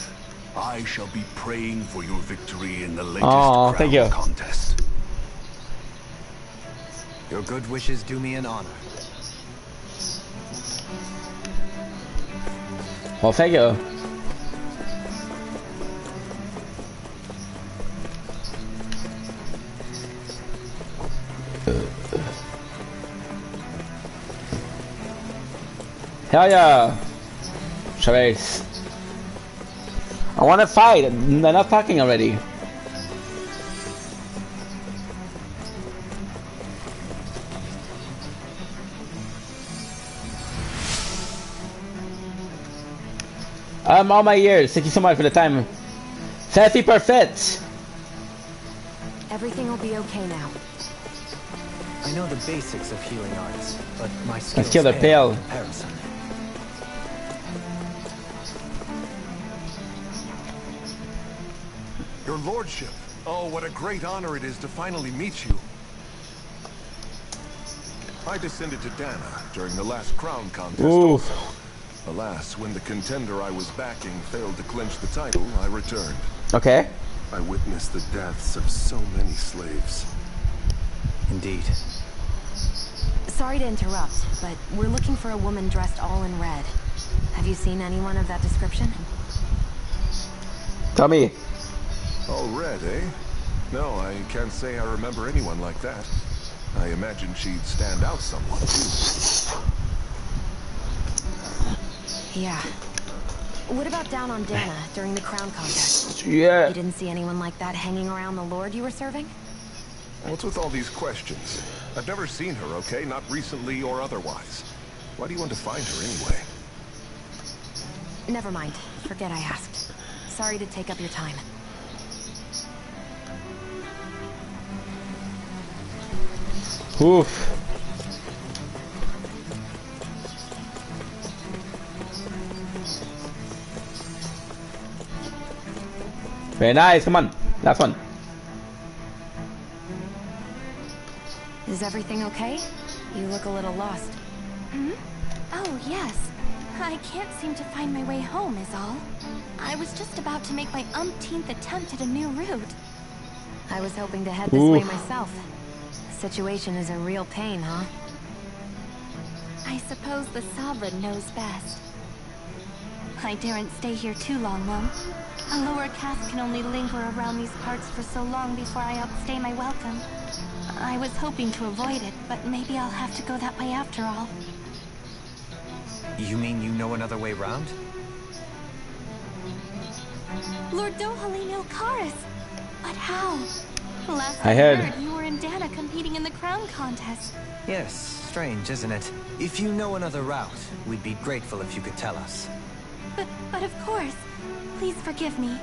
I shall be praying for your victory in the latest crown contest. Your good wishes do me an honor. Well, thank you. Hell yeah! Chavez. I want to fight. They're not talking already. All my ears. Thank you so much for the time. Selfie perfect. Everything will be okay now. I know the basics of healing arts, but my skills Let's kill the pale. in comparison. Your lordship. Oh, what a great honor it is to finally meet you. I descended to Dana during the last crown contest also. Alas, when the contender I was backing failed to clinch the title, I returned. Okay. I witnessed the deaths of so many slaves. Indeed. Sorry to interrupt, but we're looking for a woman dressed all in red. Have you seen anyone of that description? Tell me. All red, eh? No, I can't say I remember anyone like that. I imagine she'd stand out somewhat, too. Yeah. What about down on Dana during the crown contest? Yeah. You didn't see anyone like that hanging around the lord you were serving? What's with all these questions? I've never seen her, okay? Not recently or otherwise. Why do you want to find her anyway? Never mind. Forget I asked. Sorry to take up your time. Oof. Very nice. Come on. Last one. Is everything okay? You look a little lost. Hmm? Oh, yes. I can't seem to find my way home is all. I was just about to make my umpteenth attempt at a new route. I was hoping to head this way myself. The situation is a real pain, huh? I suppose the Sovereign knows best. I daren't stay here too long, though. A lower caste can only linger around these parts for so long before I outstay my welcome. I was hoping to avoid it, but maybe I'll have to go that way after all. You mean you know another way round? Lord Dohalim Ilkaris! But how? Last I heard. you were in Dana competing in the crown contest. Yes, strange, isn't it? If you know another route, we'd be grateful if you could tell us. But of course. Please forgive me.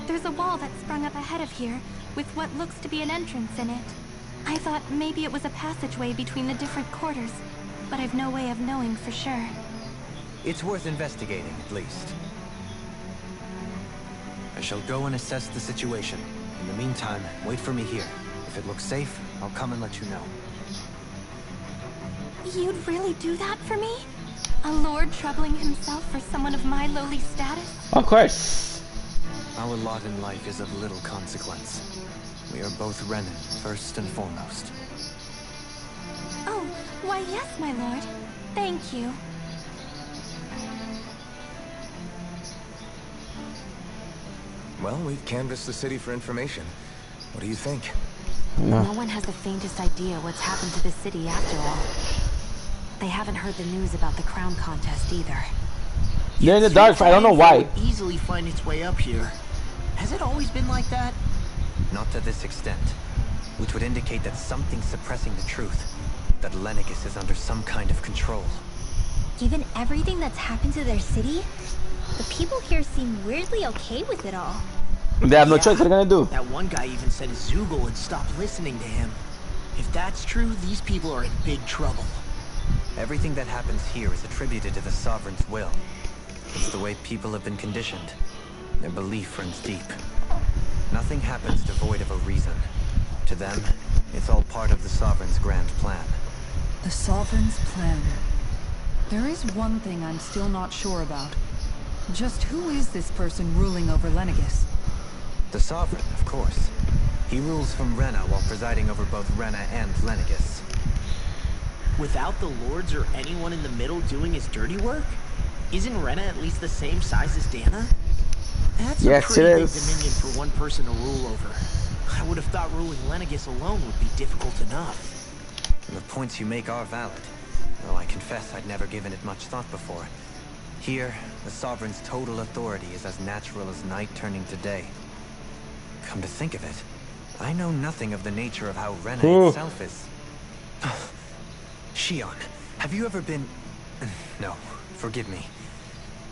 There's a wall that sprung up ahead of here, with what looks to be an entrance in it. I thought maybe it was a passageway between the different quarters, but I've no way of knowing for sure. It's worth investigating, at least. I shall go and assess the situation. In the meantime, wait for me here. If it looks safe, I'll come and let you know. You'd really do that for me? A lord troubling himself for someone of my lowly status? Of course. Our lot in life is of little consequence. We are both Renan, first and foremost. Oh, why yes, my lord. Thank you. Well, we've canvassed the city for information. What do you think? No one has the faintest idea what's happened to the city after all. They haven't heard the news about the crown contest either. They're in the dark. I don't know why. It would easily find its way up here. Has it always been like that? Not to this extent. Which would indicate that something's suppressing the truth. That Lenegis is under some kind of control. Given everything that's happened to their city, the people here seem weirdly okay with it all. They have no choice. What are they gonna do? That one guy even said Zoogle had stopped listening to him. If that's true, these people are in big trouble. Everything that happens here is attributed to the Sovereign's will. It's the way people have been conditioned. Their belief runs deep. Nothing happens devoid of a reason. To them, it's all part of the Sovereign's grand plan. The Sovereign's plan. There is one thing I'm still not sure about. Just who is this person ruling over Lenegis? The Sovereign, of course. He rules from Rena while presiding over both Rena and Lenegis. Without the lords or anyone in the middle doing his dirty work? Isn't Rena at least the same size as Dana? That's a pretty big dominion for one person to rule over. I would have thought ruling Lenegis alone would be difficult enough. The points you make are valid, though I confess I'd never given it much thought before. Here, the Sovereign's total authority is as natural as night turning to day. Come to think of it, I know nothing of the nature of how Rena itself is. Shion, have you ever been... No, forgive me.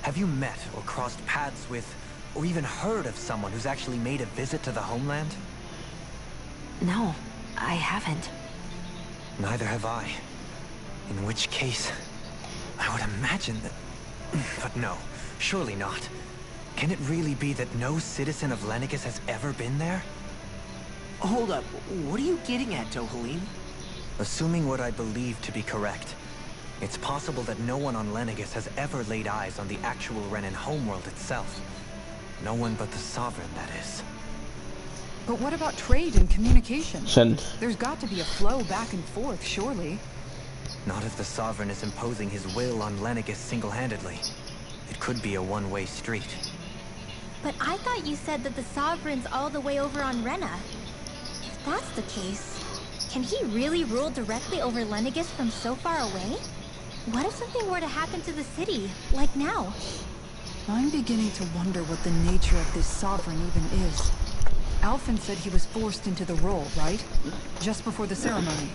Have you met or crossed paths with, or even heard of someone who's actually made a visit to the homeland? No, I haven't. Neither have I. In which case, I would imagine that... But no, surely not. Can it really be that no citizen of Lenegis has ever been there? Hold up, what are you getting at, Dohalim? Assuming what I believe to be correct, it's possible that no one on Lenegis has ever laid eyes on the actual Renan homeworld itself. No one but the Sovereign, that is. But what about trade and communication? There's got to be a flow back and forth, surely. Not if the Sovereign is imposing his will on Lenegis single-handedly. It could be a one-way street. But I thought you said that the Sovereign's all the way over on Rena. If that's the case, can he really rule directly over Lenegis from so far away? What if something were to happen to the city, like now? I'm beginning to wonder what the nature of this Sovereign even is. Alphen said he was forced into the role, right? Just before the ceremony.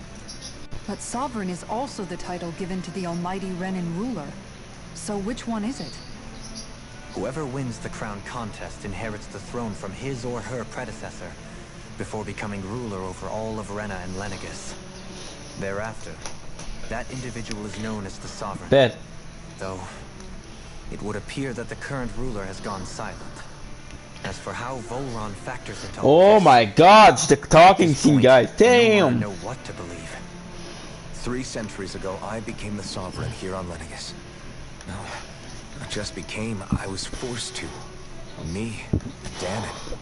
But Sovereign is also the title given to the almighty Renan ruler. So which one is it? Whoever wins the crown contest inherits the throne from his or her predecessor, before becoming ruler over all of Rena and Lenegis. Thereafter, that individual is known as the Sovereign. Bet. Though, it would appear that the current ruler has gone silent. As for how Volron factors into all this, my god, the talking scene, guys. Damn. No one know what to believe. 3 centuries ago, I became the Sovereign here on Lenegis. Now, Not just became, I was forced to. Me, Danon.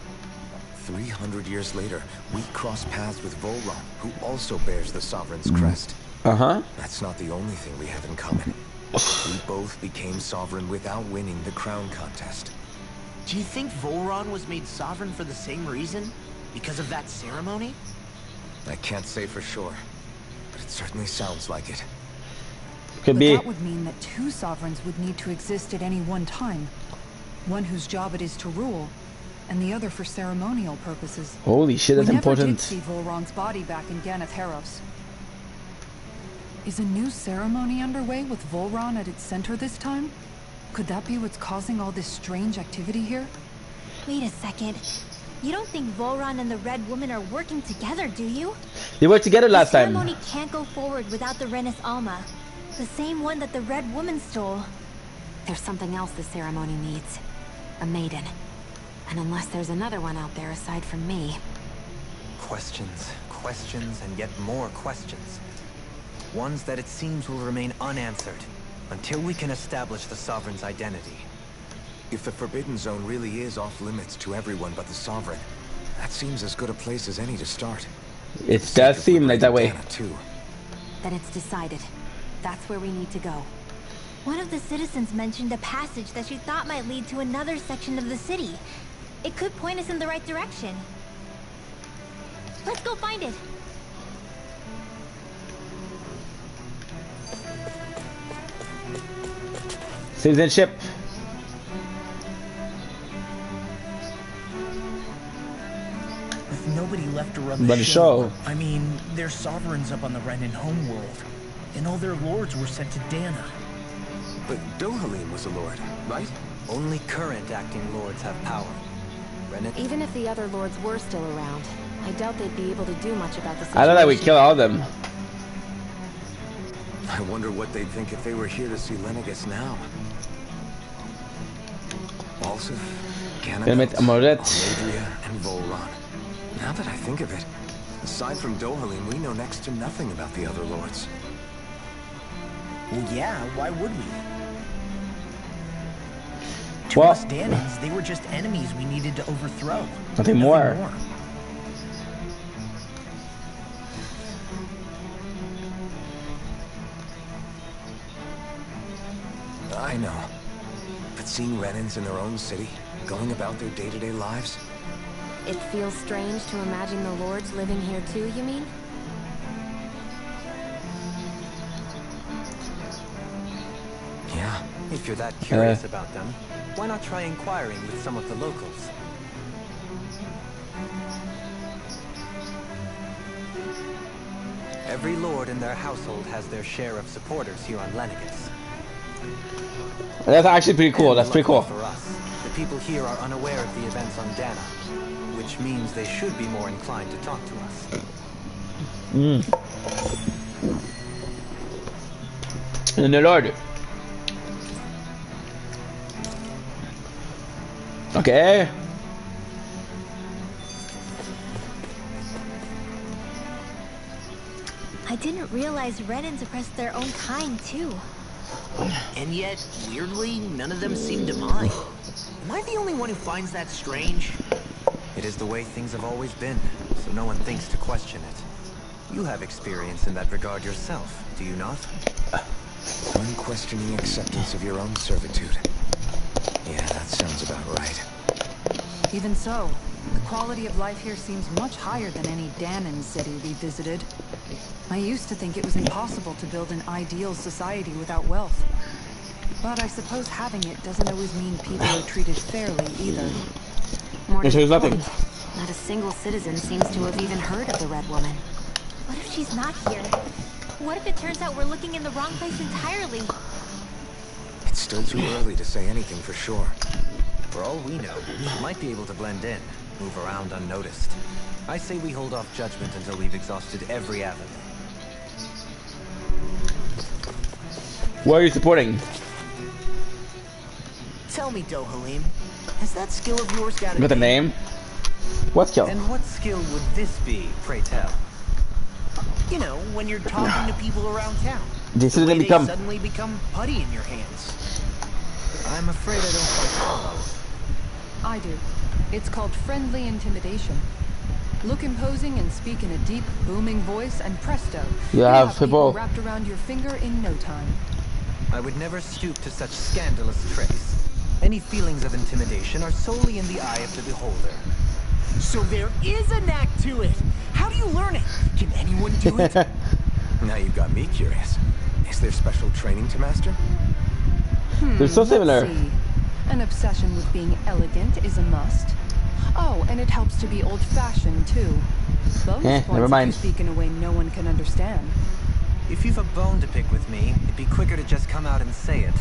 300 years later, we cross paths with Volron, who also bears the Sovereign's crest. Uh-huh. That's not the only thing we have in common. We both became Sovereign without winning the crown contest. Do you think Volron was made sovereign for the same reason? Because of that ceremony? I can't say for sure, but it certainly sounds like it. Could But be. that would mean that two sovereigns would need to exist at any one time. One whose job it is to rule, and the other for ceremonial purposes. Holy shit, that's we never important. did see Volron's body back in Ganath Haros. Is a new ceremony underway with Volron at its center this time? Could that be what's causing all this strange activity here? Wait a second. You don't think Volron and the Red Woman are working together, do you? They worked together last the time. ceremony can't go forward without the Renis Alma. The same one that the Red Woman stole. There's something else the ceremony needs. A maiden. And unless there's another one out there aside from me... Questions, questions, and yet more questions. Ones that it seems will remain unanswered until we can establish the Sovereign's identity. If the Forbidden Zone really is off limits to everyone but the Sovereign, that seems as good a place as any to start. It does seem like that way. Dana, too. Then it's decided. That's where we need to go. One of the citizens mentioned a passage that she thought might lead to another section of the city. It could point us in the right direction. Let's go find it. Citizenship. With nobody left to run But the the show. show. I mean, there's sovereigns up on the Renin homeworld, and all their lords were sent to Dana. But Dohalim was a lord, right? Only current acting lords have power. Renin... Even if the other lords were still around, I doubt they'd be able to do much about the situation. I know that we kill all of them. I wonder what they'd think if they were here to see Lenegis now. Balsif, Gambit, Amoret. Amadria, and Volron. Now that I think of it, aside from Dohalim, we know next to nothing about the other lords. Well, yeah, why would we? To Well- us Danans, they were just enemies we needed to overthrow. Nothing more. I know. But seeing Renins in their own city, going about their day-to-day lives, It feels strange to imagine the lords living here too, you mean? yeah. If you're that curious about them, why not try inquiring with some of the locals? Every lord in their household has their share of supporters here on Lenegis. That's actually pretty cool. And That's pretty luckily cool. for us, the people here are unaware of the events on Dana, which means they should be more inclined to talk to us. And the Lord. Okay. I didn't realize Renins oppressed their own kind, too. And yet, weirdly, none of them seem to mind. Am I the only one who finds that strange? It is the way things have always been, so no one thinks to question it. You have experience in that regard yourself, do you not? Unquestioning acceptance of your own servitude. Yeah, that sounds about right. Even so, the quality of life here seems much higher than any Danon city we visited. I used to think it was impossible to build an ideal society without wealth. But I suppose having it doesn't always mean people are treated fairly either. More to Yes, there's the nothing. point, not a single citizen seems to have even heard of the Red Woman. What if she's not here? What if it turns out we're looking in the wrong place entirely? It's still too early to say anything for sure. For all we know, we might be able to blend in, move around unnoticed. I say we hold off judgment until we've exhausted every avenue. What are you supporting? Tell me, Dohalim, has that skill of yours got a Got the name? What skill? And what skill would this be, pray tell? You know, when you're talking to people around town. This The is way gonna they become. suddenly become putty in your hands. I'm afraid I don't quite follow. I do. It's called friendly intimidation. Look imposing and speak in a deep, booming voice, and presto, You you have people people wrapped around your finger in no time. I would never stoop to such scandalous tricks. Any feelings of intimidation are solely in the eye of the beholder. So there is a knack to it. How do you learn it? Can anyone do it? Now you've got me curious. Is there special training to master? They're so similar. Let's see. An obsession with being elegant is a must. Oh, and it helps to be old-fashioned, too. Bonus never points mind. if you speak in a way no one can understand. If you've a bone to pick with me, it'd be quicker to just come out and say it.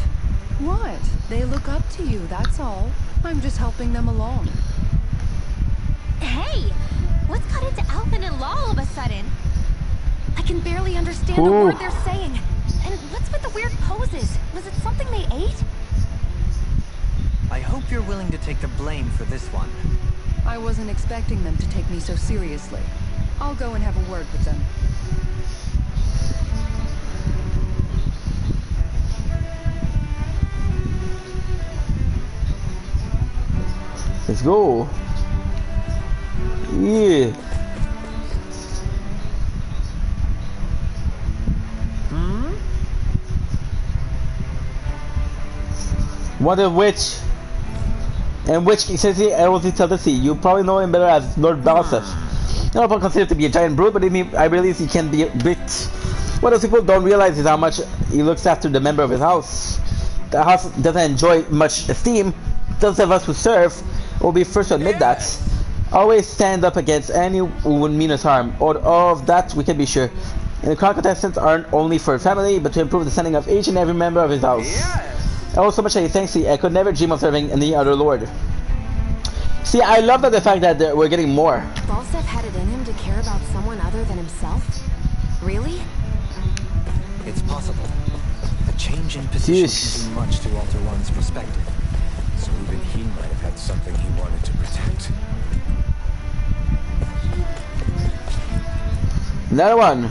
What? They look up to you, that's all. I'm just helping them along. Hey! What's got into Alvin and Law all of a sudden? I can barely understand a word they're saying. And what's with the weird poses? Was it something they ate? I hope you're willing to take the blame for this one. I wasn't expecting them to take me so seriously. I'll go and have a word with them. Let's go. Yeah. What of which? And which says he was tell the sea. You probably know him better as Lord Balaseth. Not often considered to be a giant brute, but I realize he can be a bit. What those people don't realize is how much he looks after the member of his house. The house doesn't enjoy much esteem. Those of us who serve will be first to admit that. Always stand up against any who would mean us harm. Or of that we can be sure. And the crown contestants aren't only for family, but to improve the standing of each and every member of his house. Oh, so much that he thanks me. I could never dream of serving any other lord. See, I love that the fact that we're getting more. Balsef had it in him to care about someone other than himself? Really? It's possible. A change in position can do much to alter one's perspective. So even he might have had something he wanted to protect. Another one.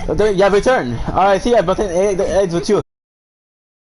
You have returned. Alright, see, I've button eggs with you.